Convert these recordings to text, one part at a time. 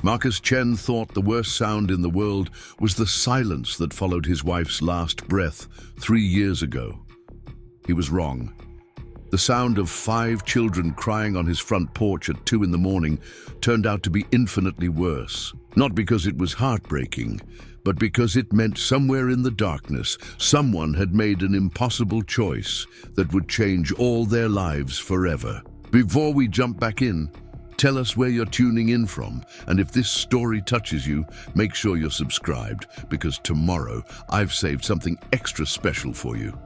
Marcus Chen thought the worst sound in the world was the silence that followed his wife's last breath 3 years ago. He was wrong. The sound of 5 children crying on his front porch at 2 in the morning turned out to be infinitely worse. Not because it was heartbreaking, but because it meant somewhere in the darkness, someone had made an impossible choice that would change all their lives forever. Before we jump back in, tell us where you're tuning in from, and if this story touches you, make sure you're subscribed, because tomorrow I've saved something extra special for you.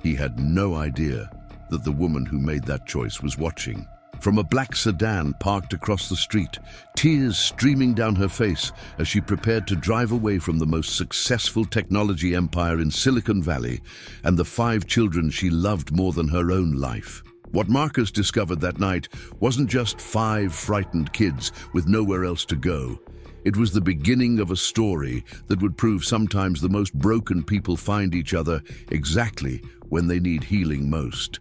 He had no idea that the woman who made that choice was watching. From a black sedan parked across the street, tears streaming down her face as she prepared to drive away from the most successful technology empire in Silicon Valley and the 5 children she loved more than her own life. What Marcus discovered that night wasn't just 5 frightened kids with nowhere else to go. It was the beginning of a story that would prove sometimes the most broken people find each other exactly when they need healing most.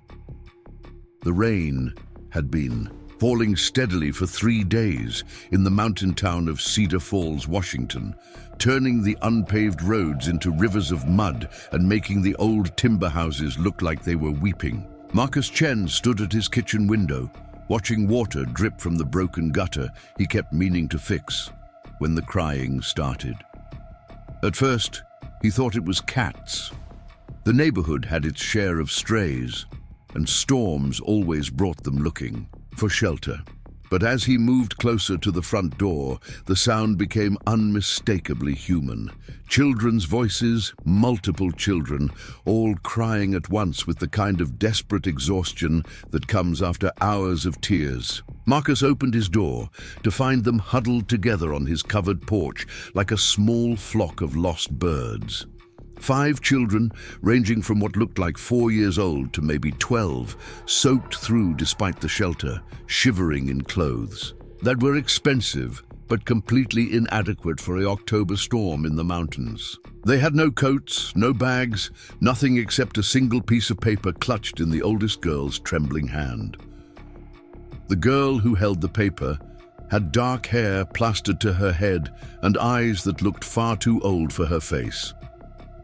The rain had been falling steadily for 3 days in the mountain town of Cedar Falls, Washington, turning the unpaved roads into rivers of mud and making the old timber houses look like they were weeping. Marcus Chen stood at his kitchen window, watching water drip from the broken gutter he kept meaning to fix, when the crying started. At first, he thought it was cats. The neighborhood had its share of strays, and storms always brought them looking for shelter. But as he moved closer to the front door, the sound became unmistakably human. Children's voices, multiple children, all crying at once with the kind of desperate exhaustion that comes after hours of tears. Marcus opened his door to find them huddled together on his covered porch like a small flock of lost birds. 5 children, ranging from what looked like 4 years old to maybe 12, soaked through despite the shelter, shivering in clothes that were expensive but completely inadequate for an October storm in the mountains. They had no coats, no bags, nothing except a single piece of paper clutched in the oldest girl's trembling hand. The girl who held the paper had dark hair plastered to her head and eyes that looked far too old for her face.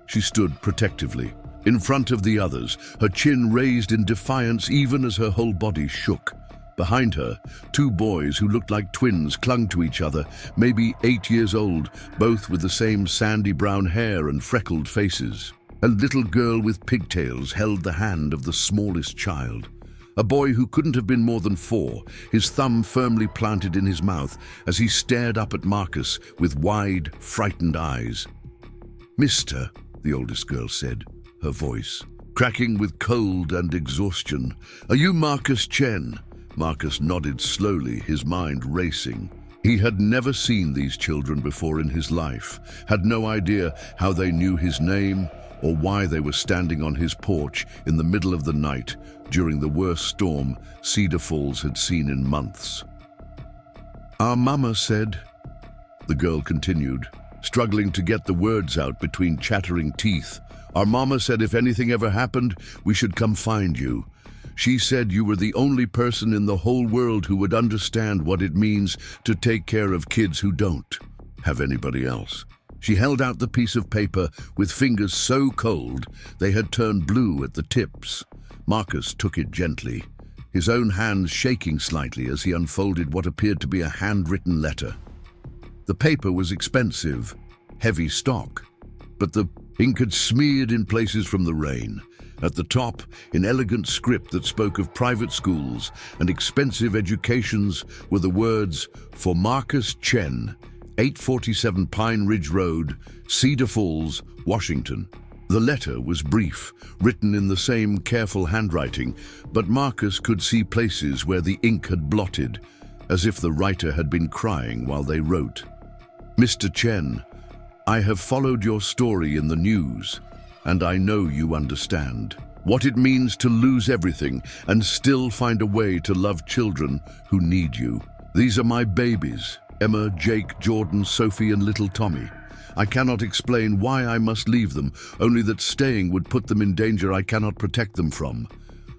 She stood protectively, in front of the others, her chin raised in defiance even as her whole body shook. Behind her, 2 boys who looked like twins clung to each other, maybe 8 years old, both with the same sandy brown hair and freckled faces. A little girl with pigtails held the hand of the smallest child. A boy who couldn't have been more than 4, his thumb firmly planted in his mouth as he stared up at Marcus with wide, frightened eyes. "Mister," the oldest girl said, her voice cracking with cold and exhaustion. "Are you Marcus Chen?" Marcus nodded slowly, his mind racing. He had never seen these children before in his life, had no idea how they knew his name or why they were standing on his porch in the middle of the night during the worst storm Cedar Falls had seen in months. "Our mama said," the girl continued, struggling to get the words out between chattering teeth. "Our mama said if anything ever happened, we should come find you. She said you were the only person in the whole world who would understand what it means to take care of kids who don't have anybody else." She held out the piece of paper with fingers so cold they had turned blue at the tips. Marcus took it gently, his own hands shaking slightly as he unfolded what appeared to be a handwritten letter. The paper was expensive, heavy stock, but the ink had smeared in places from the rain. At the top, in elegant script that spoke of private schools and expensive educations, were the words, "For Marcus Chen, 847 Pine Ridge Road, Cedar Falls, Washington." The letter was brief, written in the same careful handwriting, but Marcus could see places where the ink had blotted, as if the writer had been crying while they wrote. "Mr. Chen, I have followed your story in the news, and I know you understand what it means to lose everything and still find a way to love children who need you. These are my babies, Emma, Jake, Jordan, Sophie, and little Tommy. I cannot explain why I must leave them, only that staying would put them in danger I cannot protect them from.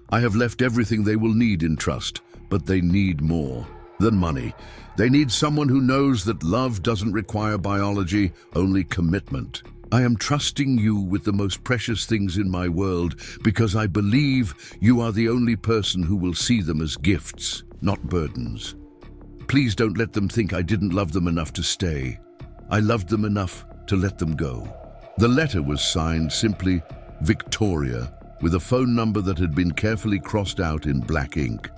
I have left everything they will need in trust, but they need more. than money. They need someone who knows that love doesn't require biology, only commitment. I am trusting you with the most precious things in my world because I believe you are the only person who will see them as gifts, not burdens. Please don't let them think I didn't love them enough to stay. I loved them enough to let them go. The letter was signed simply Victoria, with a phone number that had been carefully crossed out in black ink.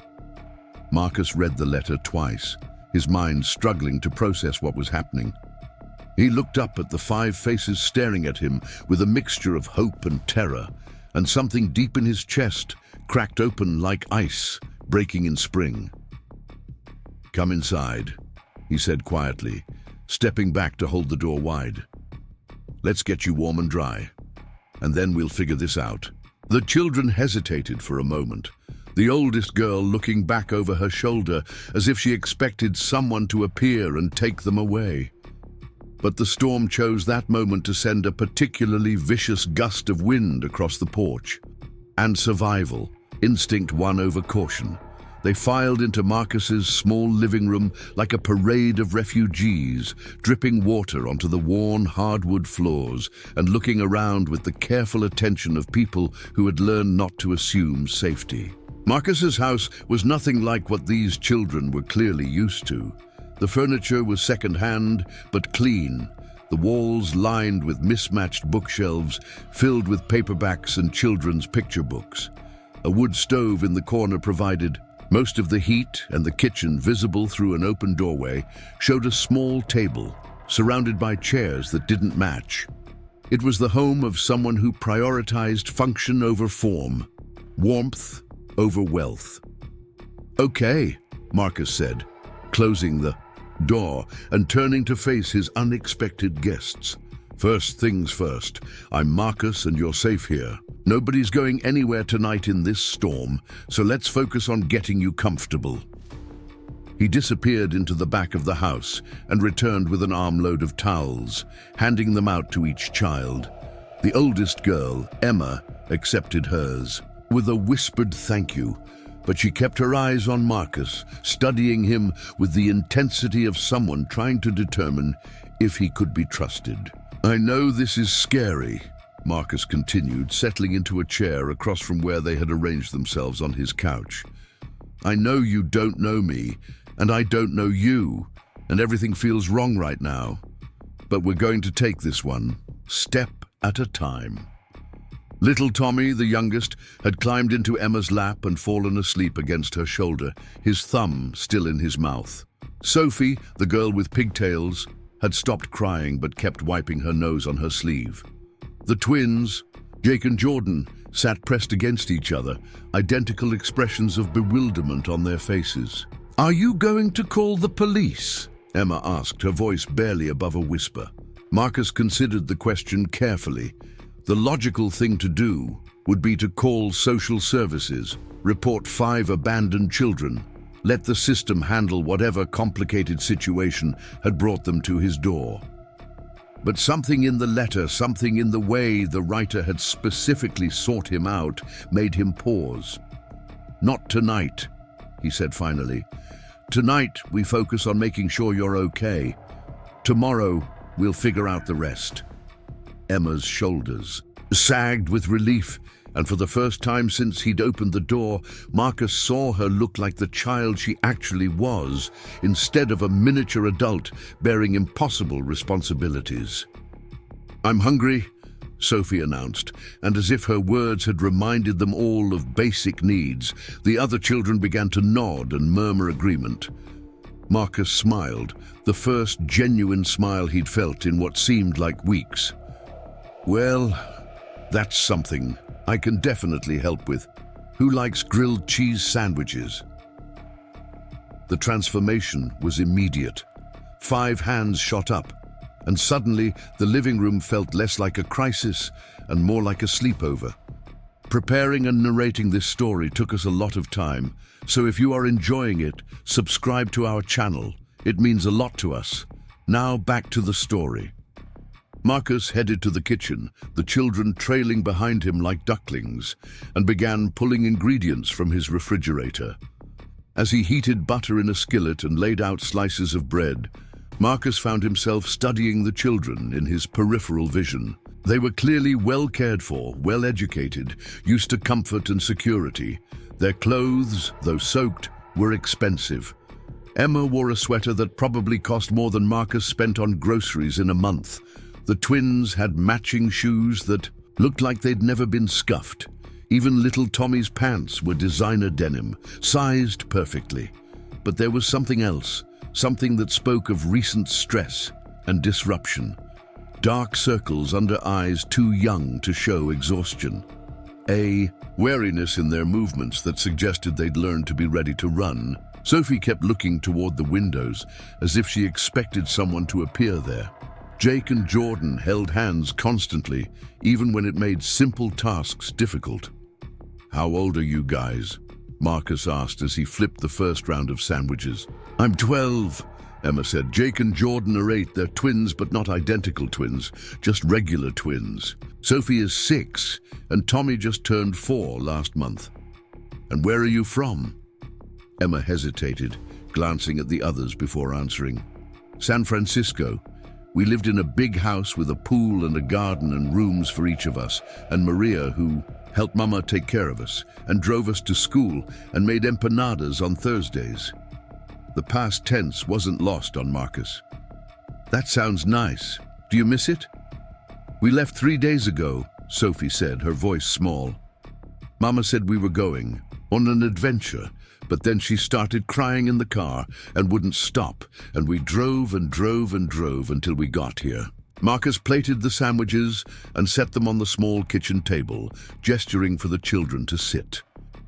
Marcus read the letter twice, his mind struggling to process what was happening. He looked up at the 5 faces staring at him with a mixture of hope and terror, and something deep in his chest cracked open like ice breaking in spring. "Come inside," he said quietly, stepping back to hold the door wide. "Let's get you warm and dry, and then we'll figure this out." The children hesitated for a moment, the oldest girl looking back over her shoulder as if she expected someone to appear and take them away. But the storm chose that moment to send a particularly vicious gust of wind across the porch. And survival, instinct won over caution. They filed into Marcus's small living room like a parade of refugees, dripping water onto the worn hardwood floors and looking around with the careful attention of people who had learned not to assume safety. Marcus's house was nothing like what these children were clearly used to. The furniture was second-hand, but clean, the walls lined with mismatched bookshelves filled with paperbacks and children's picture books. A wood stove in the corner provided most of the heat, and the kitchen, visible through an open doorway, showed a small table, surrounded by chairs that didn't match. It was the home of someone who prioritized function over form, warmth over wealth. "Okay," Marcus said, closing the door and turning to face his unexpected guests. "First things first, I'm Marcus and you're safe here. Nobody's going anywhere tonight in this storm, so let's focus on getting you comfortable." He disappeared into the back of the house and returned with an armload of towels, handing them out to each child. The oldest girl, Emma, accepted hers with a whispered thank you, but she kept her eyes on Marcus, studying him with the intensity of someone trying to determine if he could be trusted. "I know this is scary," Marcus continued, settling into a chair across from where they had arranged themselves on his couch. "I know you don't know me, and I don't know you, and everything feels wrong right now. But we're going to take this one, step at a time." Little Tommy, the youngest, had climbed into Emma's lap and fallen asleep against her shoulder, his thumb still in his mouth. Sophie, the girl with pigtails, had stopped crying but kept wiping her nose on her sleeve. The twins, Jake and Jordan, sat pressed against each other, identical expressions of bewilderment on their faces. "Are you going to call the police?" Emma asked, her voice barely above a whisper. Marcus considered the question carefully. The logical thing to do would be to call social services, report 5 abandoned children, let the system handle whatever complicated situation had brought them to his door. But something in the letter, something in the way the writer had specifically sought him out, made him pause. "Not tonight," he said finally. "Tonight we focus on making sure you're okay. Tomorrow we'll figure out the rest." Emma's shoulders sagged with relief, and for the first time since he'd opened the door, Marcus saw her look like the child she actually was, instead of a miniature adult bearing impossible responsibilities. "I'm hungry," Sophie announced, and as if her words had reminded them all of basic needs, the other children began to nod and murmur agreement. Marcus smiled, the first genuine smile he'd felt in what seemed like weeks. "Well, that's something I can definitely help with. Who likes grilled cheese sandwiches?" The transformation was immediate. 5 hands shot up, and suddenly the living room felt less like a crisis and more like a sleepover. Preparing and narrating this story took us a lot of time, so if you are enjoying it, subscribe to our channel. It means a lot to us. Now back to the story. Marcus headed to the kitchen, the children trailing behind him like ducklings, and began pulling ingredients from his refrigerator. As he heated butter in a skillet and laid out slices of bread, Marcus found himself studying the children in his peripheral vision. They were clearly well cared for, well educated, used to comfort and security. Their clothes, though soaked, were expensive. Emma wore a sweater that probably cost more than Marcus spent on groceries in a month. The twins had matching shoes that looked like they'd never been scuffed. Even little Tommy's pants were designer denim, sized perfectly. But there was something else, something that spoke of recent stress and disruption. Dark circles under eyes too young to show exhaustion. A wariness in their movements that suggested they'd learned to be ready to run. Sophie kept looking toward the windows as if she expected someone to appear there. Jake and Jordan held hands constantly, even when it made simple tasks difficult. "How old are you guys?" Marcus asked as he flipped the first round of sandwiches. "I'm 12, Emma said. "Jake and Jordan are 8. They're twins, but not identical twins, just regular twins. Sophie is 6, and Tommy just turned 4 last month." "And where are you from?" Emma hesitated, glancing at the others before answering. "San Francisco. We lived in a big house with a pool and a garden and rooms for each of us, and Maria, who helped Mama take care of us, and drove us to school and made empanadas on Thursdays." The past tense wasn't lost on Marcus. "That sounds nice. Do you miss it?" "We left 3 days ago," Sophie said, her voice small. "Mama said we were going on an adventure, but then she started crying in the car and wouldn't stop, and we drove and drove and drove until we got here." Marcus plated the sandwiches and set them on the small kitchen table, gesturing for the children to sit.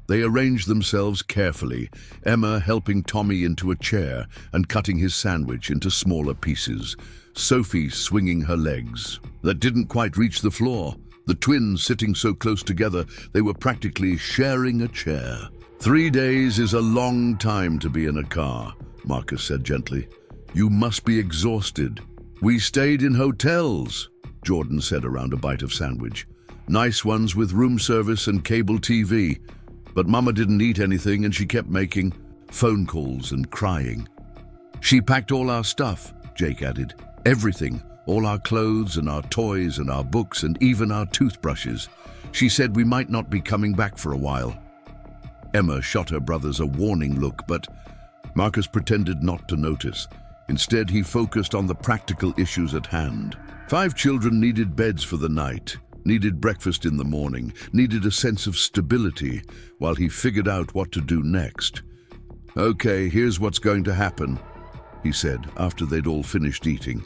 They arranged themselves carefully, Emma helping Tommy into a chair and cutting his sandwich into smaller pieces, Sophie swinging her legs that didn't quite reach the floor, the twins sitting so close together they were practically sharing a chair. 3 days is a long time to be in a car," Marcus said gently. "You must be exhausted." "We stayed in hotels," Jordan said around a bite of sandwich. "Nice ones with room service and cable TV. But Mama didn't eat anything and she kept making phone calls and crying." "She packed all our stuff," Jake added. "Everything, all our clothes and our toys and our books and even our toothbrushes. She said we might not be coming back for a while." Emma shot her brothers a warning look, but Marcus pretended not to notice. Instead, he focused on the practical issues at hand. 5 children needed beds for the night, needed breakfast in the morning, needed a sense of stability while he figured out what to do next. "Okay, here's what's going to happen," he said after they'd all finished eating.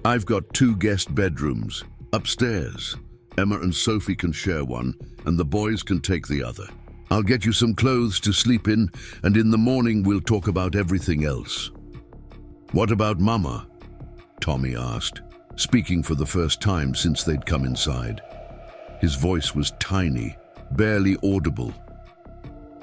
"I've got 2 guest bedrooms upstairs. Emma and Sophie can share one, and the boys can take the other. I'll get you some clothes to sleep in, and in the morning we'll talk about everything else." "What about Mama?" Tommy asked, speaking for the first time since they'd come inside. His voice was tiny, barely audible.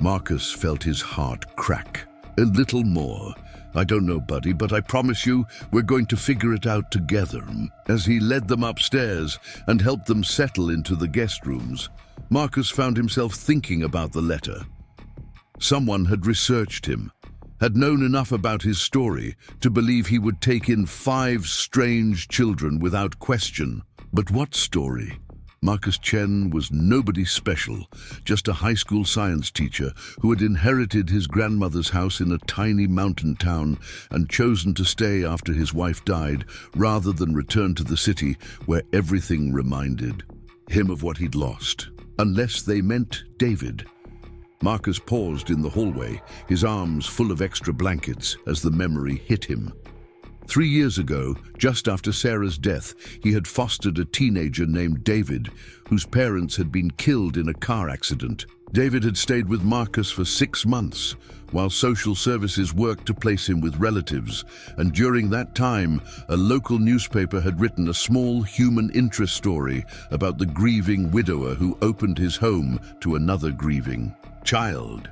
Marcus felt his heart crack. "A little more. I don't know, buddy, but I promise you we're going to figure it out together." As he led them upstairs and helped them settle into the guest rooms, Marcus found himself thinking about the letter. Someone had researched him, had known enough about his story to believe he would take in 5 strange children without question. But what story? Marcus Chen was nobody special, just a high school science teacher who had inherited his grandmother's house in a tiny mountain town and chosen to stay after his wife died rather than return to the city where everything reminded him of what he'd lost. Unless they meant David. Marcus paused in the hallway, his arms full of extra blankets as the memory hit him. 3 years ago, just after Sarah's death, he had fostered a teenager named David, whose parents had been killed in a car accident. David had stayed with Marcus for 6 months, while social services worked to place him with relatives, and during that time, a local newspaper had written a small human interest story about the grieving widower who opened his home to another grieving child.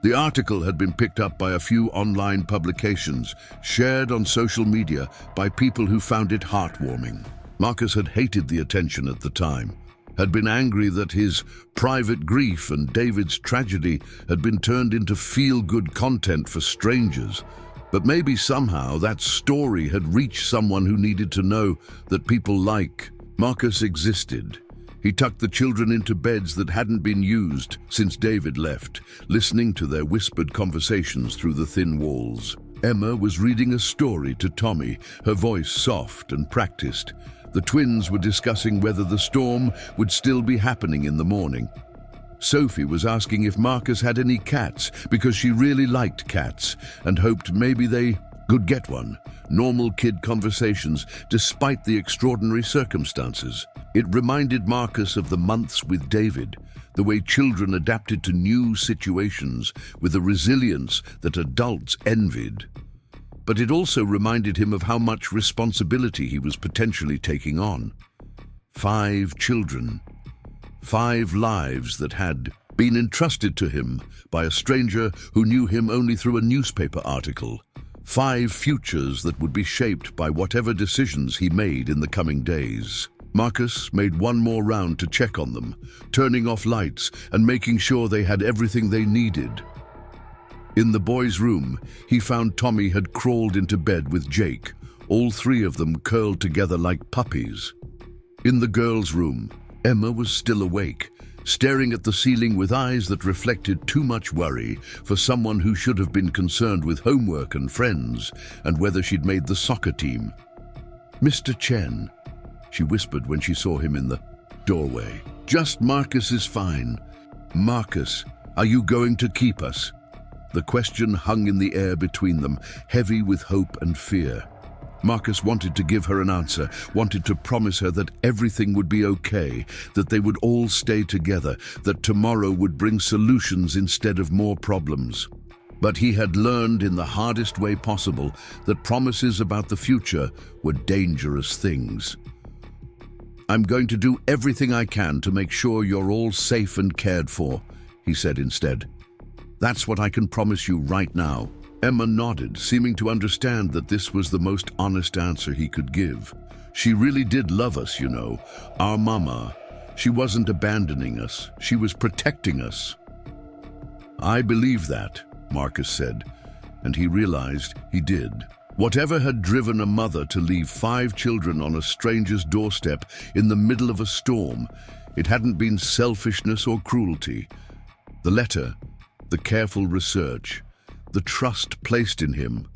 The article had been picked up by a few online publications, shared on social media by people who found it heartwarming. Marcus had hated the attention at the time, had been angry that his private grief and David's tragedy had been turned into feel-good content for strangers. But maybe somehow that story had reached someone who needed to know that people like Marcus existed. He tucked the children into beds that hadn't been used since David left, listening to their whispered conversations through the thin walls. Emma was reading a story to Tommy, her voice soft and practiced. The twins were discussing whether the storm would still be happening in the morning. Sophie was asking if Marcus had any cats because she really liked cats and hoped maybe they could get one. Normal kid conversations despite the extraordinary circumstances. It reminded Marcus of the months with David, the way children adapted to new situations with a resilience that adults envied. But it also reminded him of how much responsibility he was potentially taking on. 5 children. 5 lives that had been entrusted to him by a stranger who knew him only through a newspaper article. 5 futures that would be shaped by whatever decisions he made in the coming days. Marcus made one more round to check on them, turning off lights and making sure they had everything they needed. In the boys' room, he found Tommy had crawled into bed with Jake, all 3 of them curled together like puppies. In the girls' room, Emma was still awake, staring at the ceiling with eyes that reflected too much worry for someone who should have been concerned with homework and friends and whether she'd made the soccer team. "Mr. Chen," she whispered when she saw him in the doorway. "Just Marcus is fine. Marcus, are you going to keep us?" The question hung in the air between them, heavy with hope and fear. Marcus wanted to give her an answer, wanted to promise her that everything would be okay, that they would all stay together, that tomorrow would bring solutions instead of more problems. But he had learned in the hardest way possible that promises about the future were dangerous things. "I'm going to do everything I can to make sure you're all safe and cared for," he said instead. "That's what I can promise you right now." Emma nodded, seeming to understand that this was the most honest answer he could give. She really did love us, you know, our mama. She wasn't abandoning us, she was protecting us. "I believe that," Marcus said, and he realized he did. Whatever had driven a mother to leave 5 children on a stranger's doorstep in the middle of a storm, it hadn't been selfishness or cruelty. The letter, the careful research, the trust placed in him,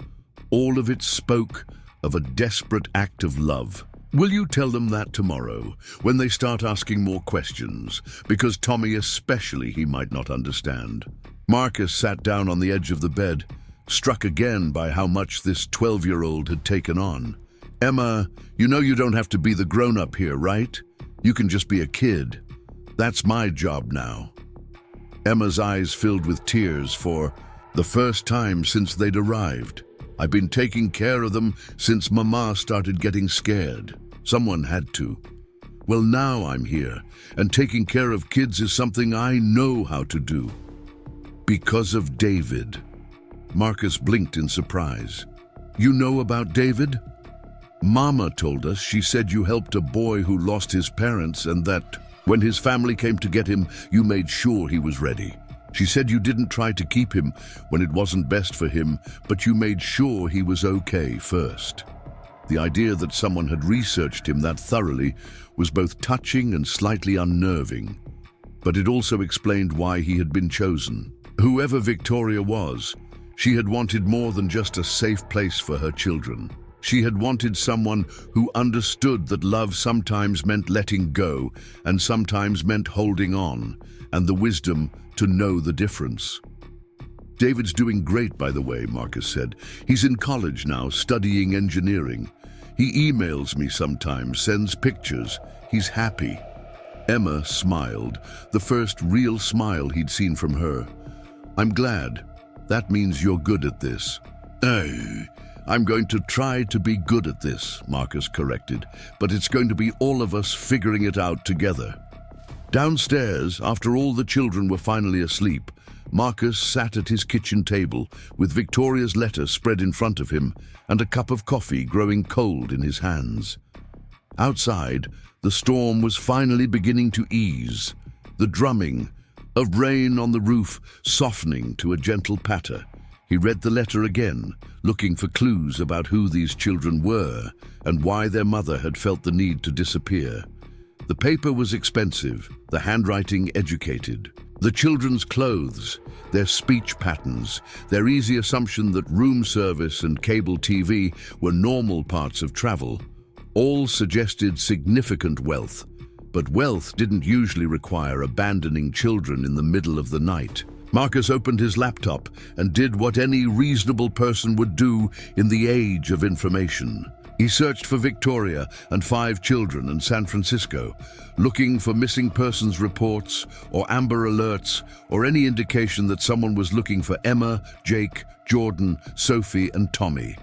all of it spoke of a desperate act of love. Will you tell them that tomorrow, when they start asking more questions? Because Tommy especially he might not understand. Marcus sat down on the edge of the bed, struck again by how much this 12-year-old had taken on. "Emma, you know you don't have to be the grown-up here, right? You can just be a kid. That's my job now." Emma's eyes filled with tears for the first time since they'd arrived. "I've been taking care of them since Mama started getting scared. Someone had to. Well, now I'm here, and taking care of kids is something I know how to do. Because of David." Marcus blinked in surprise. "You know about David?" "Mama told us. She said you helped a boy who lost his parents and that when his family came to get him, you made sure he was ready. She said you didn't try to keep him when it wasn't best for him, but you made sure he was okay first." The idea that someone had researched him that thoroughly was both touching and slightly unnerving. But it also explained why he had been chosen. Whoever Victoria was, she had wanted more than just a safe place for her children. She had wanted someone who understood that love sometimes meant letting go and sometimes meant holding on, and the wisdom to know the difference. "David's doing great, by the way," Marcus said. "He's in college now, studying engineering. He emails me sometimes, sends pictures. He's happy." Emma smiled, the first real smile he'd seen from her. "I'm glad. That means you're good at this." "I'm going to try to be good at this," Marcus corrected, "but it's going to be all of us figuring it out together." Downstairs, after all the children were finally asleep, Marcus sat at his kitchen table with Victoria's letter spread in front of him and a cup of coffee growing cold in his hands. Outside, the storm was finally beginning to ease, the drumming of rain on the roof softening to a gentle patter. He read the letter again, looking for clues about who these children were and why their mother had felt the need to disappear. The paper was expensive, the handwriting educated. The children's clothes, their speech patterns, their easy assumption that room service and cable TV were normal parts of travel, all suggested significant wealth. But wealth didn't usually require abandoning children in the middle of the night. Marcus opened his laptop and did what any reasonable person would do in the age of information. He searched for Victoria and 5 children in San Francisco, looking for missing persons reports or Amber Alerts or any indication that someone was looking for Emma, Jake, Jordan, Sophie, and Tommy.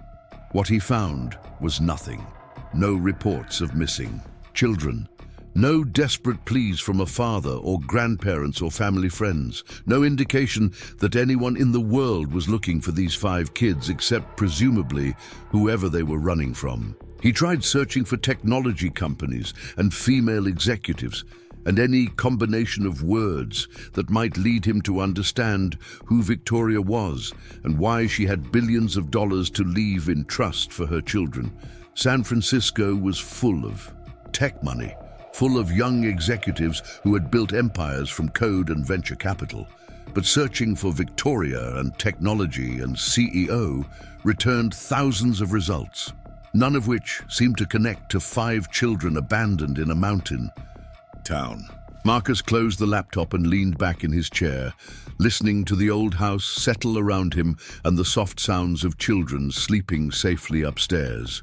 What he found was nothing. No reports of missing children. No desperate pleas from a father or grandparents or family friends. No indication that anyone in the world was looking for these 5 kids except, presumably, whoever they were running from. He tried searching for technology companies and female executives and any combination of words that might lead him to understand who Victoria was and why she had billions of dollars to leave in trust for her children. San Francisco was full of tech money, full of young executives who had built empires from code and venture capital. But searching for Victoria and technology and CEO returned thousands of results, none of which seemed to connect to 5 children abandoned in a mountain town. Marcus closed the laptop and leaned back in his chair, listening to the old house settle around him and the soft sounds of children sleeping safely upstairs.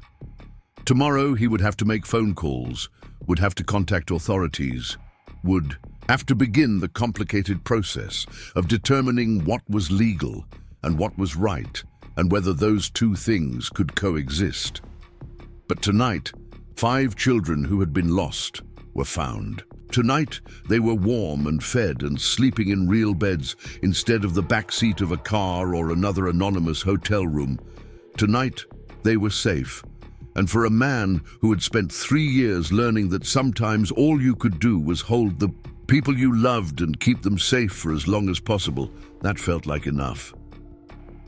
Tomorrow he would have to make phone calls, would have to contact authorities, would have to begin the complicated process of determining what was legal and what was right, and whether those 2 things could coexist. But tonight, 5 children who had been lost were found. Tonight, they were warm and fed and sleeping in real beds instead of the back seat of a car or another anonymous hotel room. Tonight, they were safe. And for a man who had spent 3 years learning that sometimes all you could do was hold the people you loved and keep them safe for as long as possible, that felt like enough.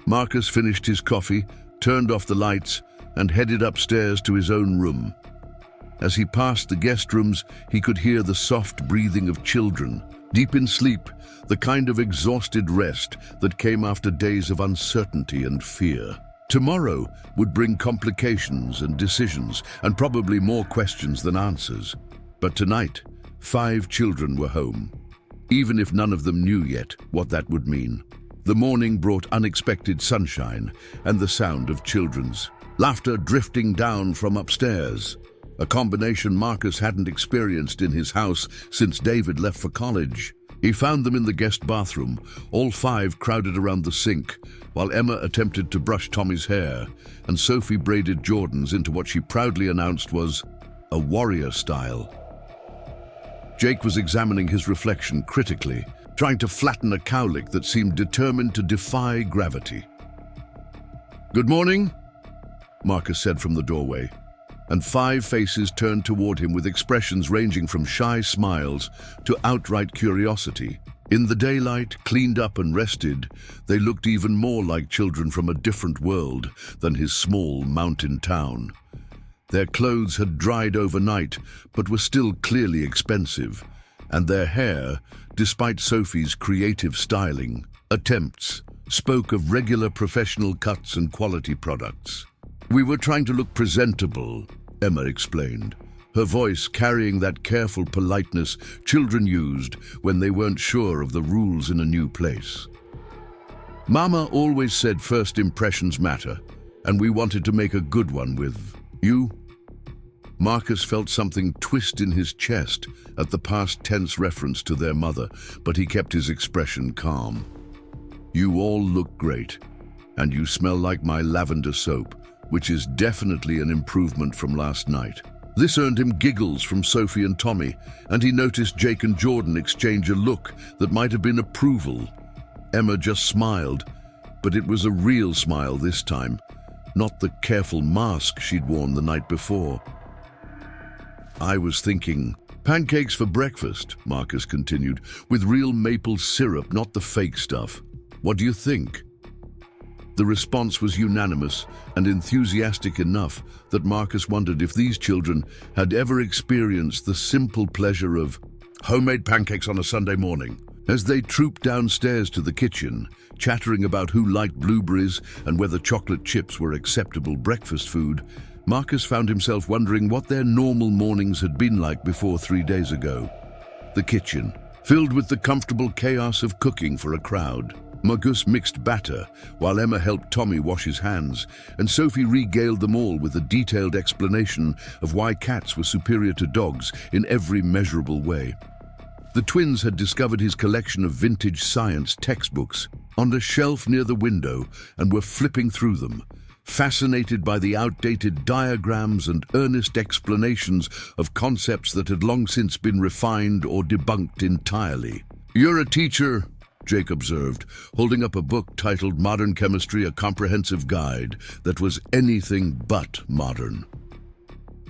Marcus finished his coffee, turned off the lights, and headed upstairs to his own room. As he passed the guest rooms, he could hear the soft breathing of children, deep in sleep, the kind of exhausted rest that came after days of uncertainty and fear. Tomorrow would bring complications and decisions, and probably more questions than answers. But tonight, 5 children were home, even if none of them knew yet what that would mean. The morning brought unexpected sunshine and the sound of children's laughter drifting down from upstairs, a combination Marcus hadn't experienced in his house since David left for college. He found them in the guest bathroom, all 5 crowded around the sink, while Emma attempted to brush Tommy's hair and Sophie braided Jordan's into what she proudly announced was a warrior style. Jake was examining his reflection critically, trying to flatten a cowlick that seemed determined to defy gravity. "Good morning," Marcus said from the doorway, and 5 faces turned toward him with expressions ranging from shy smiles to outright curiosity. In the daylight, cleaned up and rested, they looked even more like children from a different world than his small mountain town. Their clothes had dried overnight, but were still clearly expensive, and their hair, despite Sophie's creative styling attempts, spoke of regular professional cuts and quality products. "We were trying to look presentable," Emma explained, her voice carrying that careful politeness children used when they weren't sure of the rules in a new place. "Mama always said first impressions matter, and we wanted to make a good one with you." Marcus felt something twist in his chest at the past tense reference to their mother, but he kept his expression calm. "You all look great, and you smell like my lavender soap, which is definitely an improvement from last night." This earned him giggles from Sophie and Tommy, and he noticed Jake and Jordan exchange a look that might have been approval. Emma just smiled, but it was a real smile this time, not the careful mask she'd worn the night before. I was thinking, pancakes for breakfast, Marcus continued, with real maple syrup, not the fake stuff. What do you think? The response was unanimous and enthusiastic enough that Marcus wondered if these children had ever experienced the simple pleasure of homemade pancakes on a Sunday morning. As they trooped downstairs to the kitchen, chattering about who liked blueberries and whether chocolate chips were acceptable breakfast food, Marcus found himself wondering what their normal mornings had been like before 3 days ago. The kitchen, filled with the comfortable chaos of cooking for a crowd. Marcus mixed batter, while Emma helped Tommy wash his hands, and Sophie regaled them all with a detailed explanation of why cats were superior to dogs in every measurable way. The twins had discovered his collection of vintage science textbooks on a shelf near the window and were flipping through them, fascinated by the outdated diagrams and earnest explanations of concepts that had long since been refined or debunked entirely. "You're a teacher," Jake observed, holding up a book titled Modern Chemistry, a Comprehensive Guide that was anything but modern.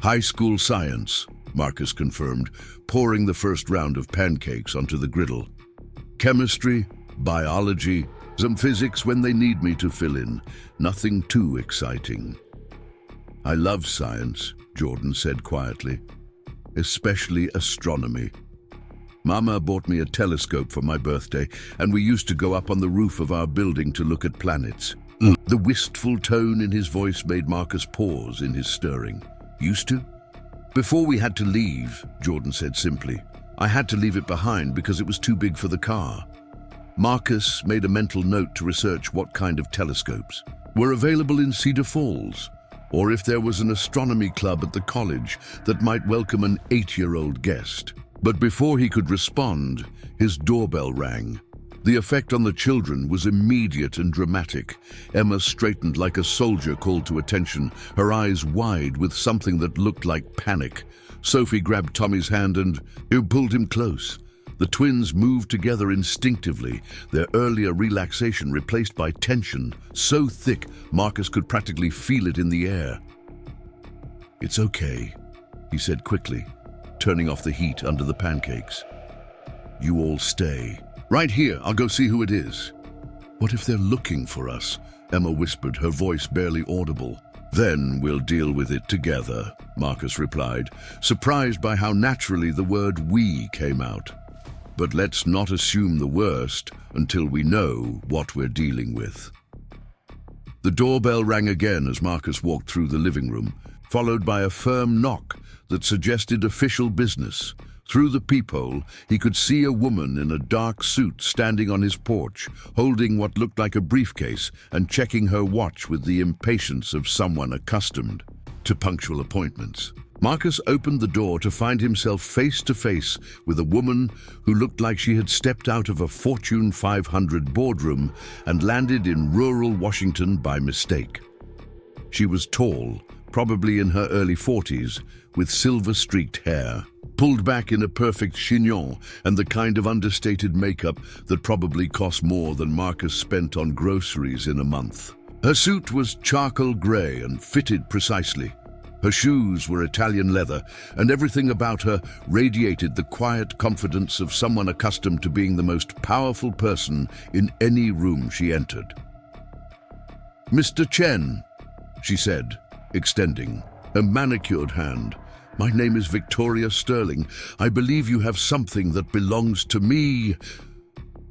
"High school science," Marcus confirmed, pouring the first round of pancakes onto the griddle. "Chemistry, biology, some physics when they need me to fill in. Nothing too exciting." "I love science," Jordan said quietly, "especially astronomy. Mama bought me a telescope for my birthday, and we used to go up on the roof of our building to look at planets." The wistful tone in his voice made Marcus pause in his stirring. "Used to?" "Before we had to leave," Jordan said simply. "I had to leave it behind because it was too big for the car." Marcus made a mental note to research what kind of telescopes were available in Cedar Falls, or if there was an astronomy club at the college that might welcome an 8-year-old guest. But before he could respond, his doorbell rang. The effect on the children was immediate and dramatic. Emma straightened like a soldier called to attention, her eyes wide with something that looked like panic. Sophie grabbed Tommy's hand and pulled him close. The twins moved together instinctively, their earlier relaxation replaced by tension, so thick Marcus could practically feel it in the air. "It's okay," he said quickly, turning off the heat under the pancakes. "You all stay. Right here, I'll go see who it is." "What if they're looking for us?" Emma whispered, her voice barely audible. "Then we'll deal with it together," Marcus replied, surprised by how naturally the word "we" came out. "But let's not assume the worst until we know what we're dealing with." The doorbell rang again as Marcus walked through the living room, followed by a firm knock that suggested official business. Through the peephole, he could see a woman in a dark suit standing on his porch, holding what looked like a briefcase and checking her watch with the impatience of someone accustomed to punctual appointments. Marcus opened the door to find himself face to face with a woman who looked like she had stepped out of a Fortune 500 boardroom and landed in rural Washington by mistake. She was tall, probably in her early 40s, with silver-streaked hair, pulled back in a perfect chignon, and the kind of understated makeup that probably cost more than Marcus spent on groceries in a month. Her suit was charcoal grey and fitted precisely. Her shoes were Italian leather, and everything about her radiated the quiet confidence of someone accustomed to being the most powerful person in any room she entered. "Mr. Chen," she said, extending a manicured hand. "My name is Victoria Sterling. I believe you have something that belongs to me."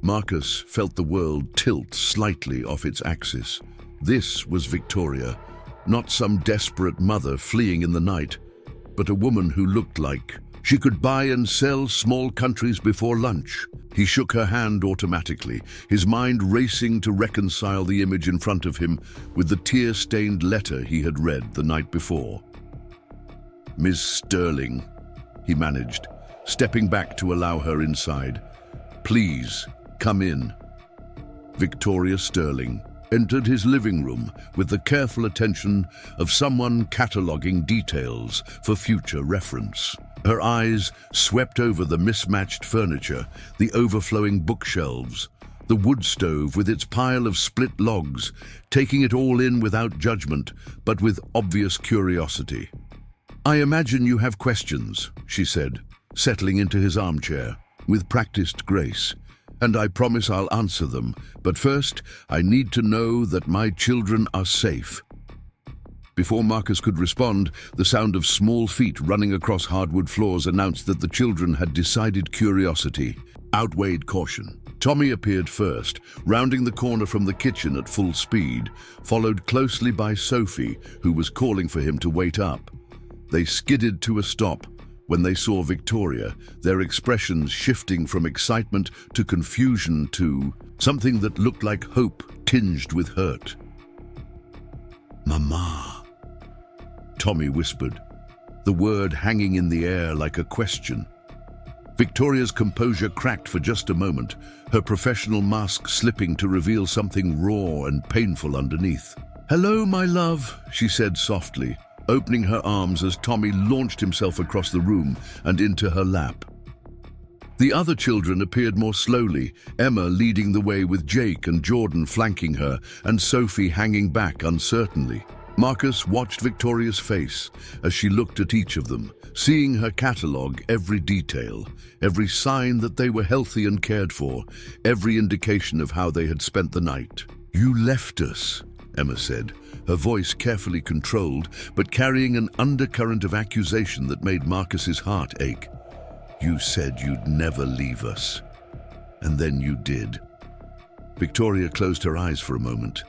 Marcus felt the world tilt slightly off its axis. This was Victoria, not some desperate mother fleeing in the night, but a woman who looked like she could buy and sell small countries before lunch. He shook her hand automatically, his mind racing to reconcile the image in front of him with the tear-stained letter he had read the night before. "Miss Sterling," he managed, stepping back to allow her inside. "Please, come in." Victoria Sterling entered his living room with the careful attention of someone cataloging details for future reference. Her eyes swept over the mismatched furniture, the overflowing bookshelves, the wood stove with its pile of split logs, taking it all in without judgment, but with obvious curiosity. "I imagine you have questions," she said, settling into his armchair with practiced grace. "And I promise I'll answer them. But first, I need to know that my children are safe." Before Marcus could respond, the sound of small feet running across hardwood floors announced that the children had decided curiosity outweighed caution. Tommy appeared first, rounding the corner from the kitchen at full speed, followed closely by Sophie, who was calling for him to wait up. They skidded to a stop when they saw Victoria, their expressions shifting from excitement to confusion to something that looked like hope tinged with hurt. "Mama," Tommy whispered, the word hanging in the air like a question. Victoria's composure cracked for just a moment, her professional mask slipping to reveal something raw and painful underneath. "Hello, my love," she said softly, opening her arms as Tommy launched himself across the room and into her lap. The other children appeared more slowly, Emma leading the way with Jake and Jordan flanking her, and Sophie hanging back uncertainly. Marcus watched Victoria's face as she looked at each of them, seeing her catalogue every detail, every sign that they were healthy and cared for, every indication of how they had spent the night. "You left us," Emma said, her voice carefully controlled, but carrying an undercurrent of accusation that made Marcus's heart ache. "You said you'd never leave us. And then you did." Victoria closed her eyes for a moment,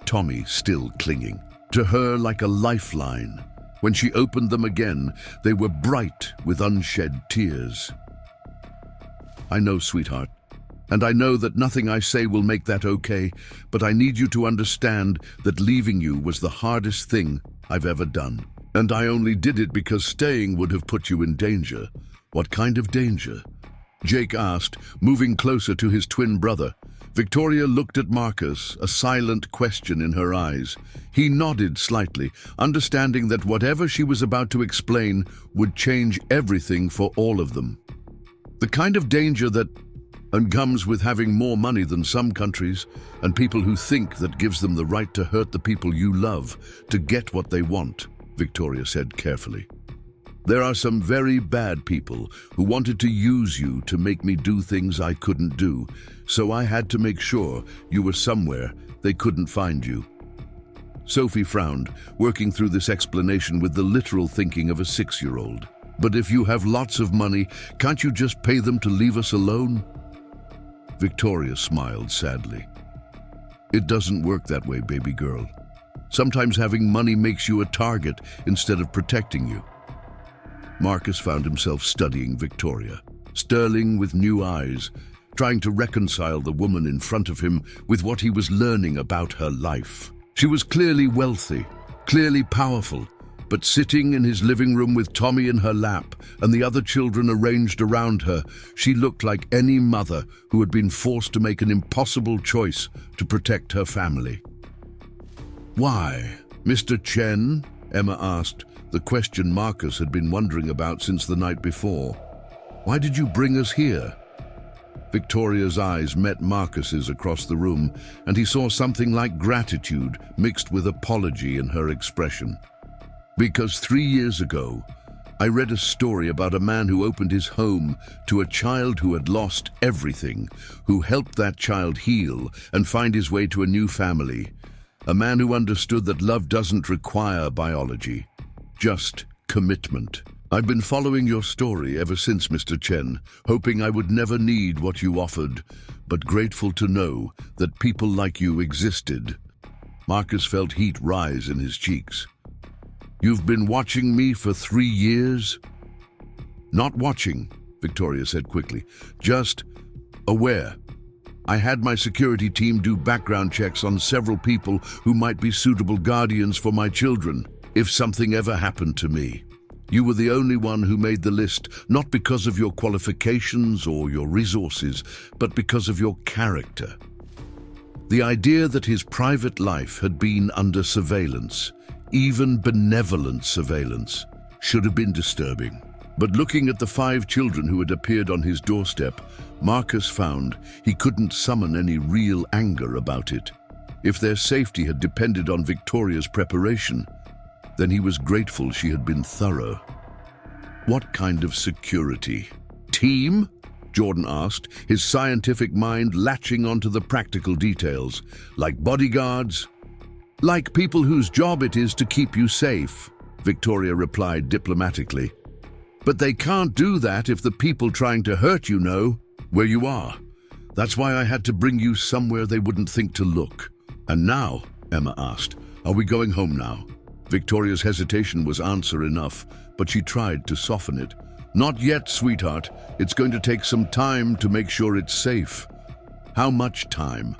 Tommy still clinging to her like a lifeline. When she opened them again, they were bright with unshed tears. "I know, sweetheart, and I know that nothing I say will make that okay, but I need you to understand that leaving you was the hardest thing I've ever done. And I only did it because staying would have put you in danger." "What kind of danger?" Jake asked, moving closer to his twin brother. Victoria looked at Marcus, a silent question in her eyes. He nodded slightly, understanding that whatever she was about to explain would change everything for all of them. "The kind of danger that comes with having more money than some countries, and people who think that gives them the right to hurt the people you love to get what they want," Victoria said carefully. "There are some very bad people who wanted to use you to make me do things I couldn't do, so I had to make sure you were somewhere they couldn't find you." Sophie frowned, working through this explanation with the literal thinking of a 6-year-old. "But if you have lots of money, can't you just pay them to leave us alone?" Victoria smiled sadly. "It doesn't work that way, baby girl. Sometimes having money makes you a target instead of protecting you." Marcus found himself studying Victoria, sterling with new eyes, trying to reconcile the woman in front of him with what he was learning about her life. She was clearly wealthy, clearly powerful, but sitting in his living room with Tommy in her lap and the other children arranged around her, she looked like any mother who had been forced to make an impossible choice to protect her family. "Why, Mr. Chen?" Emma asked, the question Marcus had been wondering about since the night before. "Why did you bring us here?" Victoria's eyes met Marcus's across the room, and he saw something like gratitude mixed with apology in her expression. "Because 3 years ago, I read a story about a man who opened his home to a child who had lost everything, who helped that child heal and find his way to a new family. A man who understood that love doesn't require biology, just commitment. I've been following your story ever since, Mr. Chen, hoping I would never need what you offered, but grateful to know that people like you existed." Marcus felt heat rise in his cheeks. "You've been watching me for 3 years?" "Not watching," Victoria said quickly, "just aware. I had my security team do background checks on several people who might be suitable guardians for my children if something ever happened to me. You were the only one who made the list, not because of your qualifications or your resources, but because of your character." The idea that his private life had been under surveillance, even benevolent surveillance, should have been disturbing. But looking at the 5 children who had appeared on his doorstep, Marcus found he couldn't summon any real anger about it. If their safety had depended on Victoria's preparation, Then he was grateful she had been thorough. What kind of security? Team? Jordan asked, his scientific mind latching onto the practical details. Like bodyguards? Like people whose job it is to keep you safe, Victoria replied diplomatically. But they can't do that if the people trying to hurt you know where you are. That's why I had to bring you somewhere they wouldn't think to look. And now, Emma asked, are we going home now? Victoria's hesitation was answer enough, but she tried to soften it. Not yet, sweetheart. It's going to take some time to make sure it's safe. How much time?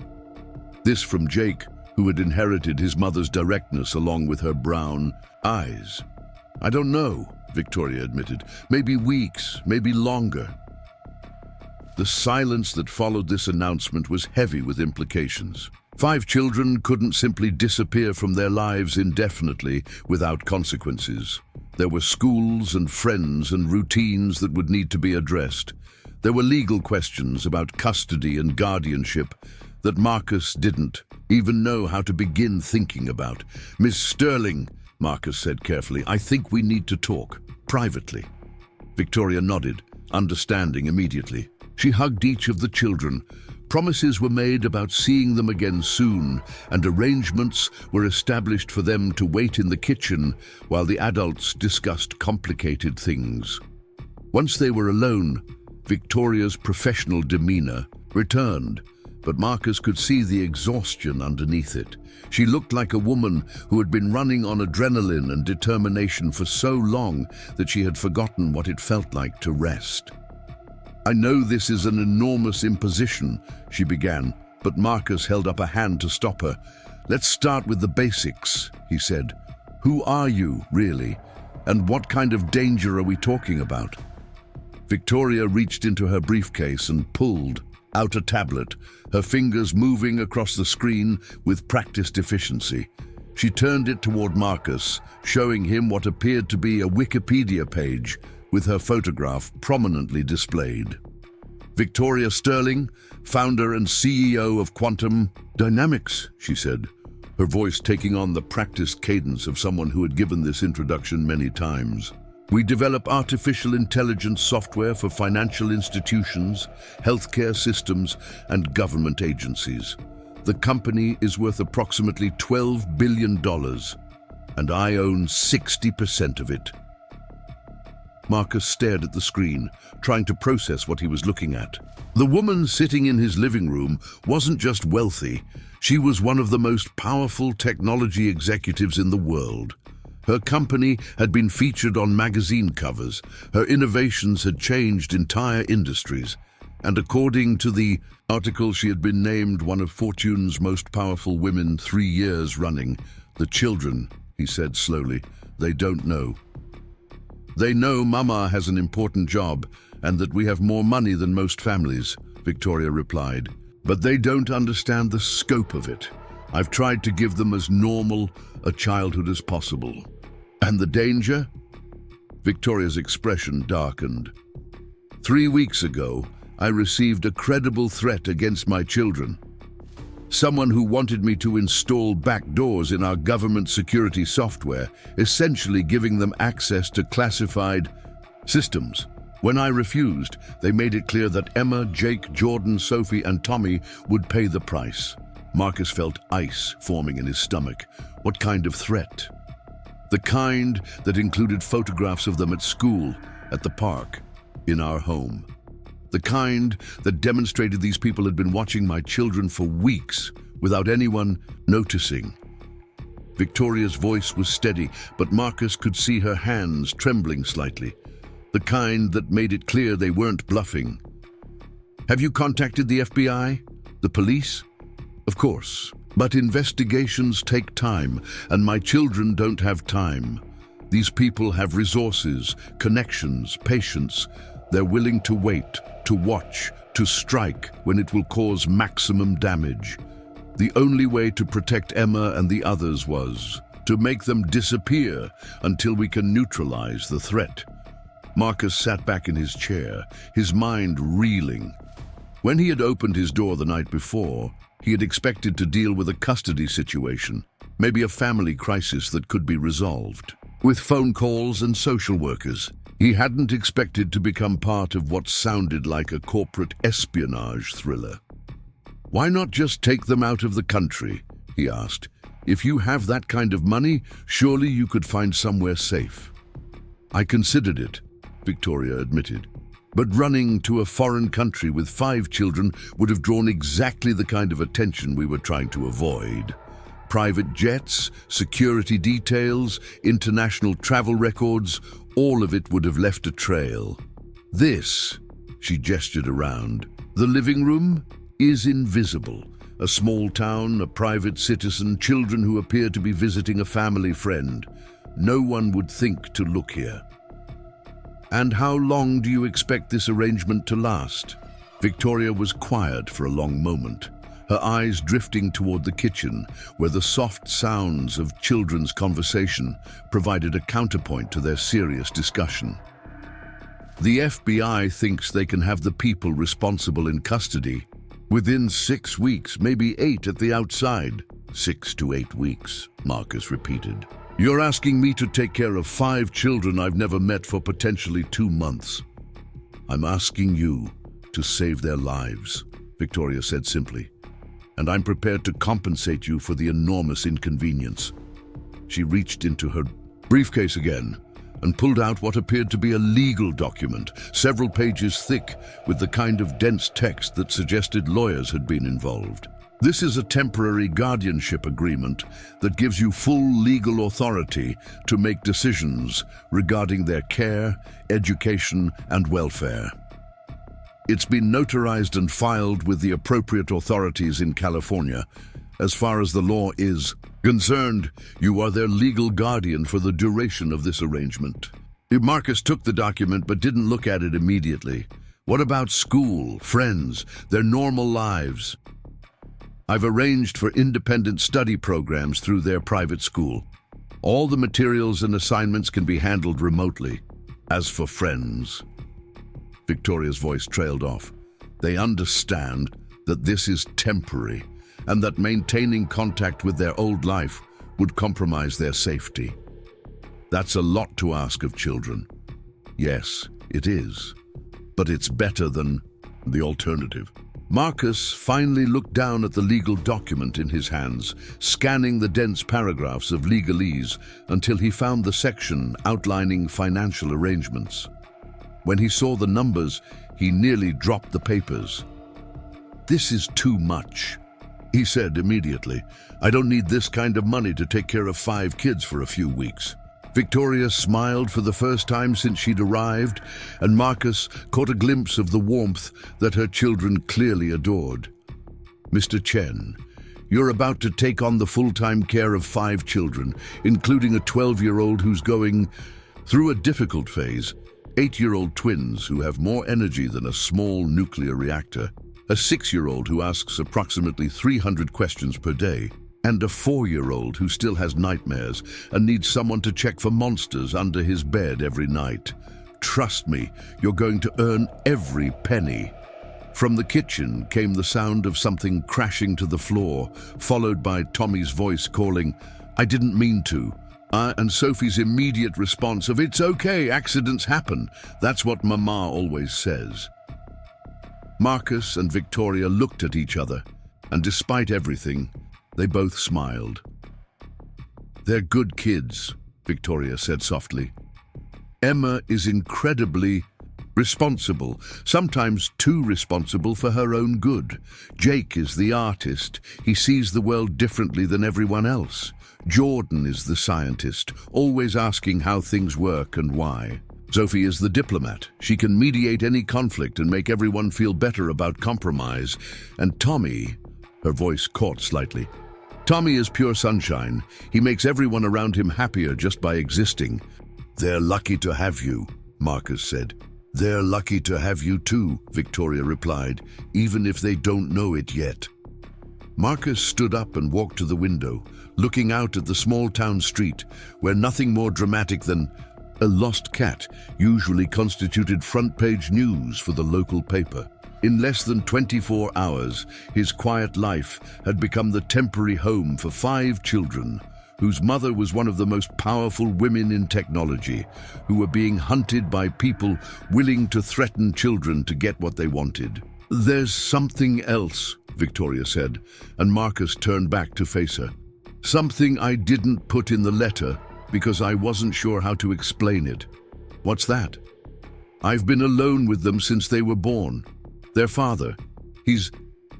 This from Jake, who had inherited his mother's directness along with her brown eyes. I don't know, Victoria admitted. Maybe weeks, maybe longer. The silence that followed this announcement was heavy with implications. 5 children couldn't simply disappear from their lives indefinitely without consequences. There were schools and friends and routines that would need to be addressed. There were legal questions about custody and guardianship that Marcus didn't even know how to begin thinking about. Miss Sterling, Marcus said carefully, I think we need to talk, privately. Victoria nodded, understanding immediately. She hugged each of the children. Promises were made about seeing them again soon, and arrangements were established for them to wait in the kitchen while the adults discussed complicated things. Once they were alone, Victoria's professional demeanor returned, but Marcus could see the exhaustion underneath it. She looked like a woman who had been running on adrenaline and determination for so long that she had forgotten what it felt like to rest. I know this is an enormous imposition, she began, but Marcus held up a hand to stop her. Let's start with the basics, he said. Who are you, really? And what kind of danger are we talking about? Victoria reached into her briefcase and pulled out a tablet, her fingers moving across the screen with practiced efficiency. She turned it toward Marcus, showing him what appeared to be a Wikipedia page with her photograph prominently displayed. Victoria Sterling, founder and CEO of Quantum Dynamics, she said, her voice taking on the practiced cadence of someone who had given this introduction many times. We develop artificial intelligence software for financial institutions, healthcare systems, and government agencies. The company is worth approximately $12 billion, and I own 60% of it. Marcus stared at the screen, trying to process what he was looking at. The woman sitting in his living room wasn't just wealthy, she was one of the most powerful technology executives in the world. Her company had been featured on magazine covers, her innovations had changed entire industries, and according to the article, she had been named one of Fortune's most powerful women 3 years running. The children, he said slowly, they don't know. They know Mama has an important job and that we have more money than most families, Victoria replied. But they don't understand the scope of it. I've tried to give them as normal a childhood as possible. And the danger? Victoria's expression darkened. 3 weeks ago, I received a credible threat against my children. Someone who wanted me to install backdoors in our government security software, essentially giving them access to classified systems. When I refused, they made it clear that Emma, Jake, Jordan, Sophie, and Tommy would pay the price. Marcus felt ice forming in his stomach. What kind of threat? The kind that included photographs of them at school, at the park, in our home. The kind that demonstrated these people had been watching my children for weeks without anyone noticing. Victoria's voice was steady, but Marcus could see her hands trembling slightly. The kind that made it clear they weren't bluffing. Have you contacted the FBI? The police? Of course, but investigations take time, and my children don't have time. These people have resources, connections, patience. They're willing to wait, to watch, to strike when it will cause maximum damage. The only way to protect Emma and the others was to make them disappear until we can neutralize the threat. Marcus sat back in his chair, his mind reeling. When he had opened his door the night before, he had expected to deal with a custody situation. Maybe a family crisis that could be resolved. With phone calls and social workers, he hadn't expected to become part of what sounded like a corporate espionage thriller. "Why not just take them out of the country?" he asked. "If you have that kind of money, surely you could find somewhere safe." "I considered it," Victoria admitted. "But running to a foreign country with 5 children would have drawn exactly the kind of attention we were trying to avoid. Private jets, security details, international travel records, all of it would have left a trail. This," she gestured around, "the living room, is invisible. A small town, a private citizen, children who appear to be visiting a family friend. No one would think to look here." "And how long do you expect this arrangement to last?" Victoria was quiet for a long moment, her eyes drifting toward the kitchen, where the soft sounds of children's conversation provided a counterpoint to their serious discussion. "The FBI thinks they can have the people responsible in custody within 6 weeks, maybe 8 at the outside." 6 to 8 weeks, Marcus repeated. "You're asking me to take care of 5 children I've never met for potentially 2 months. I'm asking you to save their lives," Victoria said simply. "And I'm prepared to compensate you for the enormous inconvenience." She reached into her briefcase again and pulled out what appeared to be a legal document, several pages thick, with the kind of dense text that suggested lawyers had been involved. "This is a temporary guardianship agreement that gives you full legal authority to make decisions regarding their care, education, and welfare. It's been notarized and filed with the appropriate authorities in California. As far as the law is concerned, you are their legal guardian for the duration of this arrangement." Marcus took the document but didn't look at it immediately. "What about school, friends, their normal lives?" "I've arranged for independent study programs through their private school. All the materials and assignments can be handled remotely. As for friends," Victoria's voice trailed off, "they understand that this is temporary and that maintaining contact with their old life would compromise their safety. That's a lot to ask of children." "Yes, it is. But it's better than the alternative." Marcus finally looked down at the legal document in his hands, scanning the dense paragraphs of legalese until he found the section outlining financial arrangements. When he saw the numbers, he nearly dropped the papers. "This is too much," he said immediately. "I don't need this kind of money to take care of 5 kids for a few weeks." Victoria smiled for the first time since she'd arrived, and Marcus caught a glimpse of the warmth that her children clearly adored. "Mr. Chen, you're about to take on the full-time care of 5 children, including a 12-year-old who's going through a difficult phase, 8-year-old twins who have more energy than a small nuclear reactor, a 6-year-old who asks approximately 300 questions per day, and a 4-year-old who still has nightmares and needs someone to check for monsters under his bed every night. Trust me, you're going to earn every penny." From the kitchen came the sound of something crashing to the floor, followed by Tommy's voice calling, "I didn't mean to." And Sophie's immediate response of, "It's okay, accidents happen. That's what Mama always says." Marcus and Victoria looked at each other, and despite everything, they both smiled. "They're good kids," Victoria said softly. "Emma is incredibly responsible, sometimes too responsible for her own good. Jake is the artist. He sees the world differently than everyone else. Jordan is the scientist, always asking how things work and why. Sophie is the diplomat. She can mediate any conflict and make everyone feel better about compromise. And Tommy," her voice caught slightly, "Tommy is pure sunshine. He makes everyone around him happier just by existing." "They're lucky to have you," Marcus said. "They're lucky to have you too," Victoria replied, "even if they don't know it yet." Marcus stood up and walked to the window, looking out at the small town street, where nothing more dramatic than a lost cat usually constituted front-page news for the local paper. In less than 24 hours, his quiet life had become the temporary home for 5 children, whose mother was one of the most powerful women in technology, who were being hunted by people willing to threaten children to get what they wanted. "There's something else," Victoria said, and Marcus turned back to face her. "Something I didn't put in the letter because I wasn't sure how to explain it." "What's that?" "I've been alone with them since they were born. Their father, he's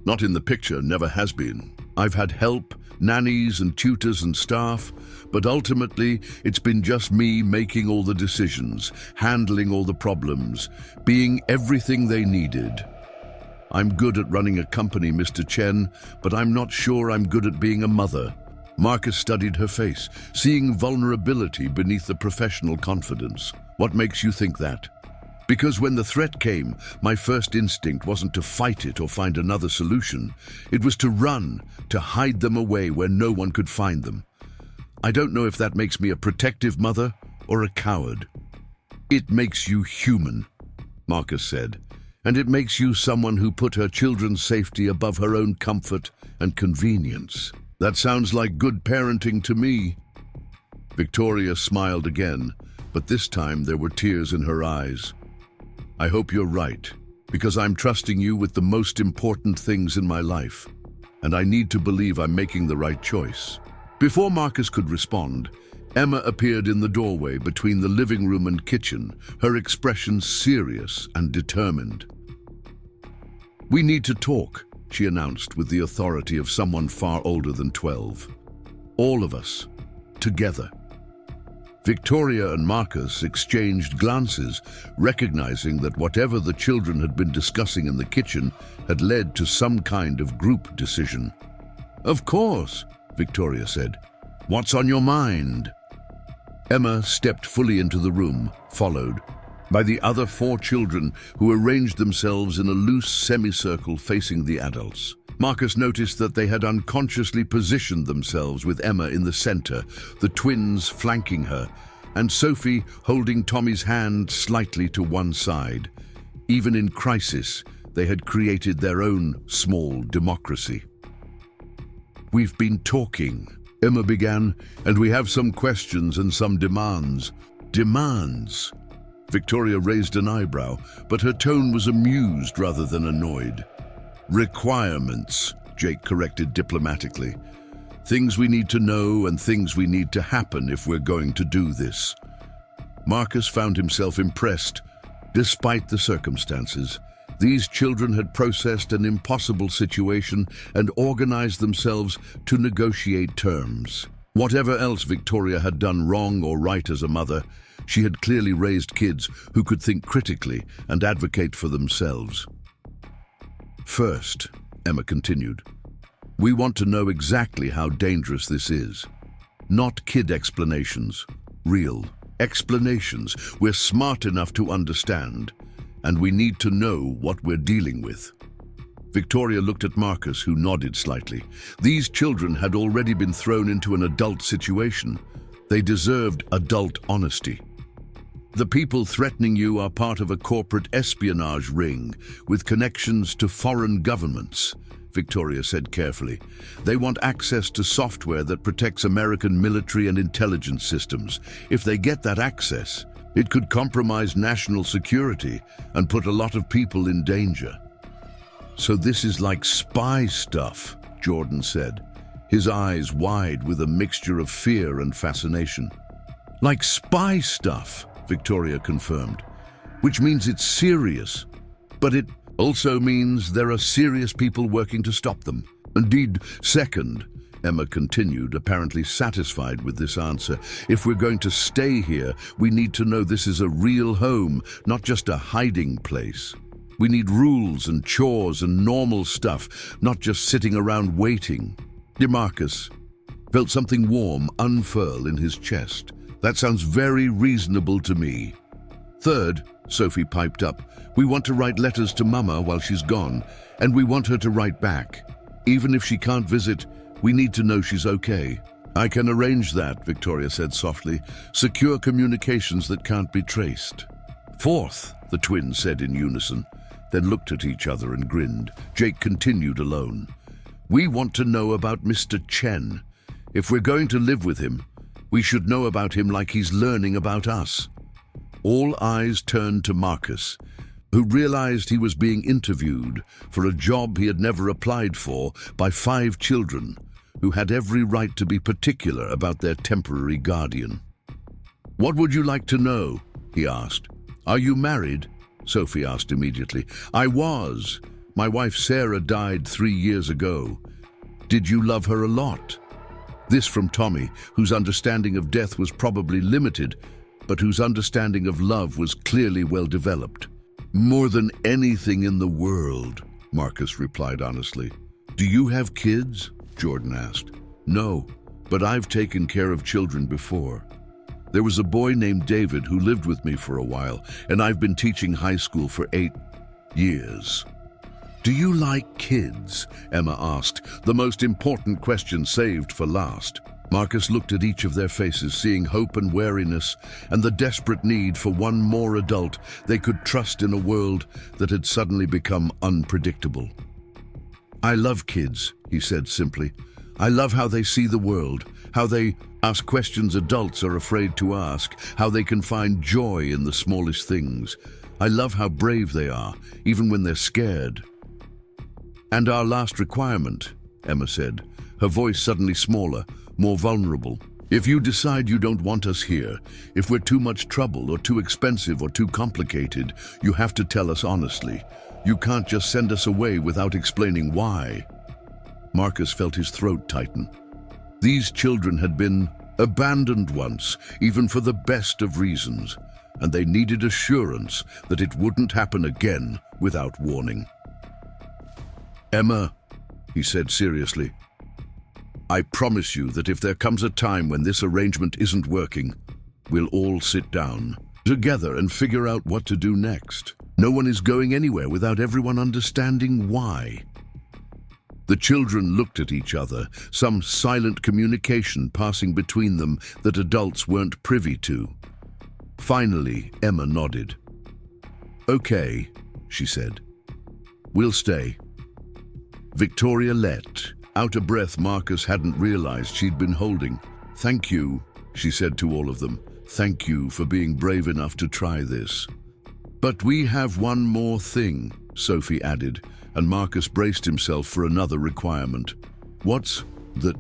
not in the picture, never has been. I've had help, nannies and tutors and staff, but ultimately it's been just me making all the decisions, handling all the problems, being everything they needed. I'm good at running a company, Mr. Chen, but I'm not sure I'm good at being a mother." Marcus studied her face, seeing vulnerability beneath the professional confidence. "What makes you think that?" "Because when the threat came, my first instinct wasn't to fight it or find another solution. It was to run, to hide them away where no one could find them. I don't know if that makes me a protective mother or a coward." "It makes you human," Marcus said, "and it makes you someone who put her children's safety above her own comfort and convenience." "That sounds like good parenting to me." Victoria smiled again, but this time there were tears in her eyes. "I hope you're right, because I'm trusting you with the most important things in my life, and I need to believe I'm making the right choice." Before Marcus could respond, Emma appeared in the doorway between the living room and kitchen, her expression serious and determined. "We need to talk," she announced with the authority of someone far older than 12. "All of us, together." Victoria and Marcus exchanged glances, recognizing that whatever the children had been discussing in the kitchen had led to some kind of group decision. "Of course," Victoria said. "What's on your mind?" Emma stepped fully into the room, followed by the other 4 children who arranged themselves in a loose semicircle facing the adults. Marcus noticed that they had unconsciously positioned themselves with Emma in the center, the twins flanking her, and Sophie holding Tommy's hand slightly to one side. Even in crisis, they had created their own small democracy. "We've been talking," Emma began, "and we have some questions and some demands." "Demands?" Victoria raised an eyebrow, but her tone was amused rather than annoyed. "Requirements," Jake corrected diplomatically. "Things we need to know and things we need to happen if we're going to do this." Marcus found himself impressed. Despite the circumstances, these children had processed an impossible situation and organized themselves to negotiate terms. Whatever else Victoria had done wrong or right as a mother, she had clearly raised kids who could think critically and advocate for themselves. "First," Emma continued, "we want to know exactly how dangerous this is. Not kid explanations, real explanations we're smart enough to understand, and we need to know what we're dealing with." Victoria looked at Marcus, who nodded slightly. These children had already been thrown into an adult situation. They deserved adult honesty. "The people threatening you are part of a corporate espionage ring with connections to foreign governments," Victoria said carefully. "They want access to software that protects American military and intelligence systems. If they get that access, it could compromise national security and put a lot of people in danger." "So this is like spy stuff," Jordan said, his eyes wide with a mixture of fear and fascination. "Like spy stuff," Victoria confirmed, "which means it's serious. But it also means there are serious people working to stop them." "Indeed, second," Emma continued, apparently satisfied with this answer, "if we're going to stay here, we need to know this is a real home, not just a hiding place. We need rules and chores and normal stuff, not just sitting around waiting." Marcus felt something warm unfurl in his chest. "That sounds very reasonable to me." "Third," Sophie piped up, "we want to write letters to Mama while she's gone, and we want her to write back. Even if she can't visit, we need to know she's okay." "I can arrange that," Victoria said softly. "Secure communications that can't be traced." "Fourth," the twins said in unison, then looked at each other and grinned. Jake continued alone. "We want to know about Mr. Chen. If we're going to live with him, we should know about him like he's learning about us. All eyes turned to Marcus, who realized he was being interviewed for a job he had never applied for by 5 children who had every right to be particular about their temporary guardian. "What would you like to know?" he asked. "Are you married?" Sophie asked immediately. "I was. My wife Sarah died 3 years ago. Did you love her a lot?" This from Tommy, whose understanding of death was probably limited, but whose understanding of love was clearly well developed. "More than anything in the world," Marcus replied honestly. "Do you have kids?" Jordan asked. "No, but I've taken care of children before. There was a boy named David who lived with me for a while, and I've been teaching high school for 8 years. "Do you like kids?" Emma asked, the most important question saved for last. Marcus looked at each of their faces, seeing hope and wariness, and the desperate need for one more adult they could trust in a world that had suddenly become unpredictable. "I love kids," he said simply. "I love how they see the world, how they ask questions adults are afraid to ask, how they can find joy in the smallest things. I love how brave they are, even when they're scared." "And our last requirement," Emma said, her voice suddenly smaller, more vulnerable. "If you decide you don't want us here, if we're too much trouble or too expensive or too complicated, you have to tell us honestly. You can't just send us away without explaining why." Marcus felt his throat tighten. These children had been abandoned once, even for the best of reasons, and they needed assurance that it wouldn't happen again without warning. "Emma," he said seriously, "I promise you that if there comes a time when this arrangement isn't working, we'll all sit down together and figure out what to do next. No one is going anywhere without everyone understanding why." The children looked at each other, some silent communication passing between them that adults weren't privy to. Finally, Emma nodded. "Okay," she said. "We'll stay." Victoria let out a breath Marcus hadn't realized she'd been holding. "Thank you," she said to all of them. "Thank you for being brave enough to try this." "But we have one more thing," Sophie added, and Marcus braced himself for another requirement. "What's that?"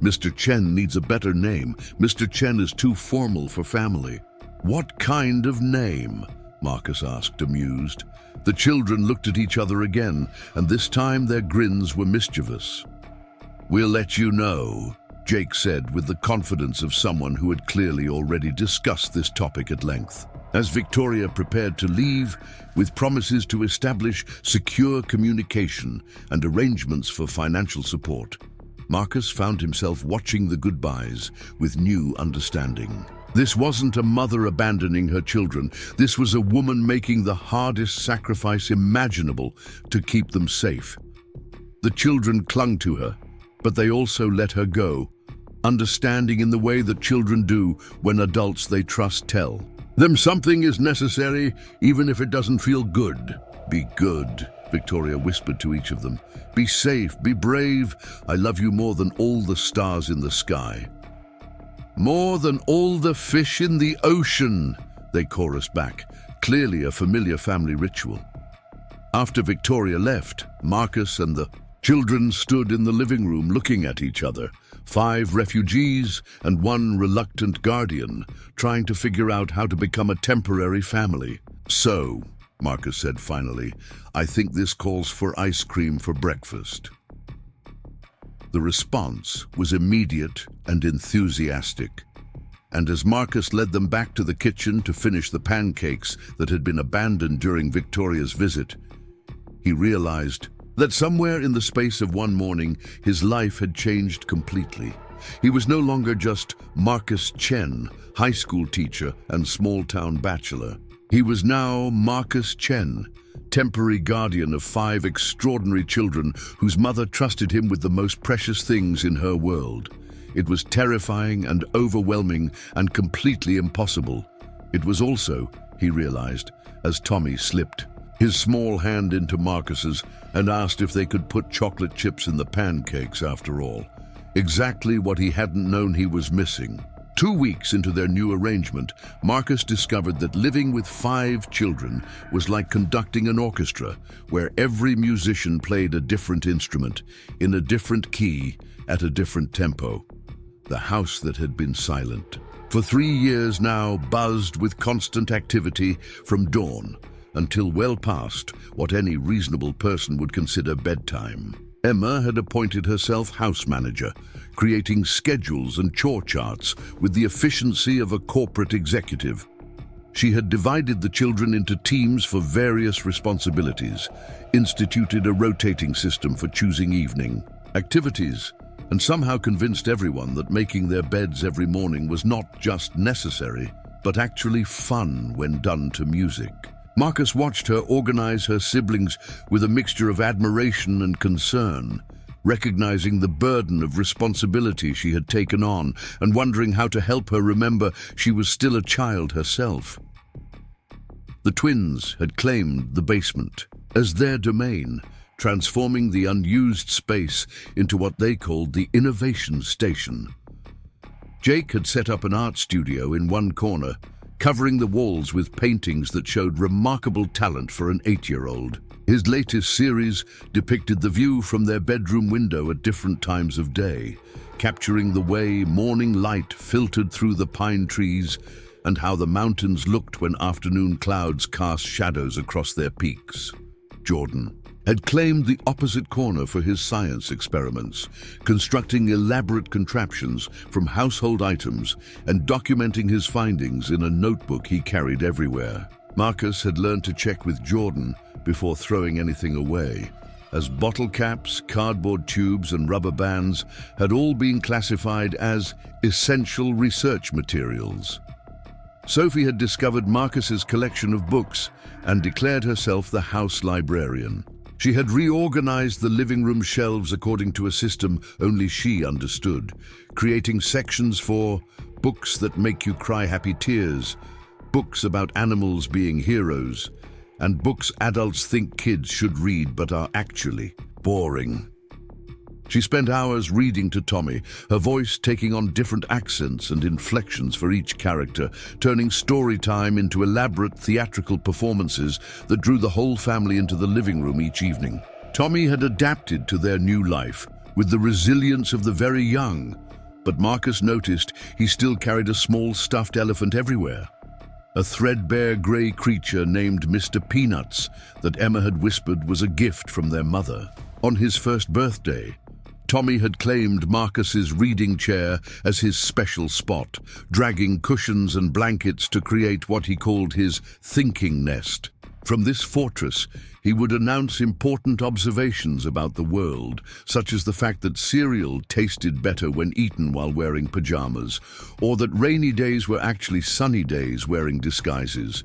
"Mr. Chen needs a better name. Mr. Chen is too formal for family." "What kind of name?" Marcus asked, amused. The children looked at each other again, and this time their grins were mischievous. "We'll let you know," Jake said with the confidence of someone who had clearly already discussed this topic at length. As Victoria prepared to leave, with promises to establish secure communication and arrangements for financial support, Marcus found himself watching the goodbyes with new understanding. This wasn't a mother abandoning her children. This was a woman making the hardest sacrifice imaginable to keep them safe. The children clung to her, but they also let her go, understanding in the way that children do when adults they trust tell them something is necessary, even if it doesn't feel good. "Be good," Victoria whispered to each of them. "Be safe, be brave. I love you more than all the stars in the sky." "More than all the fish in the ocean," they chorused back, clearly a familiar family ritual. After Victoria left, Marcus and the children stood in the living room looking at each other, 5 refugees and 1 reluctant guardian, trying to figure out how to become a temporary family. "So," Marcus said finally, "I think this calls for ice cream for breakfast." The response was immediate and enthusiastic, and as Marcus led them back to the kitchen to finish the pancakes that had been abandoned during Victoria's visit, he realized that somewhere in the space of one morning, his life had changed completely. He was no longer just Marcus Chen, high school teacher and small-town bachelor. He was now Marcus Chen, temporary guardian of 5 extraordinary children whose mother trusted him with the most precious things in her world. It was terrifying and overwhelming and completely impossible. It was also, he realized, as Tommy slipped his small hand into Marcus's and asked if they could put chocolate chips in the pancakes after all. exactly what he hadn't known he was missing. 2 weeks into their new arrangement, Marcus discovered that living with 5 children was like conducting an orchestra, where every musician played a different instrument, in a different key, at a different tempo. The house that had been silent, for 3 years now, buzzed with constant activity from dawn until well past what any reasonable person would consider bedtime. Emma had appointed herself house manager, creating schedules and chore charts with the efficiency of a corporate executive. She had divided the children into teams for various responsibilities, instituted a rotating system for choosing evening activities, and somehow convinced everyone that making their beds every morning was not just necessary, but actually fun when done to music. Marcus watched her organize her siblings with a mixture of admiration and concern, recognizing the burden of responsibility she had taken on and wondering how to help her remember she was still a child herself. The twins had claimed the basement as their domain, transforming the unused space into what they called the innovation station. Jake had set up an art studio in one corner, covering the walls with paintings that showed remarkable talent for an 8-year-old. His latest series depicted the view from their bedroom window at different times of day, capturing the way morning light filtered through the pine trees and how the mountains looked when afternoon clouds cast shadows across their peaks. Jordan had claimed the opposite corner for his science experiments, constructing elaborate contraptions from household items and documenting his findings in a notebook he carried everywhere. Marcus had learned to check with Jordan before throwing anything away, as bottle caps, cardboard tubes, and rubber bands had all been classified as essential research materials. Sophie had discovered Marcus's collection of books and declared herself the house librarian. She had reorganized the living room shelves according to a system only she understood, creating sections for books that make you cry happy tears, books about animals being heroes, and books adults think kids should read but are actually boring. She spent hours reading to Tommy, her voice taking on different accents and inflections for each character, turning story time into elaborate theatrical performances that drew the whole family into the living room each evening. Tommy had adapted to their new life with the resilience of the very young, but Marcus noticed he still carried a small stuffed elephant everywhere. A threadbare grey creature named Mr. Peanuts that Emma had whispered was a gift from their mother. On his first birthday, Tommy had claimed Marcus's reading chair as his special spot, dragging cushions and blankets to create what he called his thinking nest. From this fortress, he would announce important observations about the world, such as the fact that cereal tasted better when eaten while wearing pajamas, or that rainy days were actually sunny days wearing disguises.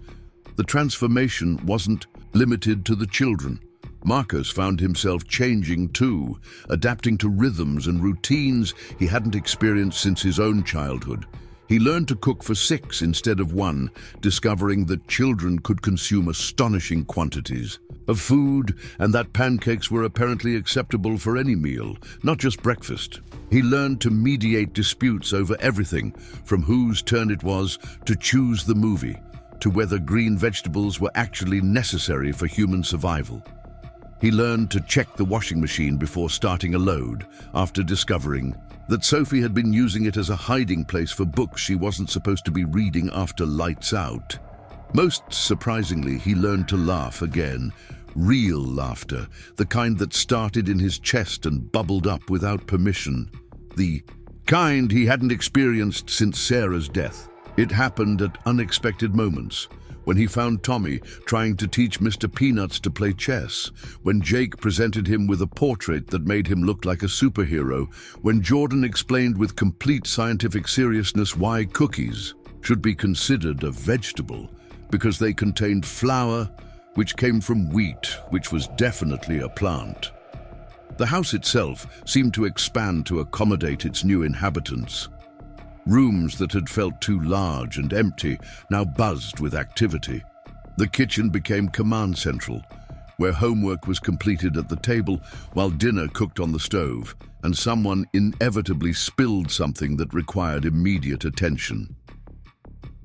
The transformation wasn't limited to the children. Marcus found himself changing too, adapting to rhythms and routines he hadn't experienced since his own childhood. He learned to cook for 6 instead of 1, discovering that children could consume astonishing quantities of food and that pancakes were apparently acceptable for any meal, not just breakfast. He learned to mediate disputes over everything, from whose turn it was to choose the movie, to whether green vegetables were actually necessary for human survival. He learned to check the washing machine before starting a load, after discovering that Sophie had been using it as a hiding place for books she wasn't supposed to be reading after lights out. Most surprisingly, he learned to laugh again. Real laughter, the kind that started in his chest and bubbled up without permission. The kind he hadn't experienced since Sarah's death. It happened at unexpected moments. When he found Tommy trying to teach Mr. Peanuts to play chess, when Jake presented him with a portrait that made him look like a superhero, when Jordan explained with complete scientific seriousness why cookies should be considered a vegetable because they contained flour, which came from wheat, which was definitely a plant. The house itself seemed to expand to accommodate its new inhabitants. Rooms that had felt too large and empty now buzzed with activity. The kitchen became command central, where homework was completed at the table while dinner cooked on the stove, and someone inevitably spilled something that required immediate attention.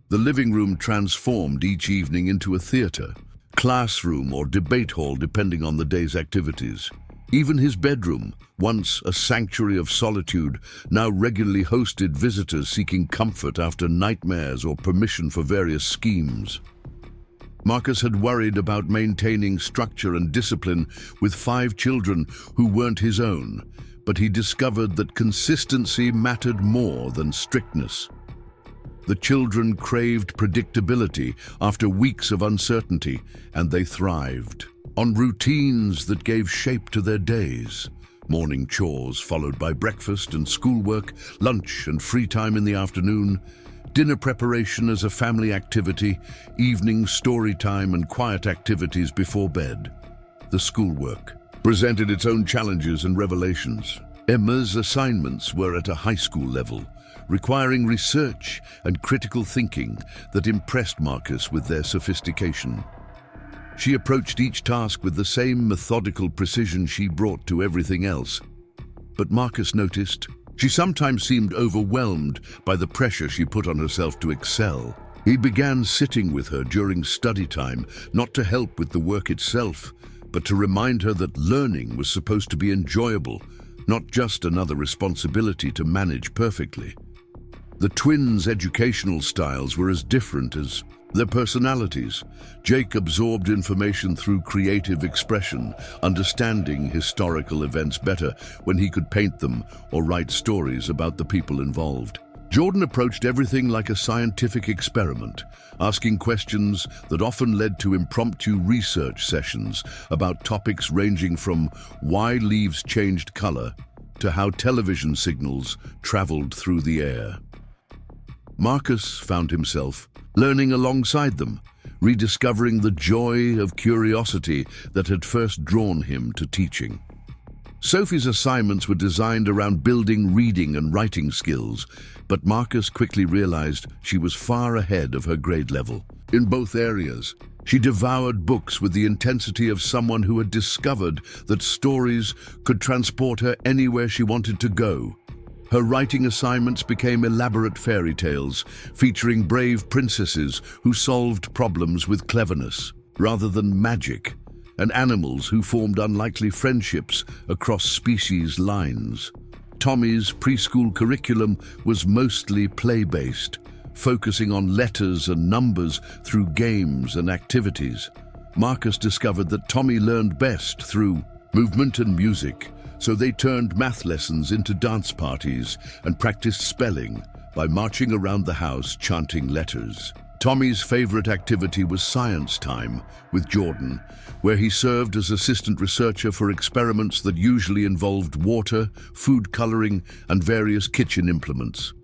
The living room transformed each evening into a theater, classroom, or debate hall depending on the day's activities. Even his bedroom, once a sanctuary of solitude, now regularly hosted visitors seeking comfort after nightmares or permission for various schemes. Marcus had worried about maintaining structure and discipline with 5 children who weren't his own, but he discovered that consistency mattered more than strictness. The children craved predictability after weeks of uncertainty, and they thrived on routines that gave shape to their days. Morning chores followed by breakfast and schoolwork, lunch and free time in the afternoon, dinner preparation as a family activity, evening story time and quiet activities before bed. The schoolwork presented its own challenges and revelations. Emma's assignments were at a high school level, requiring research and critical thinking that impressed Marcus with their sophistication. She approached each task with the same methodical precision she brought to everything else. But Marcus noticed she sometimes seemed overwhelmed by the pressure she put on herself to excel. He began sitting with her during study time, not to help with the work itself, but to remind her that learning was supposed to be enjoyable, not just another responsibility to manage perfectly. The twins' educational styles were as different as their personalities. Jake absorbed information through creative expression, understanding historical events better when he could paint them or write stories about the people involved. Jordan approached everything like a scientific experiment, asking questions that often led to impromptu research sessions about topics ranging from why leaves changed color to how television signals traveled through the air. Marcus found himself learning alongside them, rediscovering the joy of curiosity that had first drawn him to teaching. Sophie's assignments were designed around building reading and writing skills, but Marcus quickly realized she was far ahead of her grade level. In both areas, she devoured books with the intensity of someone who had discovered that stories could transport her anywhere she wanted to go. Her writing assignments became elaborate fairy tales, featuring brave princesses who solved problems with cleverness rather than magic, and animals who formed unlikely friendships across species lines. Tommy's preschool curriculum was mostly play-based, focusing on letters and numbers through games and activities. Marcus discovered that Tommy learned best through movement and music, so they turned math lessons into dance parties and practiced spelling by marching around the house chanting letters. Tommy's favorite activity was science time with Jordan, where he served as assistant researcher for experiments that usually involved water, food coloring, and various kitchen implements.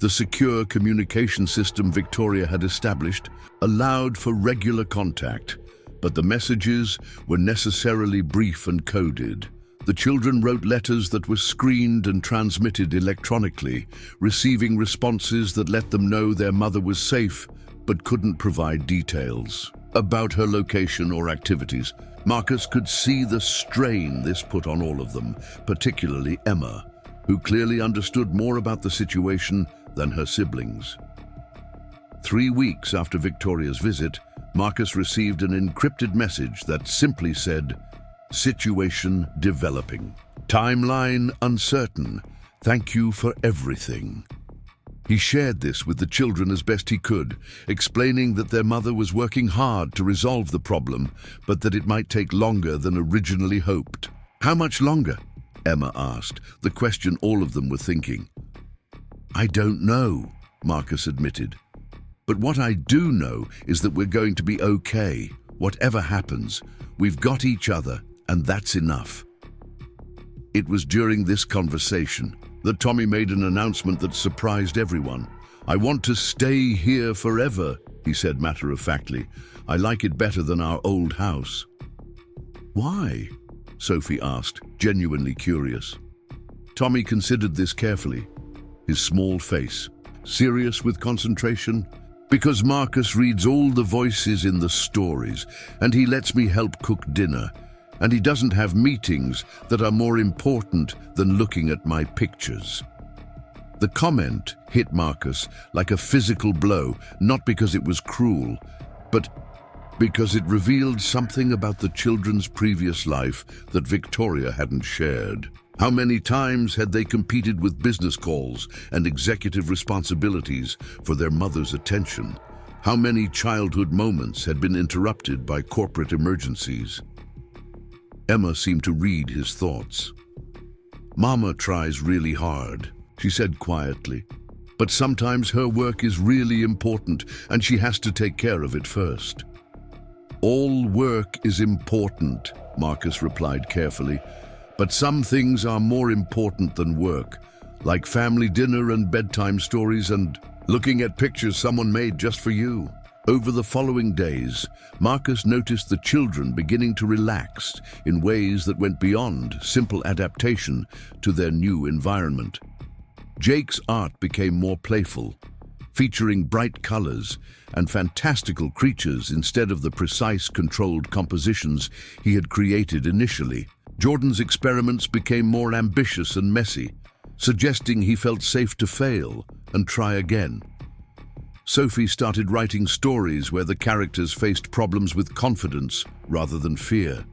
The secure communication system Victoria had established allowed for regular contact, but the messages were necessarily brief and coded. The children wrote letters that were screened and transmitted electronically, receiving responses that let them know their mother was safe but couldn't provide details about her location or activities. Marcus could see the strain this put on all of them, particularly Emma, who clearly understood more about the situation than her siblings. 3 weeks after Victoria's visit, Marcus received an encrypted message that simply said, "Situation developing. Timeline uncertain. Thank you for everything." He shared this with the children as best he could, explaining that their mother was working hard to resolve the problem, but that it might take longer than originally hoped. "How much longer?" Emma asked, the question all of them were thinking. "I don't know," Marcus admitted. "But what I do know is that we're going to be okay. Whatever happens, we've got each other, and that's enough." It was during this conversation that Tommy made an announcement that surprised everyone. "I want to stay here forever," he said matter-of-factly. "I like it better than our old house." "Why?" Sophie asked, genuinely curious. Tommy considered this carefully, his small face serious with concentration, Because Marcus reads all the voices in the stories, and he lets me help cook dinner, and he doesn't have meetings that are more important than looking at my pictures." The comment hit Marcus like a physical blow, not because it was cruel, but because it revealed something about the children's previous life that Victoria hadn't shared. How many times had they competed with business calls and executive responsibilities for their mother's attention? How many childhood moments had been interrupted by corporate emergencies? Emma seemed to read his thoughts. "Mama tries really hard," she said quietly, "but sometimes her work is really important and she has to take care of it first." "All work is important," Marcus replied carefully, "but some things are more important than work, like family dinner and bedtime stories and looking at pictures someone made just for you." Over the following days, Marcus noticed the children beginning to relax in ways that went beyond simple adaptation to their new environment. Jake's art became more playful, featuring bright colors and fantastical creatures instead of the precise, controlled compositions he had created initially. Jordan's experiments became more ambitious and messy, suggesting he felt safe to fail and try again. Sophie started writing stories where the characters faced problems with confidence rather than fear.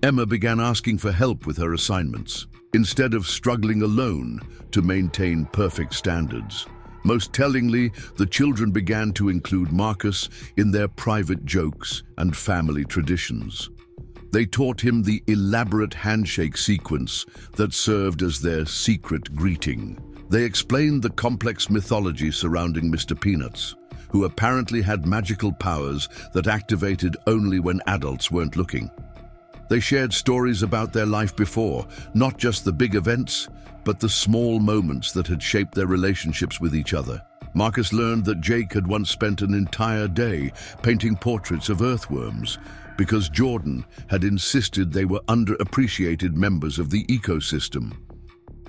Emma began asking for help with her assignments, instead of struggling alone to maintain perfect standards. Most tellingly, the children began to include Marcus in their private jokes and family traditions. They taught him the elaborate handshake sequence that served as their secret greeting. They explained the complex mythology surrounding Mr. Peanuts, who apparently had magical powers that activated only when adults weren't looking. They shared stories about their life before, not just the big events, but the small moments that had shaped their relationships with each other. Marcus learned that Jake had once spent an entire day painting portraits of earthworms because Jordan had insisted they were underappreciated members of the ecosystem.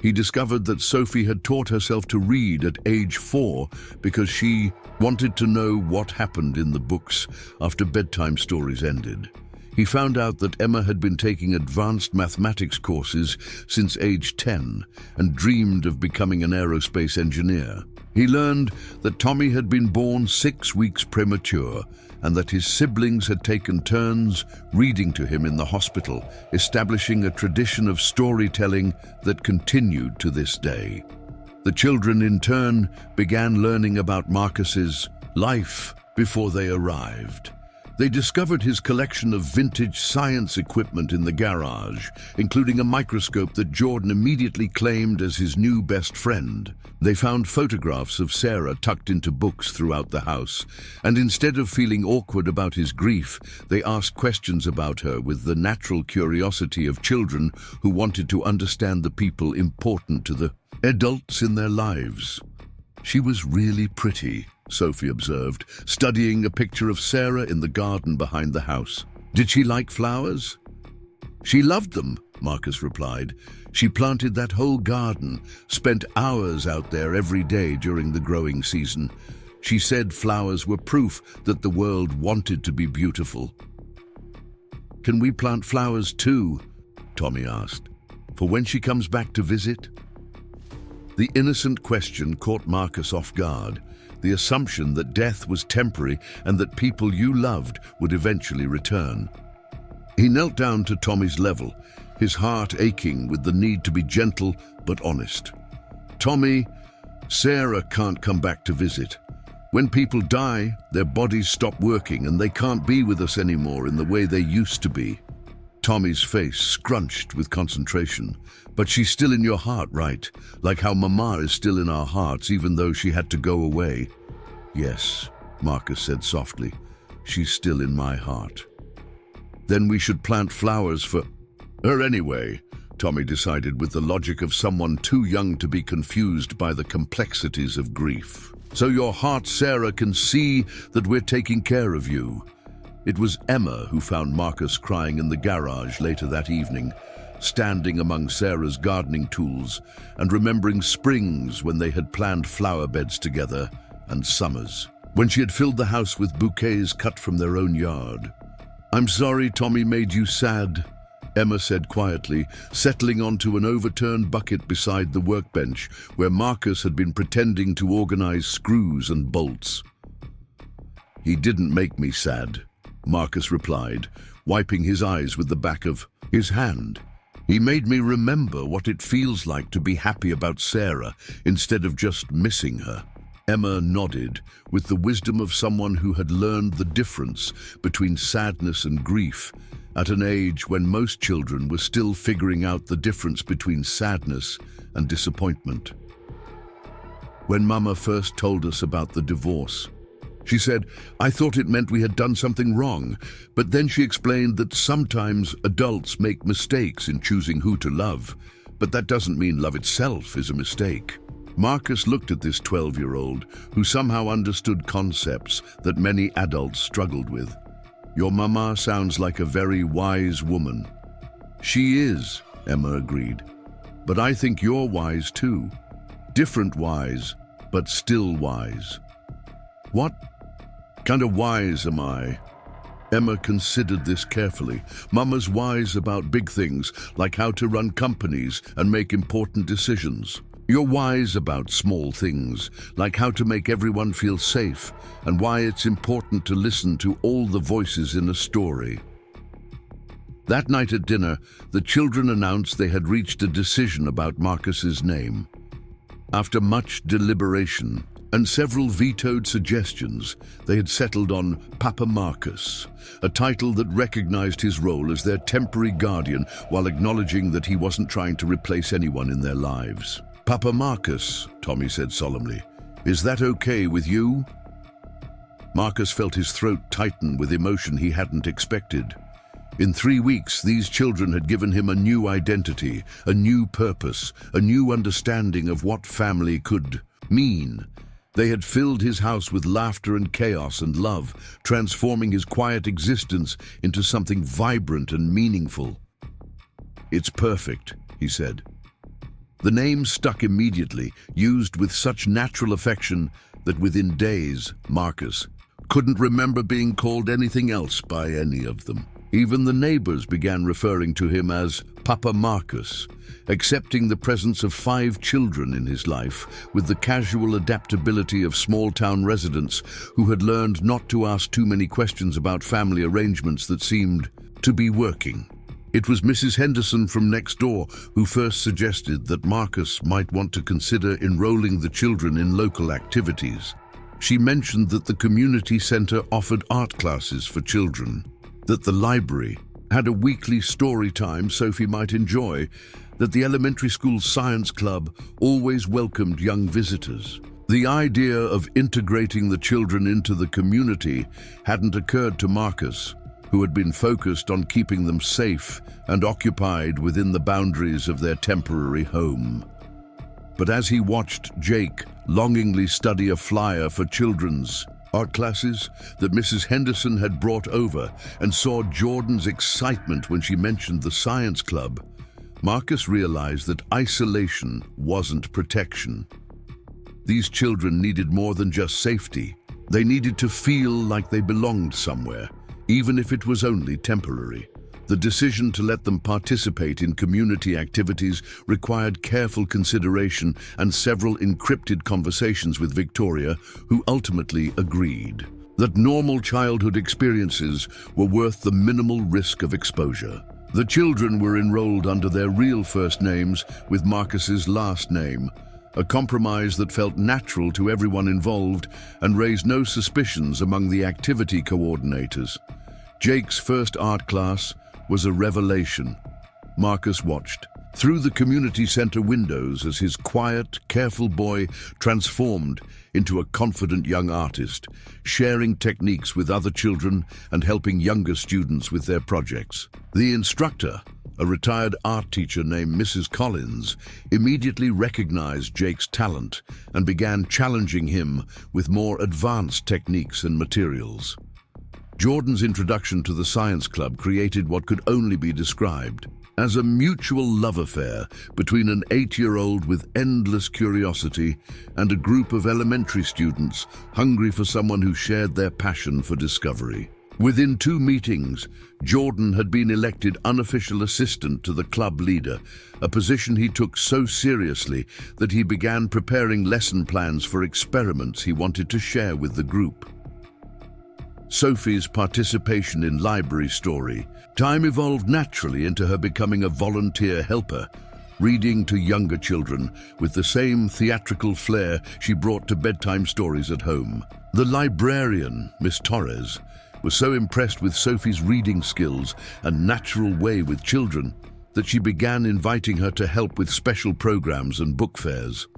He discovered that Sophie had taught herself to read at age 4 because she wanted to know what happened in the books after bedtime stories ended. He found out that Emma had been taking advanced mathematics courses since age 10 and dreamed of becoming an aerospace engineer. He learned that Tommy had been born 6 weeks premature and that his siblings had taken turns reading to him in the hospital, establishing a tradition of storytelling that continued to this day. The children, in turn, began learning about Marcus's life before they arrived. They discovered his collection of vintage science equipment in the garage, including a microscope that Jordan immediately claimed as his new best friend. They found photographs of Sarah tucked into books throughout the house, and instead of feeling awkward about his grief, they asked questions about her with the natural curiosity of children who wanted to understand the people important to the adults in their lives. "She was really pretty," Sophie observed, studying a picture of Sarah in the garden behind the house. "Did she like flowers?" "She loved them," Marcus replied. "She planted that whole garden, spent hours out there every day during the growing season. She said flowers were proof that the world wanted to be beautiful." "Can we plant flowers too?" Tommy asked, "for when she comes back to visit?" The innocent question caught Marcus off guard. The assumption that death was temporary and that people you loved would eventually return. He knelt down to Tommy's level, his heart aching with the need to be gentle but honest. "Tommy, Sarah can't come back to visit. When people die, their bodies stop working and they can't be with us anymore in the way they used to be." Tommy's face scrunched with concentration. "But she's still in your heart, right? Like how Mama is still in our hearts even though she had to go away." "Yes," Marcus said softly. "She's still in my heart." "Then we should plant flowers for her anyway," Tommy decided with the logic of someone too young to be confused by the complexities of grief. "So your heart, Sarah, can see that we're taking care of you." It was Emma who found Marcus crying in the garage later that evening, standing among Sarah's gardening tools and remembering springs when they had planned flower beds together and summers. when she had filled the house with bouquets cut from their own yard. "I'm sorry Tommy made you sad," Emma said quietly, settling onto an overturned bucket beside the workbench where Marcus had been pretending to organize screws and bolts. "He didn't make me sad," Marcus replied, wiping his eyes with the back of his hand. "He made me remember what it feels like to be happy about Sarah instead of just missing her." Emma nodded, with the wisdom of someone who had learned the difference between sadness and grief at an age when most children were still figuring out the difference between sadness and disappointment. "When Mama first told us about the divorce, she said, I thought it meant we had done something wrong, but then she explained that sometimes adults make mistakes in choosing who to love, but that doesn't mean love itself is a mistake." Marcus looked at this 12-year-old who somehow understood concepts that many adults struggled with. "Your mama sounds like a very wise woman." "She is," Emma agreed. "But I think you're wise too. Different wise, but still wise." "What kind of wise am I?" Emma considered this carefully. "Mama's wise about big things, like how to run companies and make important decisions. You're wise about small things, like how to make everyone feel safe and why it's important to listen to all the voices in a story." That night at dinner, the children announced they had reached a decision about Marcus's name. After much deliberation and several vetoed suggestions, they had settled on Papa Marcus, a title that recognized his role as their temporary guardian while acknowledging that he wasn't trying to replace anyone in their lives. "Papa Marcus," Tommy said solemnly, "is that okay with you?" Marcus felt his throat tighten with emotion he hadn't expected. In 3 weeks, these children had given him a new identity, a new purpose, a new understanding of what family could mean. They had filled his house with laughter and chaos and love, transforming his quiet existence into something vibrant and meaningful. "It's perfect," he said. The name stuck immediately, used with such natural affection that within days, Marcus couldn't remember being called anything else by any of them. Even the neighbors began referring to him as Papa Marcus, accepting the presence of 5 children in his life with the casual adaptability of small-town residents who had learned not to ask too many questions about family arrangements that seemed to be working. It was Mrs. Henderson from next door who first suggested that Marcus might want to consider enrolling the children in local activities. She mentioned that the community center offered art classes for children, that the library had a weekly story time Sophie might enjoy, that the elementary school science club always welcomed young visitors. The idea of integrating the children into the community hadn't occurred to Marcus, who had been focused on keeping them safe and occupied within the boundaries of their temporary home. But as he watched Jake longingly study a flyer for children's art classes that Mrs. Henderson had brought over and saw Jordan's excitement when she mentioned the science club, Marcus realized that isolation wasn't protection. These children needed more than just safety. They needed to feel like they belonged somewhere, even if it was only temporary. The decision to let them participate in community activities required careful consideration and several encrypted conversations with Victoria, who ultimately agreed that normal childhood experiences were worth the minimal risk of exposure. The children were enrolled under their real first names with Marcus's last name, a compromise that felt natural to everyone involved and raised no suspicions among the activity coordinators. Jake's first art class was a revelation. Marcus watched through the community center windows as his quiet, careful boy transformed into a confident young artist, sharing techniques with other children and helping younger students with their projects. The instructor, a retired art teacher named Mrs. Collins, immediately recognized Jake's talent and began challenging him with more advanced techniques and materials. Jordan's introduction to the science club created what could only be described as a mutual love affair between an 8-year-old with endless curiosity and a group of elementary students hungry for someone who shared their passion for discovery. Within 2 meetings, Jordan had been elected unofficial assistant to the club leader, a position he took so seriously that he began preparing lesson plans for experiments he wanted to share with the group. Sophie's participation in library story time evolved naturally into her becoming a volunteer helper, reading to younger children with the same theatrical flair she brought to bedtime stories at home. The librarian, Miss Torres, was so impressed with Sophie's reading skills and natural way with children that she began inviting her to help with special programs and book fairs.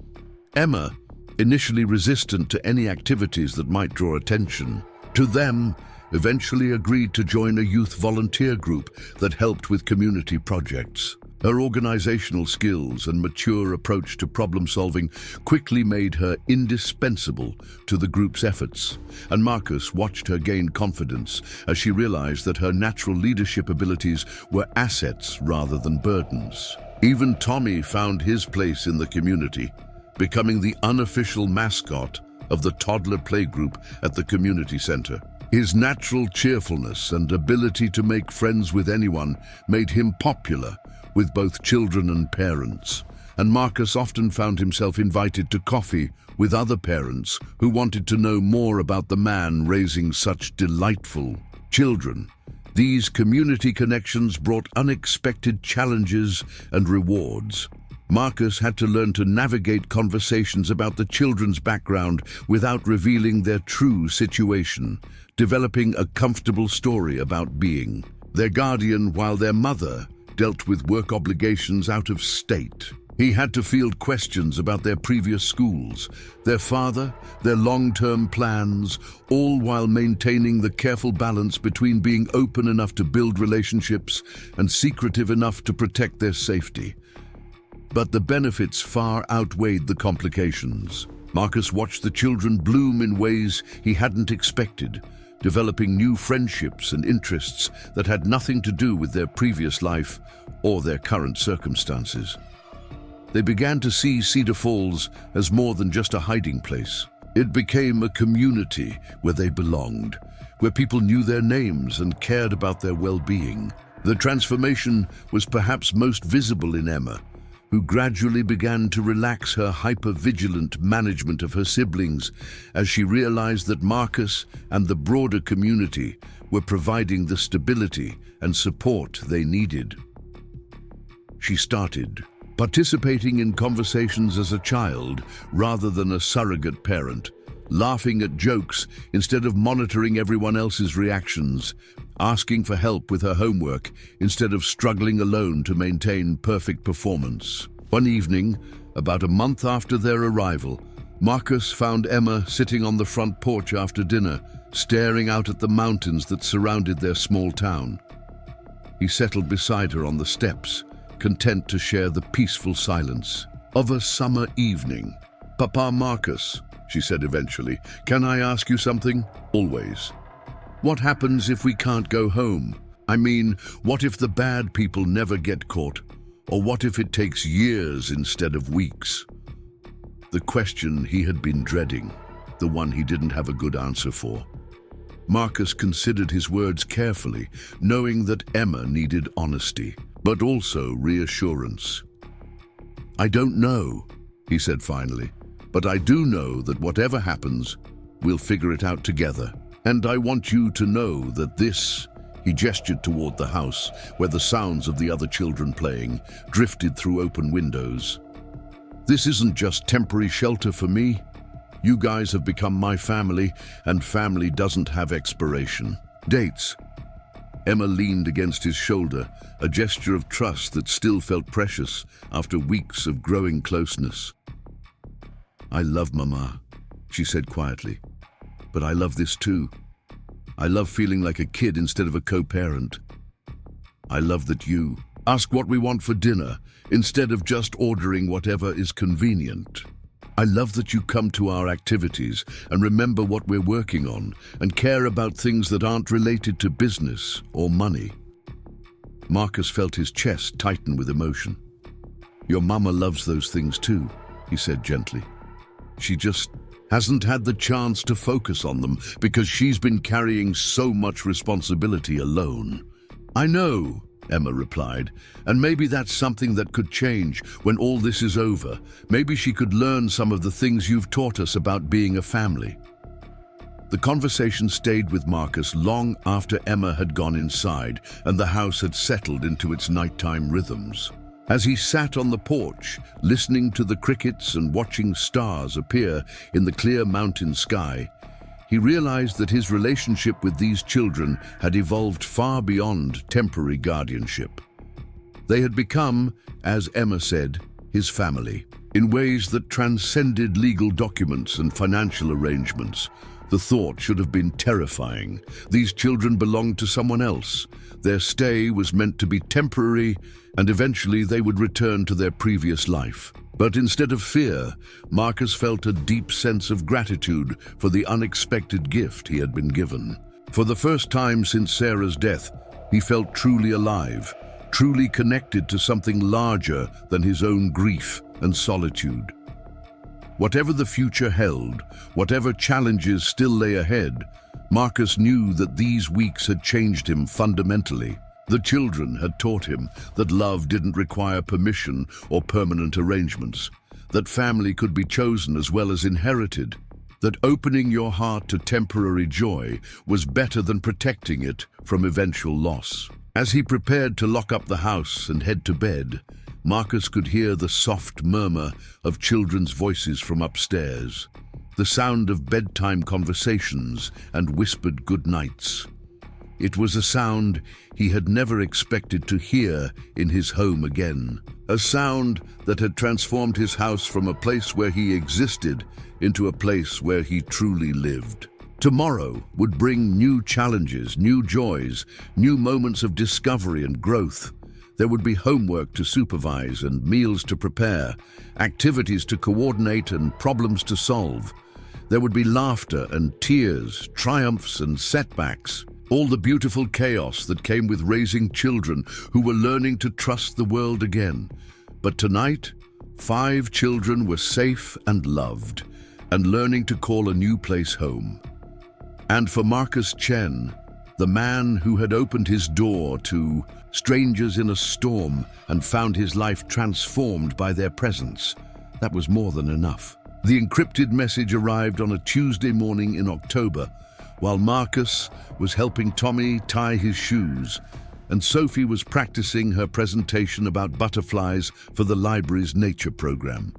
Emma, initially resistant to any activities that might draw attention to them, eventually agreed to join a youth volunteer group that helped with community projects. Her organizational skills and mature approach to problem-solving quickly made her indispensable to the group's efforts, and Marcus watched her gain confidence as she realized that her natural leadership abilities were assets rather than burdens. Even Tommy found his place in the community, becoming the unofficial mascot of the toddler playgroup at the community center. His natural cheerfulness and ability to make friends with anyone made him popular with both children and parents, and Marcus often found himself invited to coffee with other parents who wanted to know more about the man raising such delightful children. These community connections brought unexpected challenges and rewards. Marcus had to learn to navigate conversations about the children's background without revealing their true situation, developing a comfortable story about being their guardian while their mother dealt with work obligations out of state. He had to field questions about their previous schools, their father, their long-term plans, all while maintaining the careful balance between being open enough to build relationships and secretive enough to protect their safety. But the benefits far outweighed the complications. Marcus watched the children bloom in ways he hadn't expected, developing new friendships and interests that had nothing to do with their previous life or their current circumstances. They began to see Cedar Falls as more than just a hiding place. It became a community where they belonged, where people knew their names and cared about their well-being. The transformation was perhaps most visible in Emma, who gradually began to relax her hyper-vigilant management of her siblings as she realized that Marcus and the broader community were providing the stability and support they needed. She started participating in conversations as a child rather than a surrogate parent, laughing at jokes instead of monitoring everyone else's reactions, asking for help with her homework instead of struggling alone to maintain perfect performance. One evening, about a month after their arrival, Marcus found Emma sitting on the front porch after dinner, staring out at the mountains that surrounded their small town. He settled beside her on the steps, content to share the peaceful silence of a summer evening. "Papa Marcus," she said eventually, "can I ask you something?" "Always." "What happens if we can't go home? I mean, what if the bad people never get caught? Or what if it takes years instead of weeks?" The question he had been dreading, the one he didn't have a good answer for. Marcus considered his words carefully, knowing that Emma needed honesty, but also reassurance. "I don't know," he said finally, "but I do know that whatever happens, we'll figure it out together. And I want you to know that this," he gestured toward the house, where the sounds of the other children playing drifted through open windows. "This isn't just temporary shelter for me. You guys have become my family, and family doesn't have expiration dates." Emma leaned against his shoulder, a gesture of trust that still felt precious after weeks of growing closeness. "I love Mama," she said quietly, "but I love this too. I love feeling like a kid instead of a co-parent. I love that you ask what we want for dinner instead of just ordering whatever is convenient. I love that you come to our activities and remember what we're working on and care about things that aren't related to business or money." Marcus felt his chest tighten with emotion. "Your mama loves those things too," he said gently. "She just hasn't had the chance to focus on them because she's been carrying so much responsibility alone." "I know," Emma replied, "and maybe that's something that could change when all this is over. Maybe she could learn some of the things you've taught us about being a family." The conversation stayed with Marcus long after Emma had gone inside and the house had settled into its nighttime rhythms. As he sat on the porch, listening to the crickets and watching stars appear in the clear mountain sky, he realized that his relationship with these children had evolved far beyond temporary guardianship. They had become, as Emma said, his family, in ways that transcended legal documents and financial arrangements. The thought should have been terrifying. These children belonged to someone else. Their stay was meant to be temporary, and eventually they would return to their previous life. But instead of fear, Marcus felt a deep sense of gratitude for the unexpected gift he had been given. For the first time since Sarah's death, he felt truly alive, truly connected to something larger than his own grief and solitude. Whatever the future held, whatever challenges still lay ahead, Marcus knew that these weeks had changed him fundamentally. The children had taught him that love didn't require permission or permanent arrangements, that family could be chosen as well as inherited, that opening your heart to temporary joy was better than protecting it from eventual loss. As he prepared to lock up the house and head to bed, Marcus could hear the soft murmur of children's voices from upstairs, the sound of bedtime conversations and whispered good nights. It was a sound he had never expected to hear in his home again, a sound that had transformed his house from a place where he existed into a place where he truly lived. Tomorrow would bring new challenges, new joys, new moments of discovery and growth. There would be homework to supervise and meals to prepare, activities to coordinate and problems to solve. There would be laughter and tears, triumphs and setbacks, all the beautiful chaos that came with raising children who were learning to trust the world again. But tonight, 5 children were safe and loved, and learning to call a new place home. And for Marcus Chen, the man who had opened his door to strangers in a storm and found his life transformed by their presence, that was more than enough. The encrypted message arrived on a Tuesday morning in October, while Marcus was helping Tommy tie his shoes, and Sophie was practicing her presentation about butterflies for the library's nature program.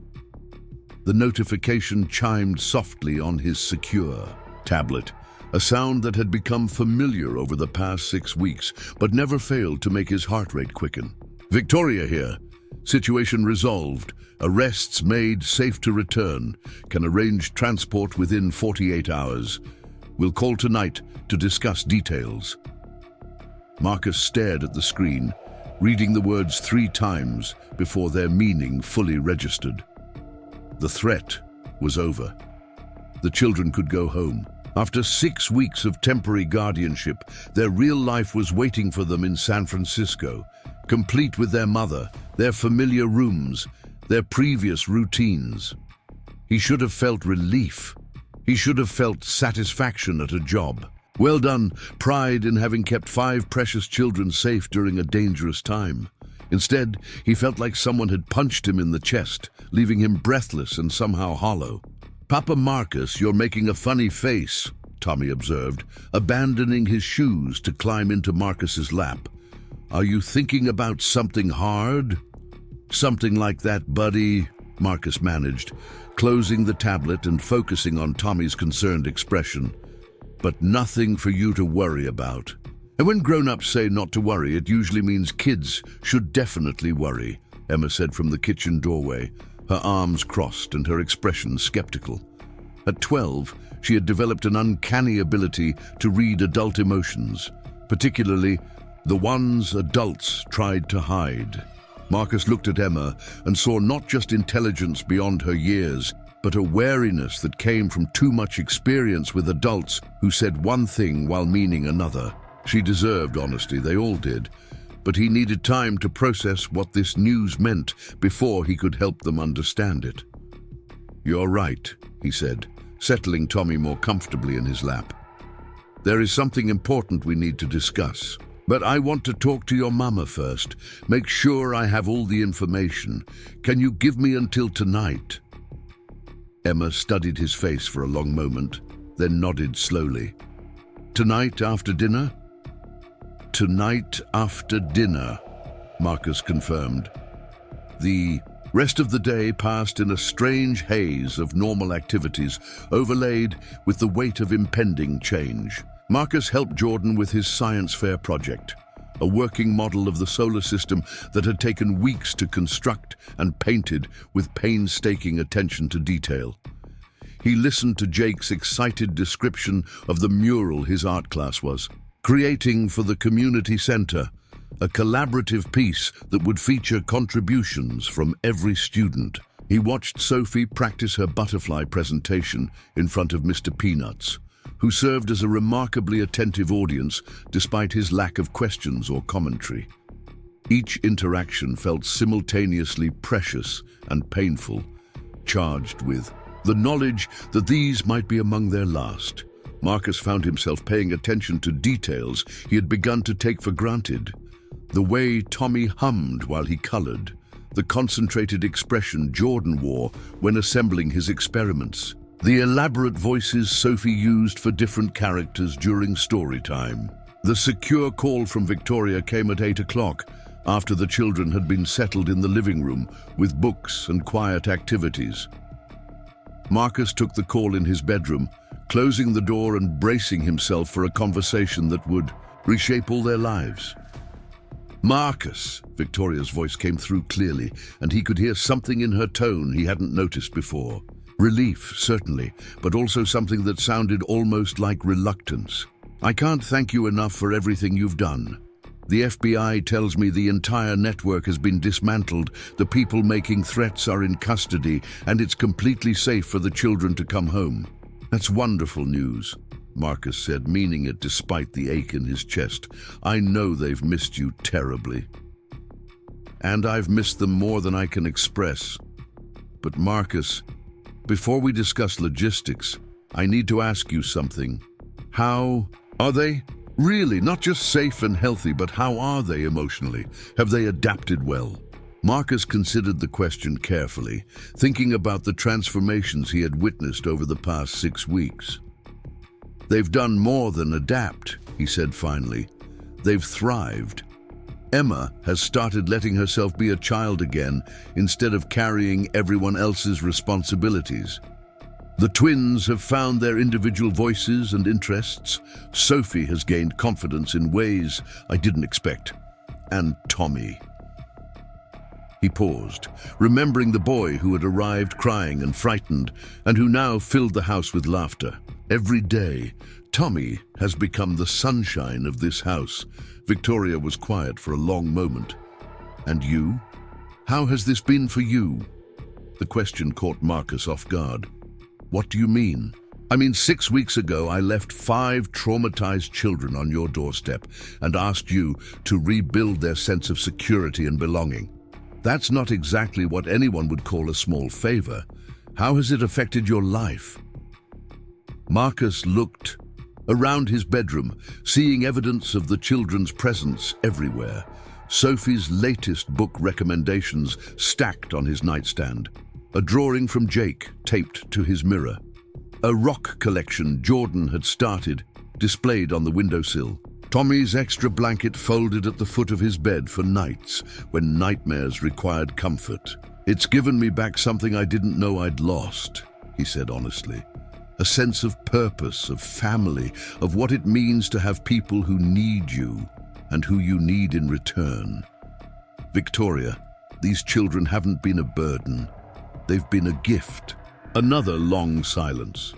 The notification chimed softly on his secure tablet, a sound that had become familiar over the past 6 weeks, but never failed to make his heart rate quicken. "Victoria here. Situation resolved. Arrests made, safe to return. Can arrange transport within 48 hours. We'll call tonight to discuss details." Marcus stared at the screen, reading the words 3 times before their meaning fully registered. The threat was over. The children could go home. After 6 weeks of temporary guardianship, their real life was waiting for them in San Francisco, complete with their mother, their familiar rooms, their previous routines. He should have felt relief. He should have felt satisfaction at a job. Well done, pride in having kept 5 precious children safe during a dangerous time. Instead, he felt like someone had punched him in the chest, leaving him breathless and somehow hollow. "Papa Marcus, you're making a funny face," Tommy observed, abandoning his shoes to climb into Marcus's lap. "Are you thinking about something hard?" "Something like that, buddy," Marcus managed, closing the tablet and focusing on Tommy's concerned expression. "But nothing for you to worry about." "And when grown-ups say not to worry, it usually means kids should definitely worry," Emma said from the kitchen doorway, her arms crossed and her expression skeptical. At 12, she had developed an uncanny ability to read adult emotions, particularly the ones adults tried to hide. Marcus looked at Emma and saw not just intelligence beyond her years, but a wariness that came from too much experience with adults who said one thing while meaning another. She deserved honesty, they all did, but he needed time to process what this news meant before he could help them understand it. "You're right," he said, settling Tommy more comfortably in his lap. "There is something important we need to discuss. But I want to talk to your mama first. Make sure I have all the information. Can you give me until tonight?" Emma studied his face for a long moment, then nodded slowly. "Tonight after dinner?" "Tonight after dinner," Marcus confirmed. The rest of the day passed in a strange haze of normal activities, overlaid with the weight of impending change. Marcus helped Jordan with his science fair project, a working model of the solar system that had taken weeks to construct and painted with painstaking attention to detail. He listened to Jake's excited description of the mural his art class was creating for the community center, a collaborative piece that would feature contributions from every student. He watched Sophie practice her butterfly presentation in front of Mr. Peanuts, who served as a remarkably attentive audience despite his lack of questions or commentary. Each interaction felt simultaneously precious and painful, charged with the knowledge that these might be among their last. Marcus found himself paying attention to details he had begun to take for granted. The way Tommy hummed while he colored, the concentrated expression Jordan wore when assembling his experiments, the elaborate voices Sophie used for different characters during story time. The secure call from Victoria came at 8 o'clock, after the children had been settled in the living room with books and quiet activities. Marcus took the call in his bedroom, closing the door and bracing himself for a conversation that would reshape all their lives. "Marcus," Victoria's voice came through clearly, and he could hear something in her tone he hadn't noticed before. Relief, certainly, but also something that sounded almost like reluctance. "I can't thank you enough for everything you've done. The FBI tells me the entire network has been dismantled, the people making threats are in custody, and it's completely safe for the children to come home." "That's wonderful news," Marcus said, meaning it despite the ache in his chest. "I know they've missed you terribly. And I've missed them more than I can express. But Marcus, before we discuss logistics, I need to ask you something. How are they? Really, not just safe and healthy, but how are they emotionally? Have they adapted well?" Marcus considered the question carefully, thinking about the transformations he had witnessed over the past 6 weeks. "They've done more than adapt," he said finally. "They've thrived. Emma has started letting herself be a child again instead of carrying everyone else's responsibilities. The twins have found their individual voices and interests. Sophie has gained confidence in ways I didn't expect. And Tommy." He paused, remembering the boy who had arrived crying and frightened, and who now filled the house with laughter. Every day, Tommy has become the sunshine of this house. Victoria was quiet for a long moment. "And you? How has this been for you?" The question caught Marcus off guard. "What do you mean?" "I mean, 6 weeks ago I left 5 traumatized children on your doorstep and asked you to rebuild their sense of security and belonging. That's not exactly what anyone would call a small favor. How has it affected your life?" Marcus looked around his bedroom, seeing evidence of the children's presence everywhere. Sophie's latest book recommendations stacked on his nightstand, a drawing from Jake taped to his mirror, a rock collection Jordan had started displayed on the windowsill, Tommy's extra blanket folded at the foot of his bed for nights when nightmares required comfort. "It's given me back something I didn't know I'd lost," he said honestly. "A sense of purpose, of family, of what it means to have people who need you and who you need in return. Victoria, these children haven't been a burden. They've been a gift." Another long silence.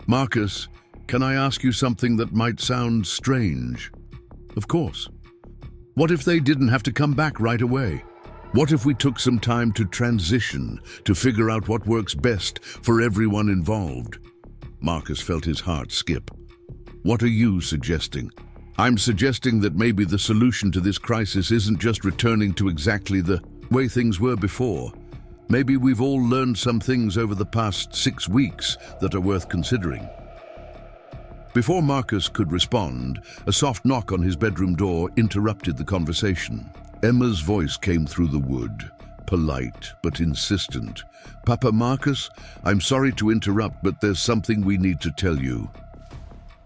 "Marcus, can I ask you something that might sound strange?" "Of course." "What if they didn't have to come back right away? What if we took some time to transition, to figure out what works best for everyone involved?" Marcus felt his heart skip. "What are you suggesting?" I'm suggesting that maybe the solution to this crisis isn't just returning to exactly the way things were before. Maybe we've all learned some things over the past 6 weeks that are worth considering. Before Marcus could respond, a soft knock on his bedroom door interrupted the conversation. Emma's voice came through the wood, polite but insistent. "Papa Marcus, I'm sorry to interrupt, but there's something we need to tell you."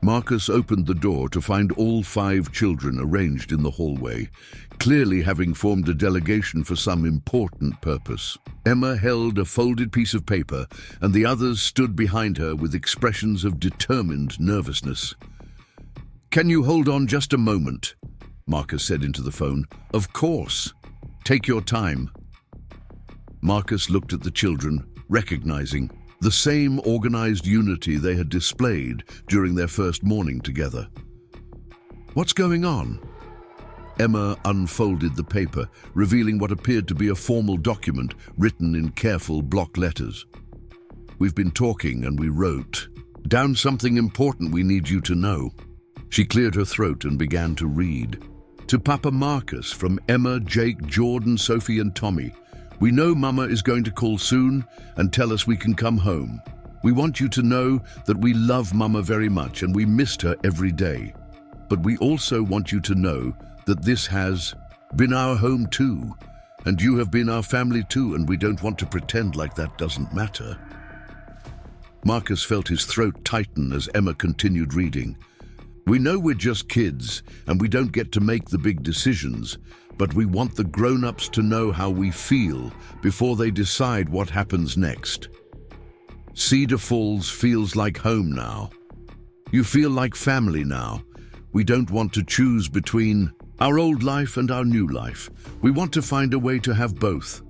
Marcus opened the door to find all 5 children arranged in the hallway, clearly having formed a delegation for some important purpose. Emma held a folded piece of paper, and the others stood behind her with expressions of determined nervousness. "Can you hold on just a moment?" Marcus said into the phone. "Of course. Take your time." Marcus looked at the children, recognizing the same organized unity they had displayed during their first morning together. "What's going on?" Emma unfolded the paper, revealing what appeared to be a formal document written in careful block letters. "We've been talking and we wrote down something important we need you to know." She cleared her throat and began to read. "To Papa Marcus from Emma, Jake, Jordan, Sophie and Tommy. We know Mama is going to call soon and tell us we can come home. We want you to know that we love Mama very much and we missed her every day. But we also want you to know that this has been our home too, and you have been our family too, and we don't want to pretend like that doesn't matter." Marcus felt his throat tighten as Emma continued reading. "We know we're just kids and we don't get to make the big decisions, but we want the grown-ups to know how we feel before they decide what happens next. Cedar Falls feels like home now. You feel like family now. We don't want to choose between our old life and our new life. We want to find a way to have both."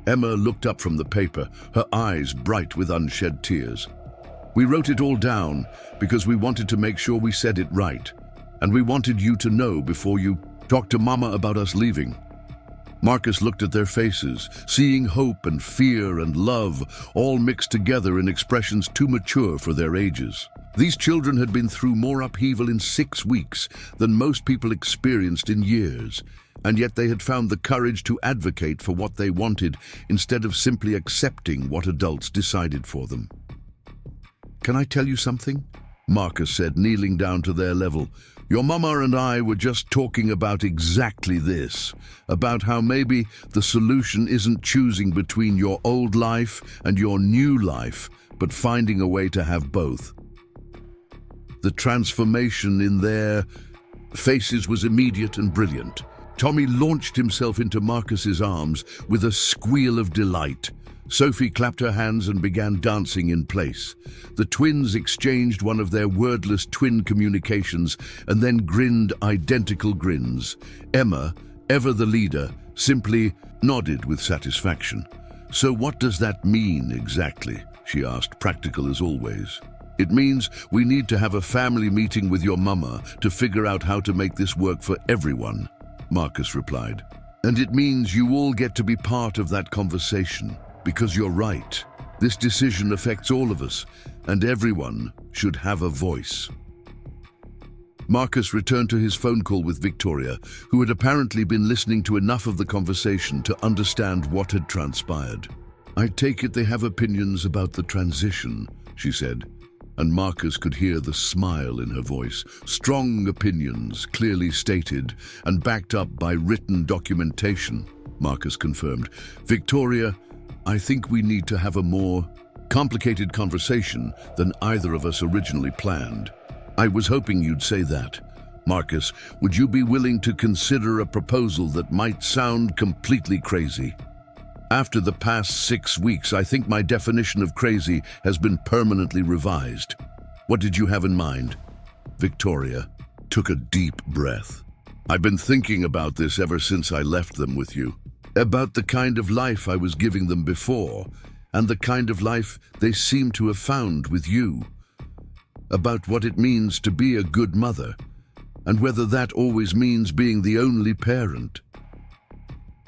Emma looked up from the paper, her eyes bright with unshed tears. "We wrote it all down because we wanted to make sure we said it right, and we wanted you to know before you talked to Mama about us leaving." Marcus looked at their faces, seeing hope and fear and love all mixed together in expressions too mature for their ages. These children had been through more upheaval in 6 weeks than most people experienced in years, and yet they had found the courage to advocate for what they wanted instead of simply accepting what adults decided for them. "Can I tell you something?" Marcus said, kneeling down to their level. "Your Mama and I were just talking about exactly this, about how maybe the solution isn't choosing between your old life and your new life, but finding a way to have both." The transformation in their faces was immediate and brilliant. Tommy launched himself into Marcus's arms with a squeal of delight. Sophie clapped her hands and began dancing in place. The twins exchanged one of their wordless twin communications and then grinned identical grins. Emma, ever the leader, simply nodded with satisfaction. "So what does that mean exactly?" she asked, practical as always. "It means we need to have a family meeting with your Mama to figure out how to make this work for everyone," Marcus replied. "And it means you all get to be part of that conversation. Because you're right, this decision affects all of us, and everyone should have a voice." Marcus returned to his phone call with Victoria, who had apparently been listening to enough of the conversation to understand what had transpired. "I take it they have opinions about the transition," she said, and Marcus could hear the smile in her voice. "Strong opinions, clearly stated, and backed up by written documentation," Marcus confirmed. "Victoria, I think we need to have a more complicated conversation than either of us originally planned." "I was hoping you'd say that. Marcus, would you be willing to consider a proposal that might sound completely crazy? After the past 6 weeks, I think my definition of crazy has been permanently revised. What did you have in mind?" Victoria took a deep breath. "I've been thinking about this ever since I left them with you. About the kind of life I was giving them before, and the kind of life they seem to have found with you. About what it means to be a good mother, and whether that always means being the only parent."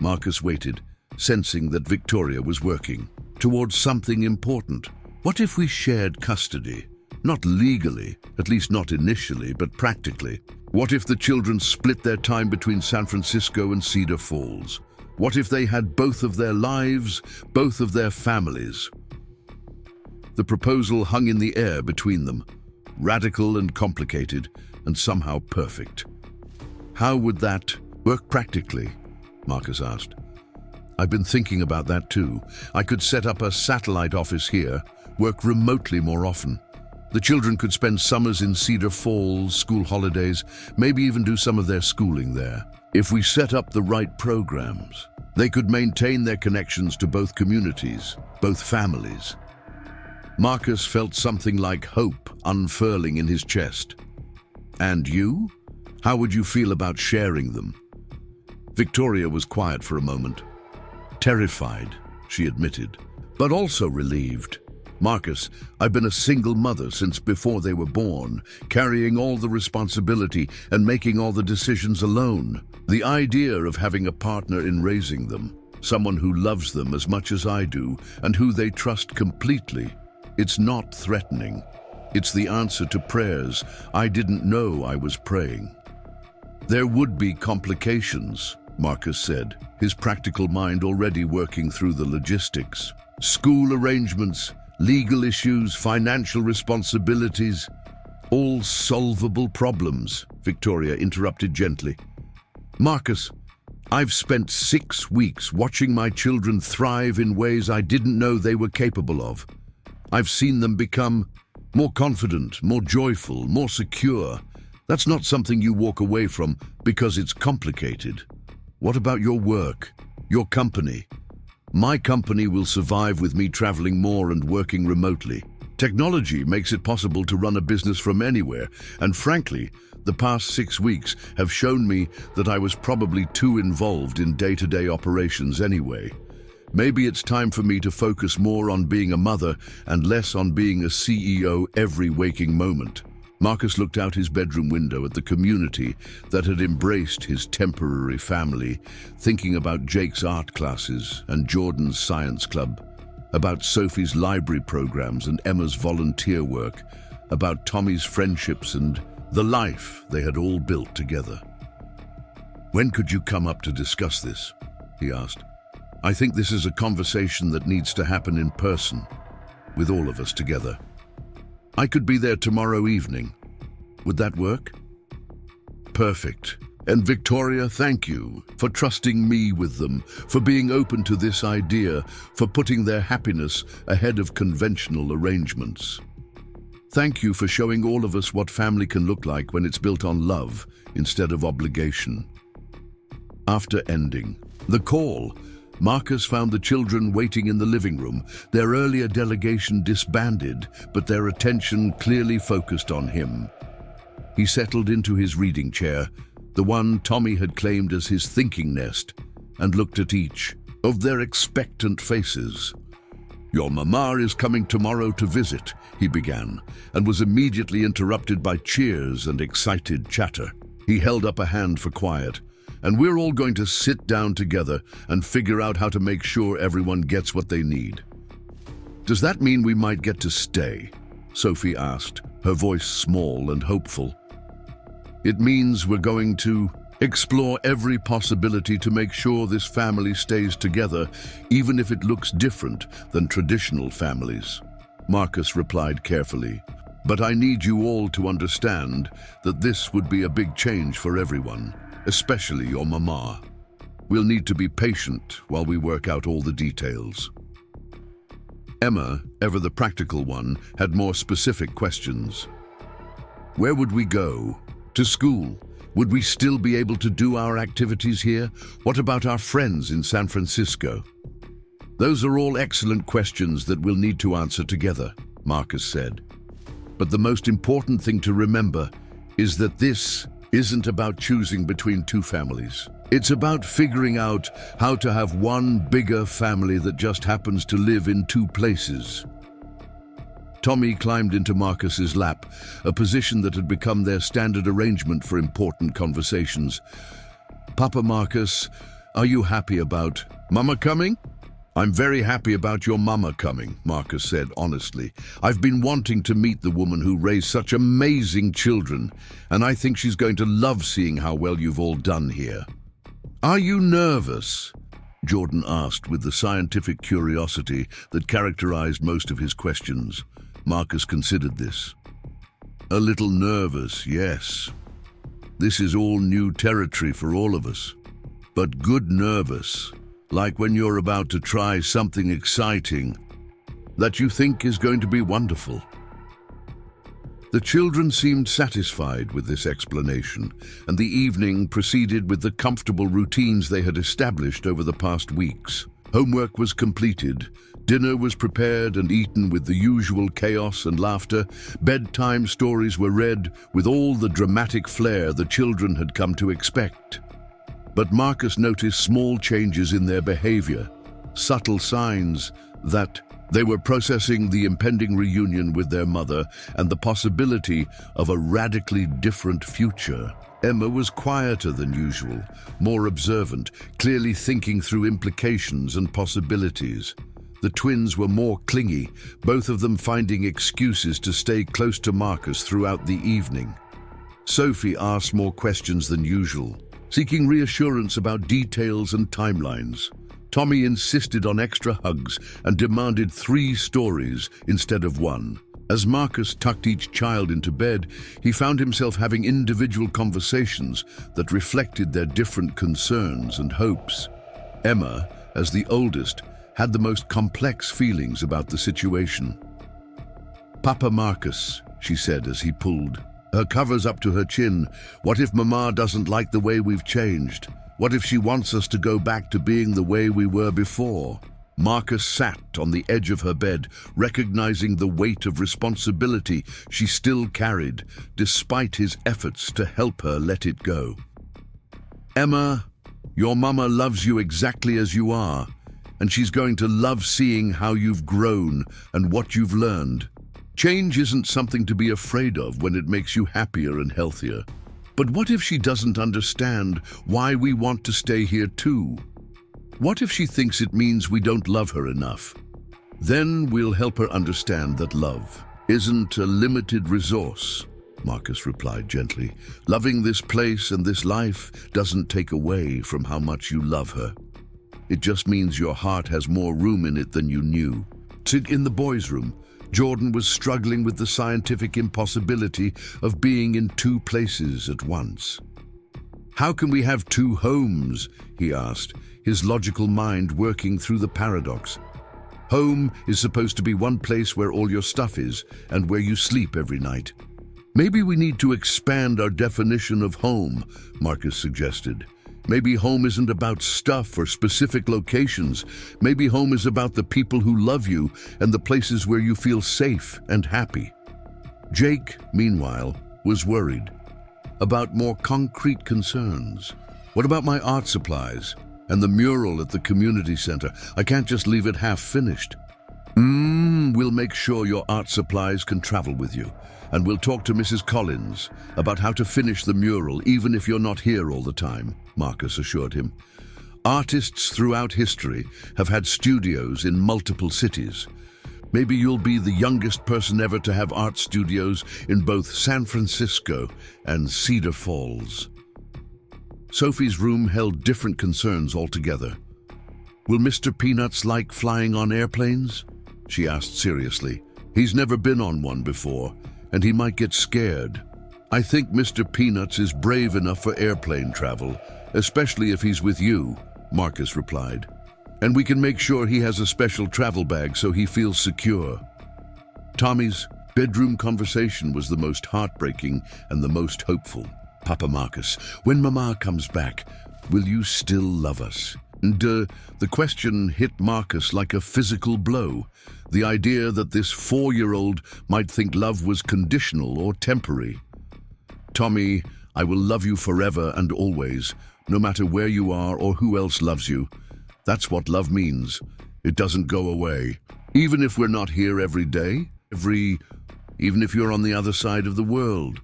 Marcus waited, sensing that Victoria was working towards something important. "What if we shared custody? Not legally, at least not initially, but practically. What if the children split their time between San Francisco and Cedar Falls? What if they had both of their lives, both of their families? The proposal hung in the air between them, radical and complicated, and somehow perfect. How would that work practically? Marcus asked. I've been thinking about that too. I could set up a satellite office here, work remotely more often. The children could spend summers in Cedar Falls, school holidays, maybe even do some of their schooling there. If we set up the right programs, they could maintain their connections to both communities, both families. Marcus felt something like hope unfurling in his chest. And you? How would you feel about sharing them? Victoria was quiet for a moment. Terrified, she admitted, but also relieved. Marcus, I've been a single mother since before they were born, carrying all the responsibility and making all the decisions alone. The idea of having a partner in raising them, someone who loves them as much as I do and who they trust completely, it's not threatening. It's the answer to prayers I didn't know I was praying. There would be complications, Marcus said, his practical mind already working through the logistics. School arrangements, legal issues, financial responsibilities, all solvable problems, Victoria interrupted gently. Marcus, I've spent 6 weeks watching my children thrive in ways I didn't know they were capable of. I've seen them become more confident, more joyful, more secure. That's not something you walk away from because it's complicated. What about your work, your company? My company will survive with me traveling more and working remotely. Technology makes it possible to run a business from anywhere, and frankly, the past 6 weeks have shown me that I was probably too involved in day-to-day operations anyway. Maybe it's time for me to focus more on being a mother and less on being a CEO every waking moment. Marcus looked out his bedroom window at the community that had embraced his temporary family, thinking about Jake's art classes and Jordan's science club, about Sophie's library programs and Emma's volunteer work, about Tommy's friendships and the life they had all built together. When could you come up to discuss this? He asked. I think this is a conversation that needs to happen in person, with all of us together. I could be there tomorrow evening. Would that work? Perfect. And Victoria, thank you for trusting me with them, for being open to this idea, for putting their happiness ahead of conventional arrangements. Thank you for showing all of us what family can look like when it's built on love instead of obligation. After ending the call, Marcus found the children waiting in the living room, their earlier delegation disbanded, but their attention clearly focused on him. He settled into his reading chair, the one Tommy had claimed as his thinking nest, and looked at each of their expectant faces. Your mama is coming tomorrow to visit, he began, and was immediately interrupted by cheers and excited chatter. He held up a hand for quiet. And we're all going to sit down together and figure out how to make sure everyone gets what they need. Does that mean we might get to stay? Sophie asked, her voice small and hopeful. It means we're going to explore every possibility to make sure this family stays together, even if it looks different than traditional families. Marcus replied carefully, but I need you all to understand that this would be a big change for everyone. Especially your mama. We'll need to be patient while we work out all the details. Emma, ever the practical one, had more specific questions. Where would we go? To school? Would we still be able to do our activities here? What about our friends in San Francisco? Those are all excellent questions that we'll need to answer together, Marcus said. But the most important thing to remember is that this isn't about choosing between two families. It's about figuring out how to have one bigger family that just happens to live in two places. Tommy climbed into Marcus's lap, a position that had become their standard arrangement for important conversations. Papa Marcus, are you happy about Mama coming? "I'm very happy about your mama coming," Marcus said honestly. "I've been wanting to meet the woman who raised such amazing children, and I think she's going to love seeing how well you've all done here." "Are you nervous?" Jordan asked with the scientific curiosity that characterized most of his questions. Marcus considered this. "A little nervous, yes. This is all new territory for all of us. But good nervous, like when you're about to try something exciting that you think is going to be wonderful." The children seemed satisfied with this explanation, and the evening proceeded with the comfortable routines they had established over the past weeks. Homework was completed, dinner was prepared and eaten with the usual chaos and laughter, bedtime stories were read with all the dramatic flair the children had come to expect. But Marcus noticed small changes in their behavior, subtle signs that they were processing the impending reunion with their mother and the possibility of a radically different future. Emma was quieter than usual, more observant, clearly thinking through implications and possibilities. The twins were more clingy, both of them finding excuses to stay close to Marcus throughout the evening. Sophie asked more questions than usual, seeking reassurance about details and timelines. Tommy insisted on extra hugs and demanded 3 stories instead of 1. As Marcus tucked each child into bed, he found himself having individual conversations that reflected their different concerns and hopes. Emma, as the oldest, had the most complex feelings about the situation. "Papa Marcus," she said as he pulled her covers up to her chin, "what if Mama doesn't like the way we've changed? What if she wants us to go back to being the way we were before?" Marcus sat on the edge of her bed, recognizing the weight of responsibility she still carried, despite his efforts to help her let it go. "Emma, your mama loves you exactly as you are, and she's going to love seeing how you've grown and what you've learned. Change isn't something to be afraid of when it makes you happier and healthier. But what if she doesn't understand why we want to stay here too? What if she thinks it means we don't love her enough? Then we'll help her understand that love isn't a limited resource," Marcus replied gently. "Loving this place and this life doesn't take away from how much you love her. It just means your heart has more room in it than you knew." In the boys' room, Jordan was struggling with the scientific impossibility of being in 2 places at once. "How can we have 2 homes?" he asked, his logical mind working through the paradox. "Home is supposed to be one place where all your stuff is and where you sleep every night." "Maybe we need to expand our definition of home," Marcus suggested. "Maybe home isn't about stuff or specific locations. Maybe home is about the people who love you and the places where you feel safe and happy." Jake, meanwhile, was worried about more concrete concerns. "What about my art supplies and the mural at the community center? I can't just leave it half finished." We'll make sure your art supplies can travel with you, and we'll talk to Mrs. Collins about how to finish the mural even if you're not here all the time," Marcus assured him. "Artists throughout history have had studios in multiple cities. Maybe you'll be the youngest person ever to have art studios in both San Francisco and Cedar Falls." Sophie's room held different concerns altogether. "Will Mr. Peanuts like flying on airplanes?" she asked seriously. "He's never been on one before, and he might get scared." "I think Mr. Peanuts is brave enough for airplane travel, especially if he's with you," Marcus replied. "And we can make sure he has a special travel bag so he feels secure." Tommy's bedroom conversation was the most heartbreaking and the most hopeful. "Papa Marcus, when Mama comes back, will you still love us?" And the question hit Marcus like a physical blow. The idea that this 4-year-old might think love was conditional or temporary. "Tommy, I will love you forever and always, no matter where you are or who else loves you. That's what love means. It doesn't go away. Even if we're not here every day, even if you're on the other side of the world.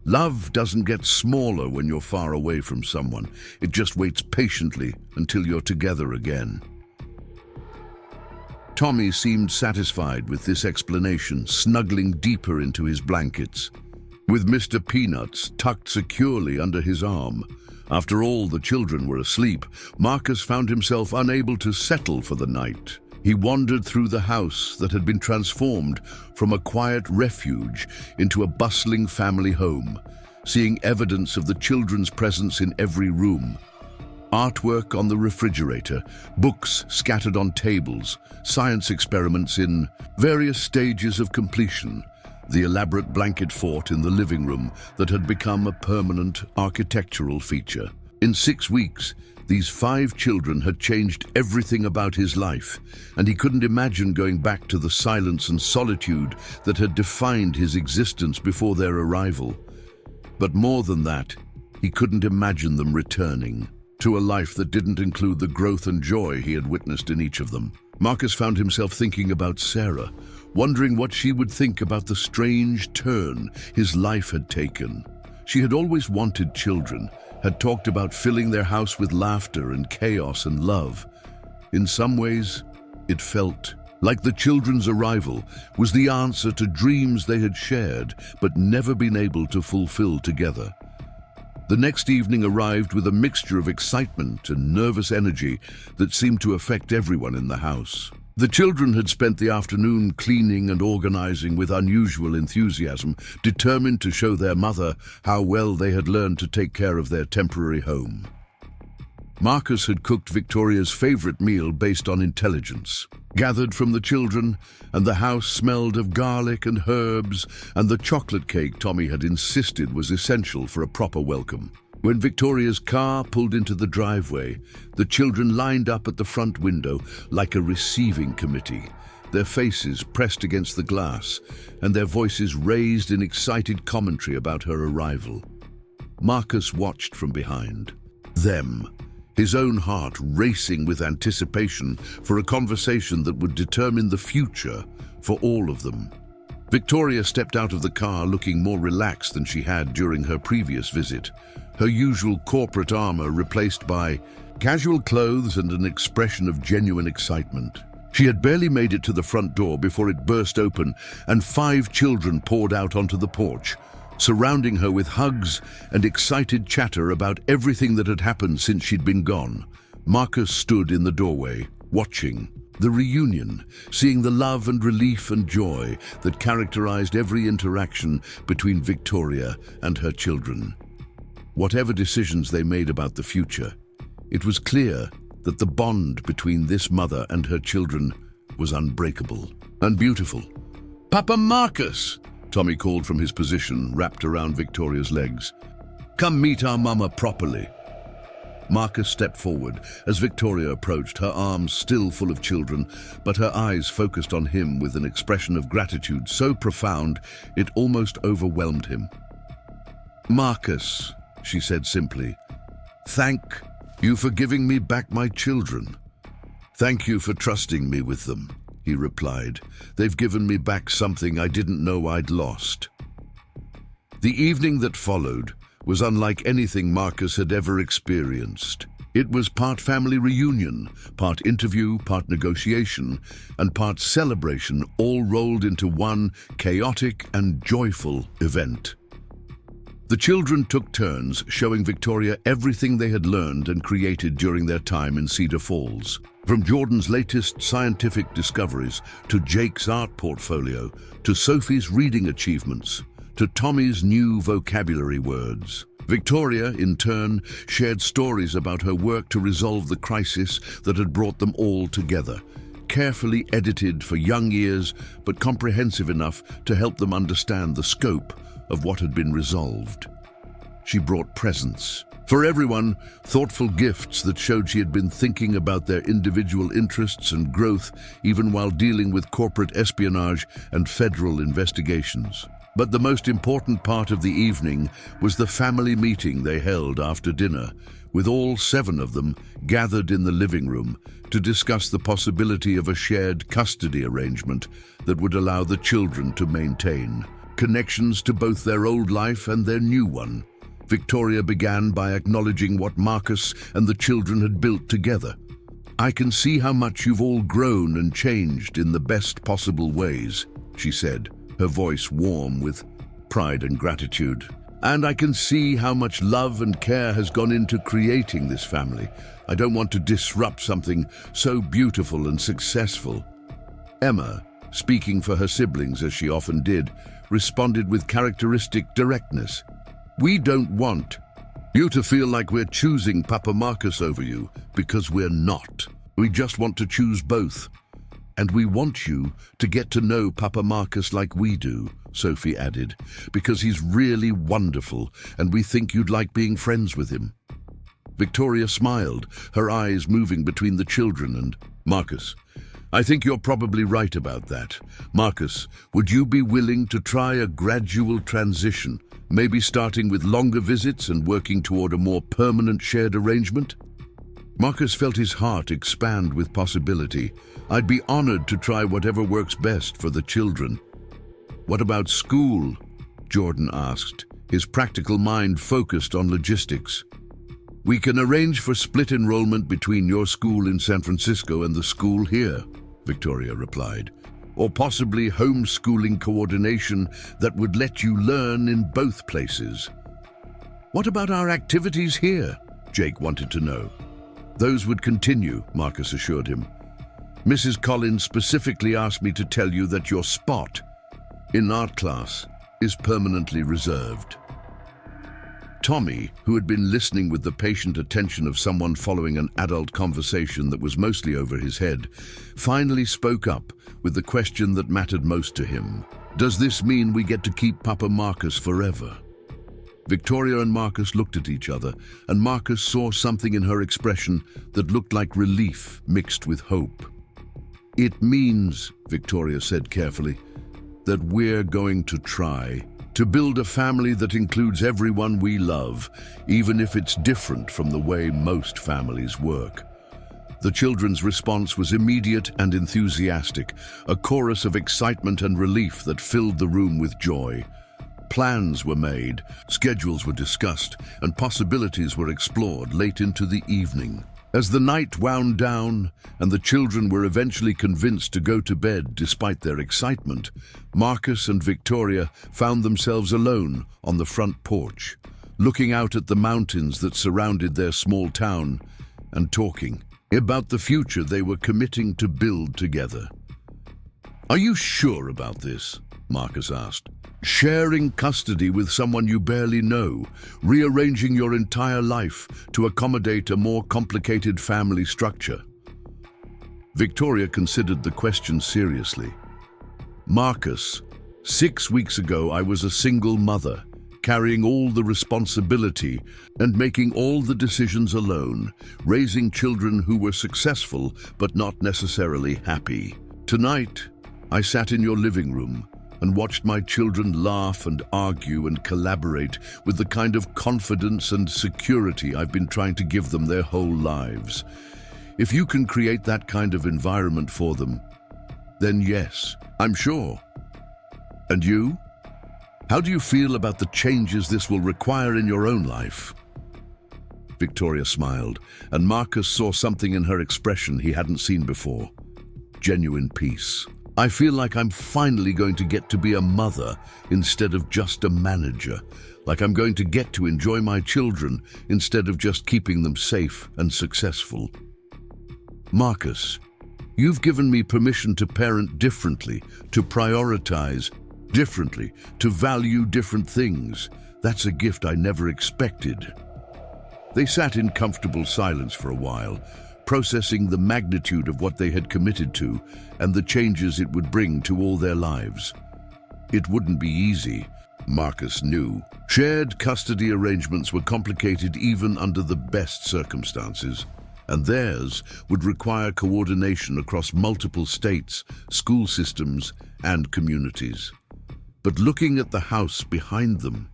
Love doesn't get smaller when you're far away from someone. It just waits patiently until you're together again." Tommy seemed satisfied with this explanation, snuggling deeper into his blankets, with Mr. Peanuts tucked securely under his arm. After all the children were asleep, Marcus found himself unable to settle for the night. He wandered through the house that had been transformed from a quiet refuge into a bustling family home, seeing evidence of the children's presence in every room. Artwork on the refrigerator, books scattered on tables, science experiments in various stages of completion, the elaborate blanket fort in the living room that had become a permanent architectural feature. In 6 weeks, these 5 children had changed everything about his life, and he couldn't imagine going back to the silence and solitude that had defined his existence before their arrival. But more than that, he couldn't imagine them returning to a life that didn't include the growth and joy he had witnessed in each of them. Marcus found himself thinking about Sarah, wondering what she would think about the strange turn his life had taken. She had always wanted children, had talked about filling their house with laughter and chaos and love. In some ways, it felt like the children's arrival was the answer to dreams they had shared but never been able to fulfill together. The next evening arrived with a mixture of excitement and nervous energy that seemed to affect everyone in the house. The children had spent the afternoon cleaning and organizing with unusual enthusiasm, determined to show their mother how well they had learned to take care of their temporary home. Marcus had cooked Victoria's favorite meal based on intelligence, gathered from the children, and the house smelled of garlic and herbs and the chocolate cake Tommy had insisted was essential for a proper welcome. When Victoria's car pulled into the driveway, the children lined up at the front window like a receiving committee, their faces pressed against the glass and their voices raised in excited commentary about her arrival. Marcus watched from behind them, his own heart racing with anticipation for a conversation that would determine the future for all of them. Victoria stepped out of the car looking more relaxed than she had during her previous visit, her usual corporate armor replaced by casual clothes and an expression of genuine excitement. She had barely made it to the front door before it burst open and 5 children poured out onto the porch, surrounding her with hugs and excited chatter about everything that had happened since she'd been gone. Marcus stood in the doorway, watching the reunion, seeing the love and relief and joy that characterized every interaction between Victoria and her children. Whatever decisions they made about the future, it was clear that the bond between this mother and her children was unbreakable and beautiful. "Papa Marcus!" Tommy called from his position, wrapped around Victoria's legs. "Come meet our mama properly." Marcus stepped forward as Victoria approached, her arms still full of children, but her eyes focused on him with an expression of gratitude so profound it almost overwhelmed him. "Marcus," she said simply, "thank you for giving me back my children. Thank you for trusting me with them," he replied. "They've given me back something I didn't know I'd lost." The evening that followed was unlike anything Marcus had ever experienced. It was part family reunion, part interview, part negotiation, and part celebration, all rolled into one chaotic and joyful event. The children took turns showing Victoria everything they had learned and created during their time in Cedar Falls. From Jordan's latest scientific discoveries, to Jake's art portfolio, to Sophie's reading achievements, to Tommy's new vocabulary words. Victoria, in turn, shared stories about her work to resolve the crisis that had brought them all together, carefully edited for young ears, but comprehensive enough to help them understand the scope of what had been resolved. She brought presents. For everyone, thoughtful gifts that showed she had been thinking about their individual interests and growth, even while dealing with corporate espionage and federal investigations. But the most important part of the evening was the family meeting they held after dinner, with all 7 of them gathered in the living room to discuss the possibility of a shared custody arrangement that would allow the children to maintain connections to both their old life and their new one. Victoria began by acknowledging what Marcus and the children had built together, I can see how much you've all grown and changed in the best possible ways, she said, her voice warm with pride and gratitude. And I can see how much love and care has gone into creating this family. I don't want to disrupt something so beautiful and successful. Emma, speaking for her siblings as she often did, responded with characteristic directness. We don't want you to feel like we're choosing Papa Marcus over you, because we're not. We just want to choose both. And we want you to get to know Papa Marcus like we do, Sophie added, because he's really wonderful and we think you'd like being friends with him. Victoria smiled, her eyes moving between the children and Marcus. I think you're probably right about that. Marcus, would you be willing to try a gradual transition, maybe starting with longer visits and working toward a more permanent shared arrangement? Marcus felt his heart expand with possibility. I'd be honored to try whatever works best for the children. What about school? Jordan asked, his practical mind focused on logistics. We can arrange for split enrollment between your school in San Francisco and the school here, Victoria replied, or possibly homeschooling coordination that would let you learn in both places. What about our activities here? Jake wanted to know. Those would continue, Marcus assured him. Mrs. Collins specifically asked me to tell you that your spot in art class is permanently reserved. Tommy, who had been listening with the patient attention of someone following an adult conversation that was mostly over his head, finally spoke up with the question that mattered most to him. Does this mean we get to keep Papa Marcus forever? Victoria and Marcus looked at each other, and Marcus saw something in her expression that looked like relief mixed with hope. It means, Victoria said carefully, that we're going to try to build a family that includes everyone we love, even if it's different from the way most families work. The children's response was immediate and enthusiastic, a chorus of excitement and relief that filled the room with joy. Plans were made, schedules were discussed, and possibilities were explored late into the evening. As the night wound down and the children were eventually convinced to go to bed despite their excitement, Marcus and Victoria found themselves alone on the front porch, looking out at the mountains that surrounded their small town and talking about the future they were committing to build together. Are you sure about this? Marcus asked. Sharing custody with someone you barely know, rearranging your entire life to accommodate a more complicated family structure. Victoria considered the question seriously. Marcus, 6 weeks ago I was a single mother, carrying all the responsibility and making all the decisions alone, raising children who were successful but not necessarily happy. Tonight, I sat in your living room and watched my children laugh and argue and collaborate with the kind of confidence and security I've been trying to give them their whole lives. If you can create that kind of environment for them, then yes, I'm sure. And you? How do you feel about the changes this will require in your own life? Victoria smiled, and Marcus saw something in her expression he hadn't seen before. Genuine peace. I feel like I'm finally going to get to be a mother instead of just a manager, like I'm going to get to enjoy my children instead of just keeping them safe and successful. Marcus, you've given me permission to parent differently, to prioritize differently, to value different things. That's a gift I never expected. They sat in comfortable silence for a while, processing the magnitude of what they had committed to and the changes it would bring to all their lives. It wouldn't be easy, Marcus knew. Shared custody arrangements were complicated even under the best circumstances, and theirs would require coordination across multiple states, school systems, and communities. But looking at the house behind them,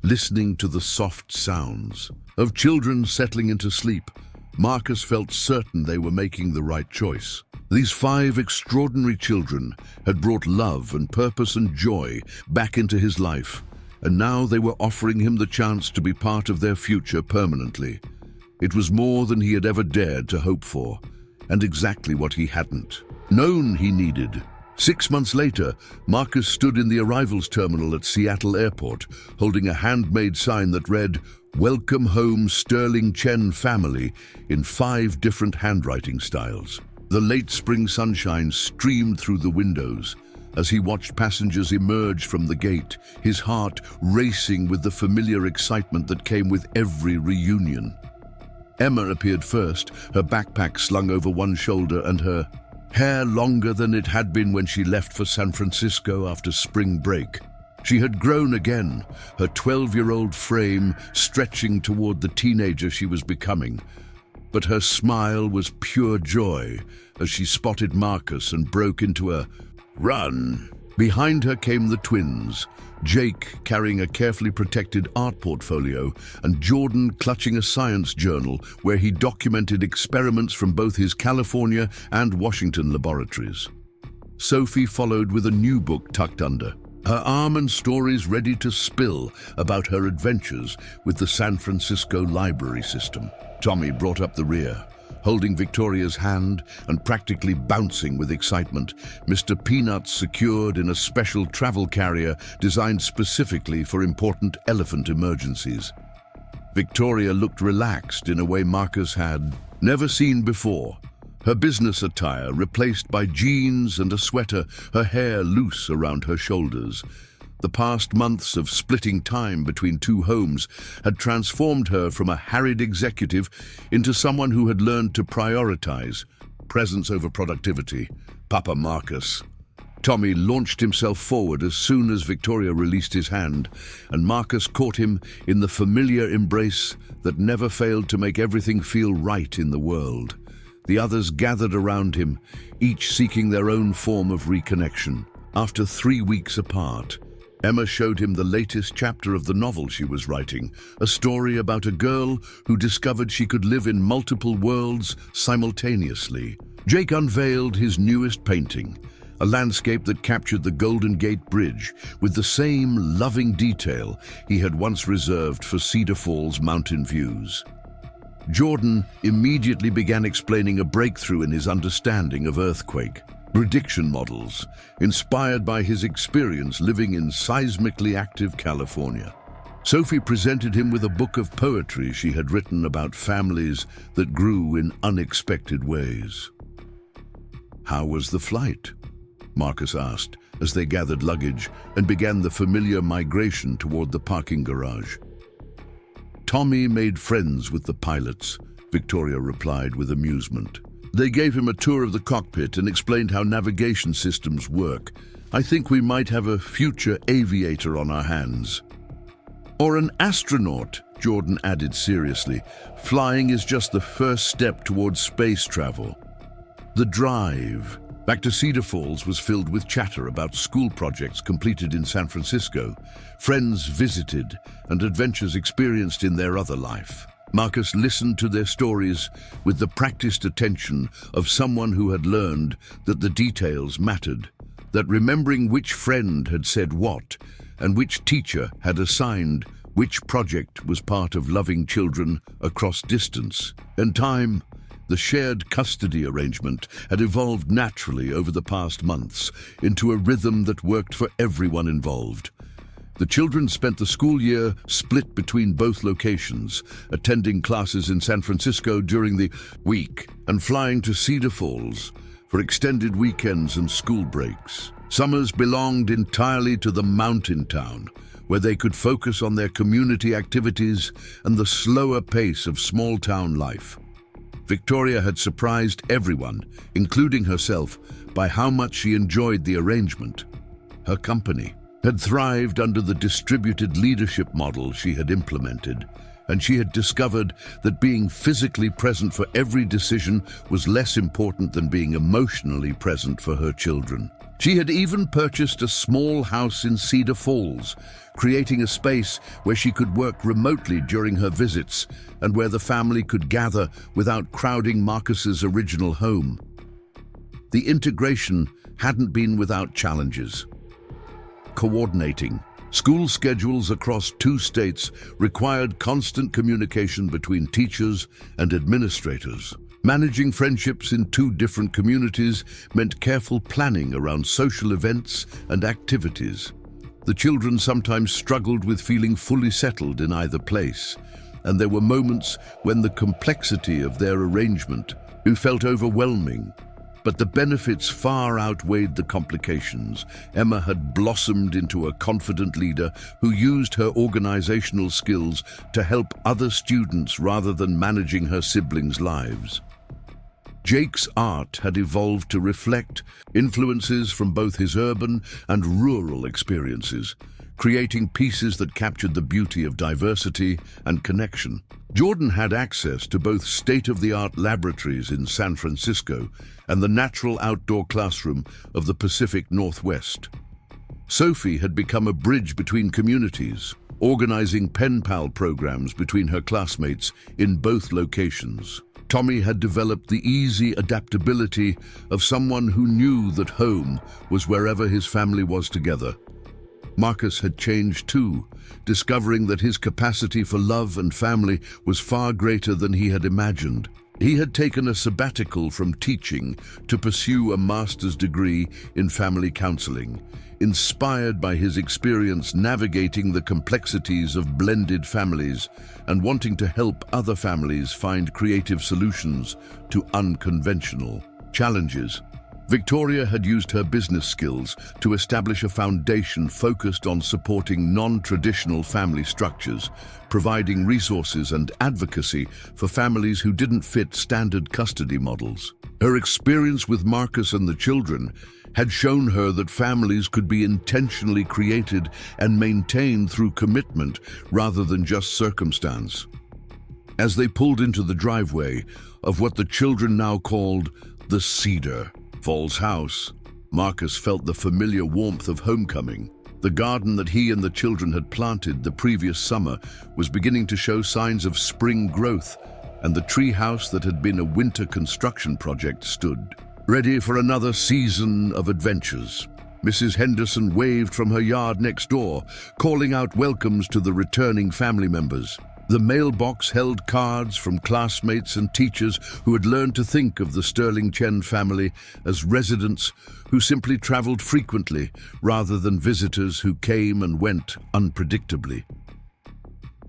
listening to the soft sounds of children settling into sleep, Marcus felt certain they were making the right choice. These 5 extraordinary children had brought love and purpose and joy back into his life, and now they were offering him the chance to be part of their future permanently. It was more than he had ever dared to hope for, and exactly what he hadn't known he needed. 6 months later, Marcus stood in the arrivals terminal at Seattle Airport, holding a handmade sign that read, "Welcome home, Sterling Chen family," in 5 different handwriting styles. The late spring sunshine streamed through the windows. As he watched passengers emerge from the gate, his heart racing with the familiar excitement that came with every reunion. Emma appeared first, her backpack slung over one shoulder and her hair longer than it had been when she left for San Francisco after spring break. She had grown again, her 12-year-old frame stretching toward the teenager she was becoming. But her smile was pure joy as she spotted Marcus and broke into a run. Behind her came the twins, Jake carrying a carefully protected art portfolio and Jordan clutching a science journal where he documented experiments from both his California and Washington laboratories. Sophie followed with a new book tucked under, her arm and stories ready to spill about her adventures with the San Francisco library system. Tommy brought up the rear, holding Victoria's hand and practically bouncing with excitement, Mr. Peanuts secured in a special travel carrier designed specifically for important elephant emergencies. Victoria looked relaxed in a way Marcus had never seen before, her business attire replaced by jeans and a sweater, her hair loose around her shoulders. The past months of splitting time between 2 homes had transformed her from a harried executive into someone who had learned to prioritize presence over productivity. Papa Marcus. Tommy launched himself forward as soon as Victoria released his hand, and Marcus caught him in the familiar embrace that never failed to make everything feel right in the world. The others gathered around him, each seeking their own form of reconnection. After 3 weeks apart, Emma showed him the latest chapter of the novel she was writing, a story about a girl who discovered she could live in multiple worlds simultaneously. Jake unveiled his newest painting, a landscape that captured the Golden Gate Bridge with the same loving detail he had once reserved for Cedar Falls mountain views. Jordan immediately began explaining a breakthrough in his understanding of earthquake prediction models, inspired by his experience living in seismically active California. Sophie presented him with a book of poetry she had written about families that grew in unexpected ways. "How was the flight?" Marcus asked as they gathered luggage and began the familiar migration toward the parking garage. "Tommy made friends with the pilots," Victoria replied with amusement. "They gave him a tour of the cockpit and explained how navigation systems work. I think we might have a future aviator on our hands." "Or an astronaut," Jordan added seriously. "Flying is just the first step towards space travel." The drive back to Cedar Falls was filled with chatter about school projects completed in San Francisco, friends visited, and adventures experienced in their other life. Marcus listened to their stories with the practiced attention of someone who had learned that the details mattered, that remembering which friend had said what and which teacher had assigned which project was part of loving children across distance and time. The shared custody arrangement had evolved naturally over the past months into a rhythm that worked for everyone involved. The children spent the school year split between both locations, attending classes in San Francisco during the week and flying to Cedar Falls for extended weekends and school breaks. Summers belonged entirely to the mountain town, where they could focus on their community activities and the slower pace of small-town life. Victoria had surprised everyone, including herself, by how much she enjoyed the arrangement. Her company had thrived under the distributed leadership model she had implemented, and she had discovered that being physically present for every decision was less important than being emotionally present for her children. She had even purchased a small house in Cedar Falls, creating a space where she could work remotely during her visits and where the family could gather without crowding Marcus's original home. The integration hadn't been without challenges. Coordinating school schedules across 2 states required constant communication between teachers and administrators. Managing friendships in two different communities meant careful planning around social events and activities. The children sometimes struggled with feeling fully settled in either place, and there were moments when the complexity of their arrangement felt overwhelming. But the benefits far outweighed the complications. Emma had blossomed into a confident leader who used her organizational skills to help other students rather than managing her siblings' lives. Jake's art had evolved to reflect influences from both his urban and rural experiences, creating pieces that captured the beauty of diversity and connection. Jordan had access to both state-of-the-art laboratories in San Francisco and the natural outdoor classroom of the Pacific Northwest. Sophie had become a bridge between communities, organizing pen pal programs between her classmates in both locations. Tommy had developed the easy adaptability of someone who knew that home was wherever his family was together. Marcus had changed too, discovering that his capacity for love and family was far greater than he had imagined. He had taken a sabbatical from teaching to pursue a master's degree in family counseling, inspired by his experience navigating the complexities of blended families and wanting to help other families find creative solutions to unconventional challenges. Victoria had used her business skills to establish a foundation focused on supporting non-traditional family structures, providing resources and advocacy for families who didn't fit standard custody models. Her experience with Marcus and the children had shown her that families could be intentionally created and maintained through commitment rather than just circumstance. As they pulled into the driveway of what the children now called the Cedar Falls house, Marcus felt the familiar warmth of homecoming. The garden that he and the children had planted the previous summer was beginning to show signs of spring growth, and the tree house that had been a winter construction project stood ready for another season of adventures. Mrs. Henderson waved from her yard next door, calling out welcomes to the returning family members. The mailbox held cards from classmates and teachers who had learned to think of the Sterling Chen family as residents who simply traveled frequently rather than visitors who came and went unpredictably.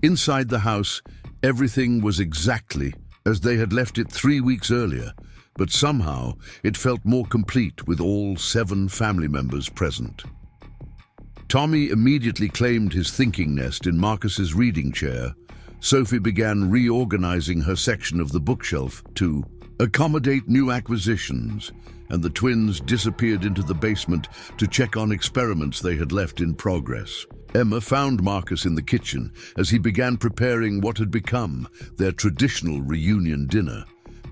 Inside the house, everything was exactly as they had left it 3 weeks earlier, but somehow it felt more complete with all 7 family members present. Tommy immediately claimed his thinking nest in Marcus's reading chair. Sophie began reorganizing her section of the bookshelf to accommodate new acquisitions, and the twins disappeared into the basement to check on experiments they had left in progress. Emma found Marcus in the kitchen as he began preparing what had become their traditional reunion dinner,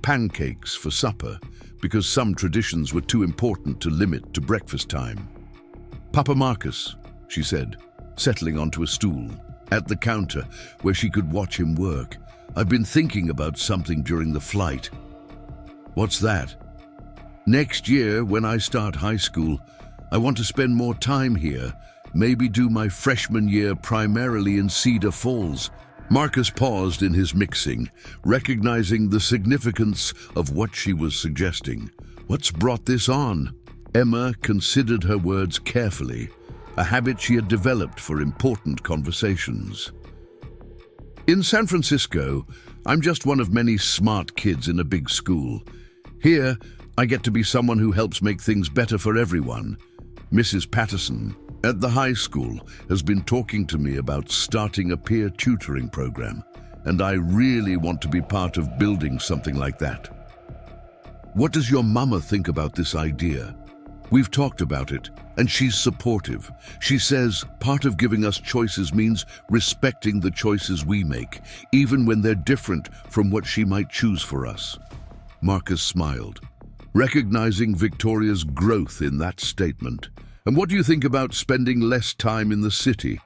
pancakes for supper, because some traditions were too important to limit to breakfast time. "Papa Marcus," she said, settling onto a stool at the counter where she could watch him work, "I've been thinking about something during the flight." "What's that?" "Next year, when I start high school, I want to spend more time here, maybe do my freshman year primarily in Cedar Falls." Marcus paused in his mixing, recognizing the significance of what she was suggesting. "What's brought this on?" Emma considered her words carefully, a habit she had developed for important conversations. "In San Francisco, I'm just one of many smart kids in a big school. Here, I get to be someone who helps make things better for everyone. Mrs. Patterson at the high school has been talking to me about starting a peer tutoring program, and I really want to be part of building something like that." "What does your mama think about this idea?" "We've talked about it, and she's supportive. She says part of giving us choices means respecting the choices we make, even when they're different from what she might choose for us." Marcus smiled, recognizing Victoria's growth in that statement. "And what do you think about spending less time in the city?"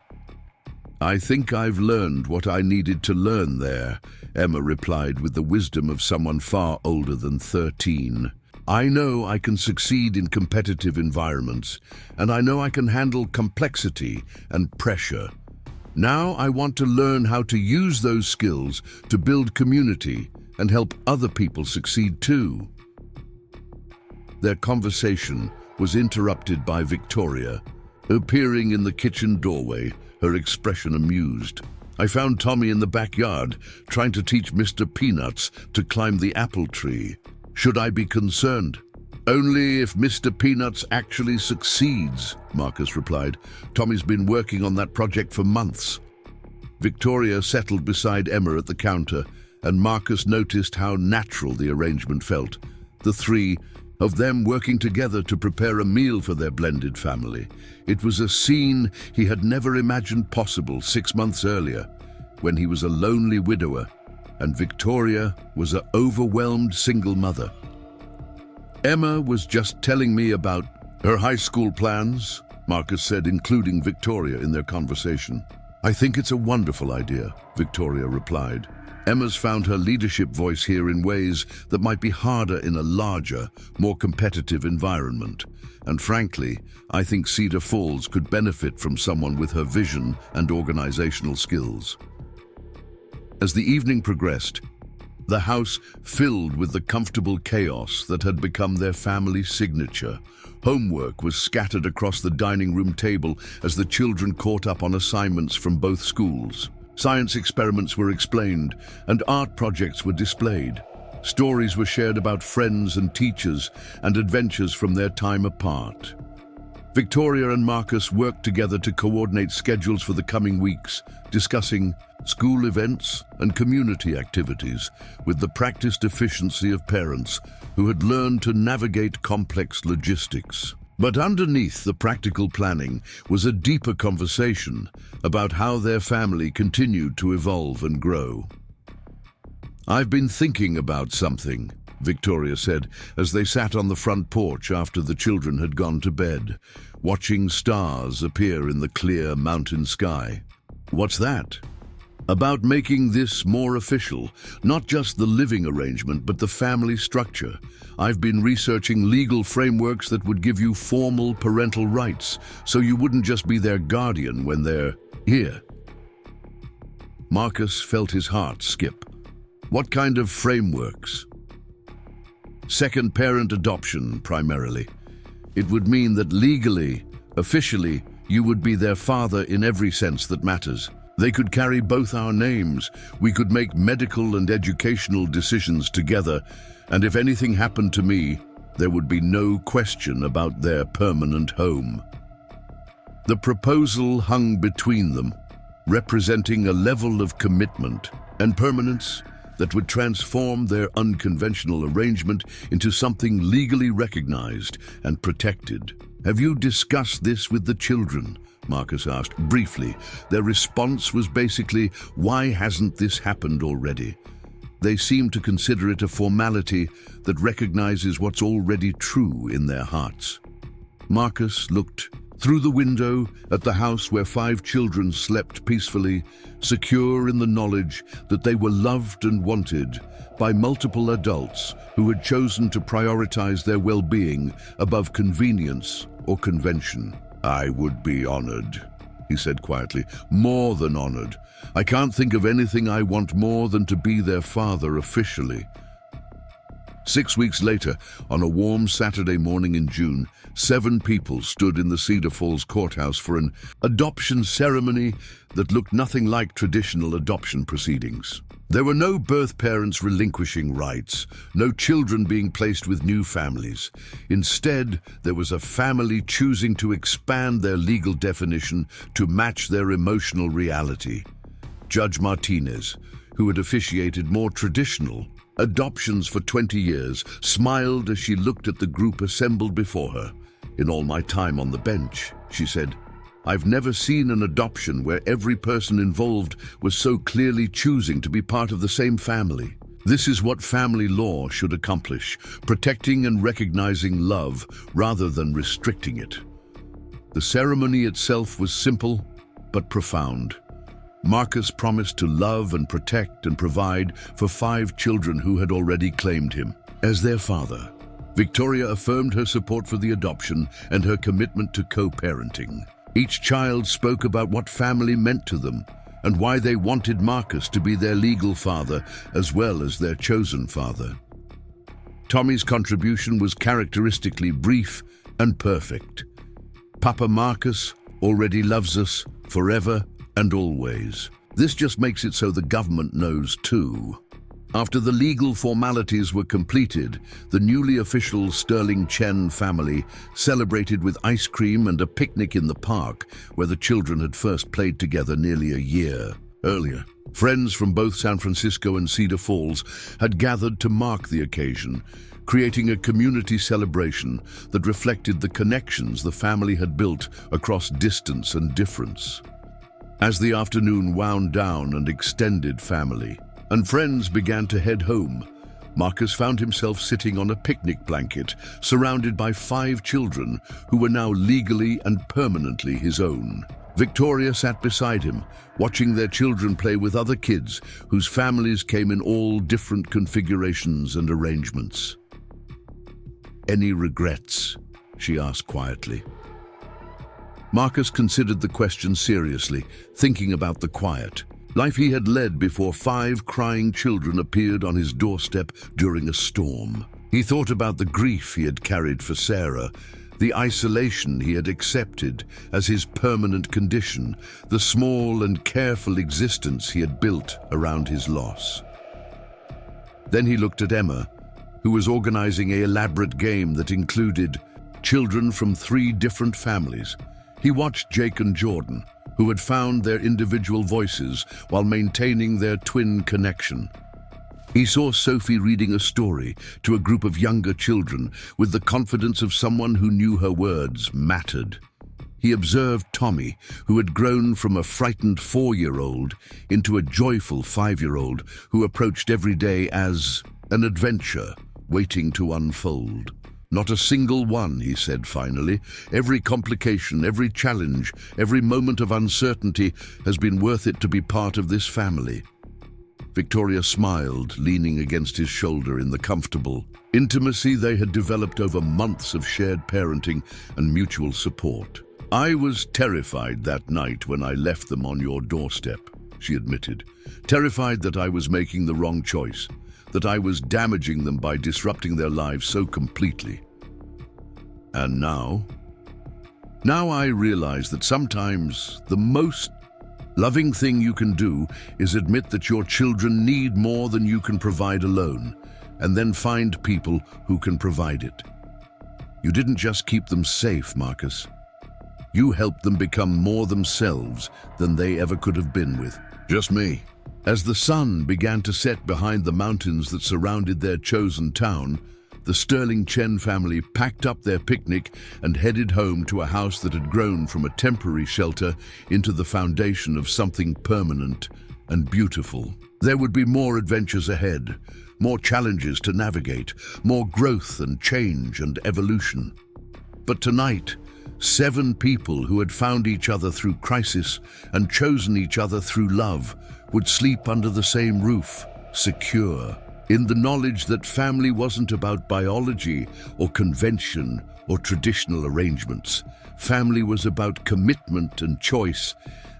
"I think I've learned what I needed to learn there," Emma replied with the wisdom of someone far older than 13. "I know I can succeed in competitive environments, and I know I can handle complexity and pressure. Now I want to learn how to use those skills to build community and help other people succeed too. Their conversation was interrupted by Victoria, appearing in the kitchen doorway, her expression amused. "I found Tommy in the backyard, trying to teach Mr. Peanuts to climb the apple tree. Should I be concerned?" "Only if Mr. Peanuts actually succeeds," Marcus replied. "Tommy's been working on that project for months." Victoria settled beside Emma at the counter, and Marcus noticed how natural the arrangement felt. The three of them working together to prepare a meal for their blended family. It was a scene he had never imagined possible 6 months earlier, when he was a lonely widower, and Victoria was an overwhelmed single mother. "Emma was just telling me about her high school plans," Marcus said, including Victoria in their conversation. "I think it's a wonderful idea," Victoria replied. Emma's found her leadership voice here in ways that might be harder in a larger, more competitive environment. And frankly, I think Cedar Falls could benefit from someone with her vision and organizational skills. As the evening progressed, the house filled with the comfortable chaos that had become their family signature. Homework was scattered across the dining room table as the children caught up on assignments from both schools. Science experiments were explained, and art projects were displayed. Stories were shared about friends and teachers and adventures from their time apart. Victoria and Marcus worked together to coordinate schedules for the coming weeks, discussing school events and community activities with the practiced efficiency of parents who had learned to navigate complex logistics. But underneath the practical planning was a deeper conversation about how their family continued to evolve and grow. "I've been thinking about something," Victoria said as they sat on the front porch after the children had gone to bed, watching stars appear in the clear mountain sky. "What's that?" "About making this more official, not just the living arrangement, but the family structure. I've been researching legal frameworks that would give you formal parental rights, so you wouldn't just be their guardian when they're here." Marcus felt his heart skip. "What kind of frameworks?" "Second parent adoption, primarily. It would mean that legally, officially, you would be their father in every sense that matters. They could carry both our names. We could make medical and educational decisions together, and if anything happened to me, there would be no question about their permanent home." The proposal hung between them, representing a level of commitment and permanence that would transform their unconventional arrangement into something legally recognized and protected. "Have you discussed this with the children?" Marcus asked briefly. Their response was basically, "Why hasn't this happened already?" They seemed to consider it a formality that recognizes what's already true in their hearts. Marcus looked through the window at the house where 5 children slept peacefully, secure in the knowledge that they were loved and wanted by multiple adults who had chosen to prioritize their well-being above convenience or convention. "I would be honored," he said quietly, "more than honored. I can't think of anything I want more than to be their father officially." 6 weeks later, on a warm Saturday morning in June, 7 people stood in the Cedar Falls courthouse for an adoption ceremony that looked nothing like traditional adoption proceedings. There were no birth parents relinquishing rights, no children being placed with new families. Instead, there was a family choosing to expand their legal definition to match their emotional reality. Judge Martinez, who had officiated more traditional adoptions for 20 years, smiled as she looked at the group assembled before her. "In all my time on the bench," she said, "I've never seen an adoption where every person involved was so clearly choosing to be part of the same family. This is what family law should accomplish, protecting and recognizing love rather than restricting it." The ceremony itself was simple but profound. Marcus promised to love and protect and provide for 5 children who had already claimed him as their father. Victoria affirmed her support for the adoption and her commitment to co-parenting. Each child spoke about what family meant to them, and why they wanted Marcus to be their legal father as well as their chosen father. Tommy's contribution was characteristically brief and perfect. Papa Marcus already loves us forever and always. This just makes it so the government knows too. After the legal formalities were completed, the newly official Sterling Chen family celebrated with ice cream and a picnic in the park where the children had first played together nearly a year earlier. Friends from both San Francisco and Cedar Falls had gathered to mark the occasion, creating a community celebration that reflected the connections the family had built across distance and difference. As the afternoon wound down and extended family and friends began to head home, Marcus found himself sitting on a picnic blanket, surrounded by 5 children who were now legally and permanently his own. Victoria sat beside him, watching their children play with other kids whose families came in all different configurations and arrangements. "Any regrets?" she asked quietly. Marcus considered the question seriously, thinking about the quiet life he had led before 5 crying children appeared on his doorstep during a storm. He thought about the grief he had carried for Sarah, the isolation he had accepted as his permanent condition, the small and careful existence he had built around his loss. Then he looked at Emma, who was organizing an elaborate game that included children from 3 different families. He watched Jake and Jordan, who had found their individual voices while maintaining their twin connection. He saw Sophie reading a story to a group of younger children with the confidence of someone who knew her words mattered. He observed Tommy, who had grown from a frightened 4-year-old into a joyful 5-year-old who approached every day as an adventure waiting to unfold. "Not a single one," he said finally. "Every complication, every challenge, every moment of uncertainty has been worth it to be part of this family." Victoria smiled, leaning against his shoulder in the comfortable intimacy they had developed over months of shared parenting and mutual support. "I was terrified that night when I left them on your doorstep," she admitted. "Terrified that I was making the wrong choice, that I was damaging them by disrupting their lives so completely. And now I realize that sometimes the most loving thing you can do is admit that your children need more than you can provide alone, and then find people who can provide it. You didn't just keep them safe, Marcus. You helped them become more themselves than they ever could have been with just me." As the sun began to set behind the mountains that surrounded their chosen town, the Sterling Chen family packed up their picnic and headed home to a house that had grown from a temporary shelter into the foundation of something permanent and beautiful. There would be more adventures ahead, more challenges to navigate, more growth and change and evolution. But tonight, 7 people who had found each other through crisis and chosen each other through love would sleep under the same roof, secure, in the knowledge that family wasn't about biology or convention or traditional arrangements. Family was about commitment and choice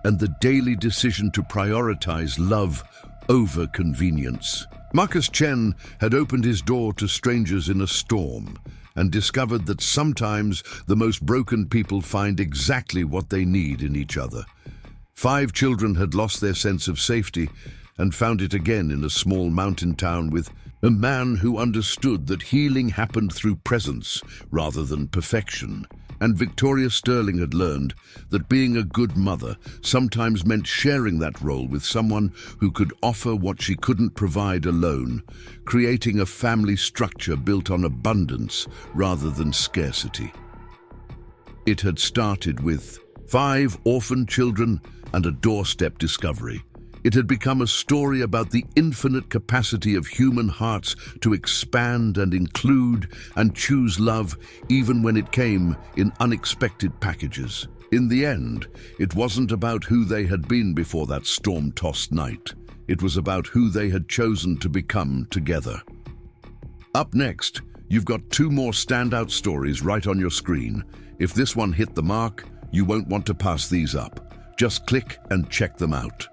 and the daily decision to prioritize love over convenience. Marcus Chen had opened his door to strangers in a storm and discovered that sometimes the most broken people find exactly what they need in each other. 5 children had lost their sense of safety and found it again in a small mountain town with a man who understood that healing happened through presence rather than perfection. And Victoria Sterling had learned that being a good mother sometimes meant sharing that role with someone who could offer what she couldn't provide alone, creating a family structure built on abundance rather than scarcity. It had started with 5 orphaned children and a doorstep discovery. It had become a story about the infinite capacity of human hearts to expand and include and choose love even when it came in unexpected packages. In the end, it wasn't about who they had been before that storm-tossed night. It was about who they had chosen to become together. Up next, you've got 2 more standout stories right on your screen. If this one hit the mark, you won't want to pass these up. Just click and check them out.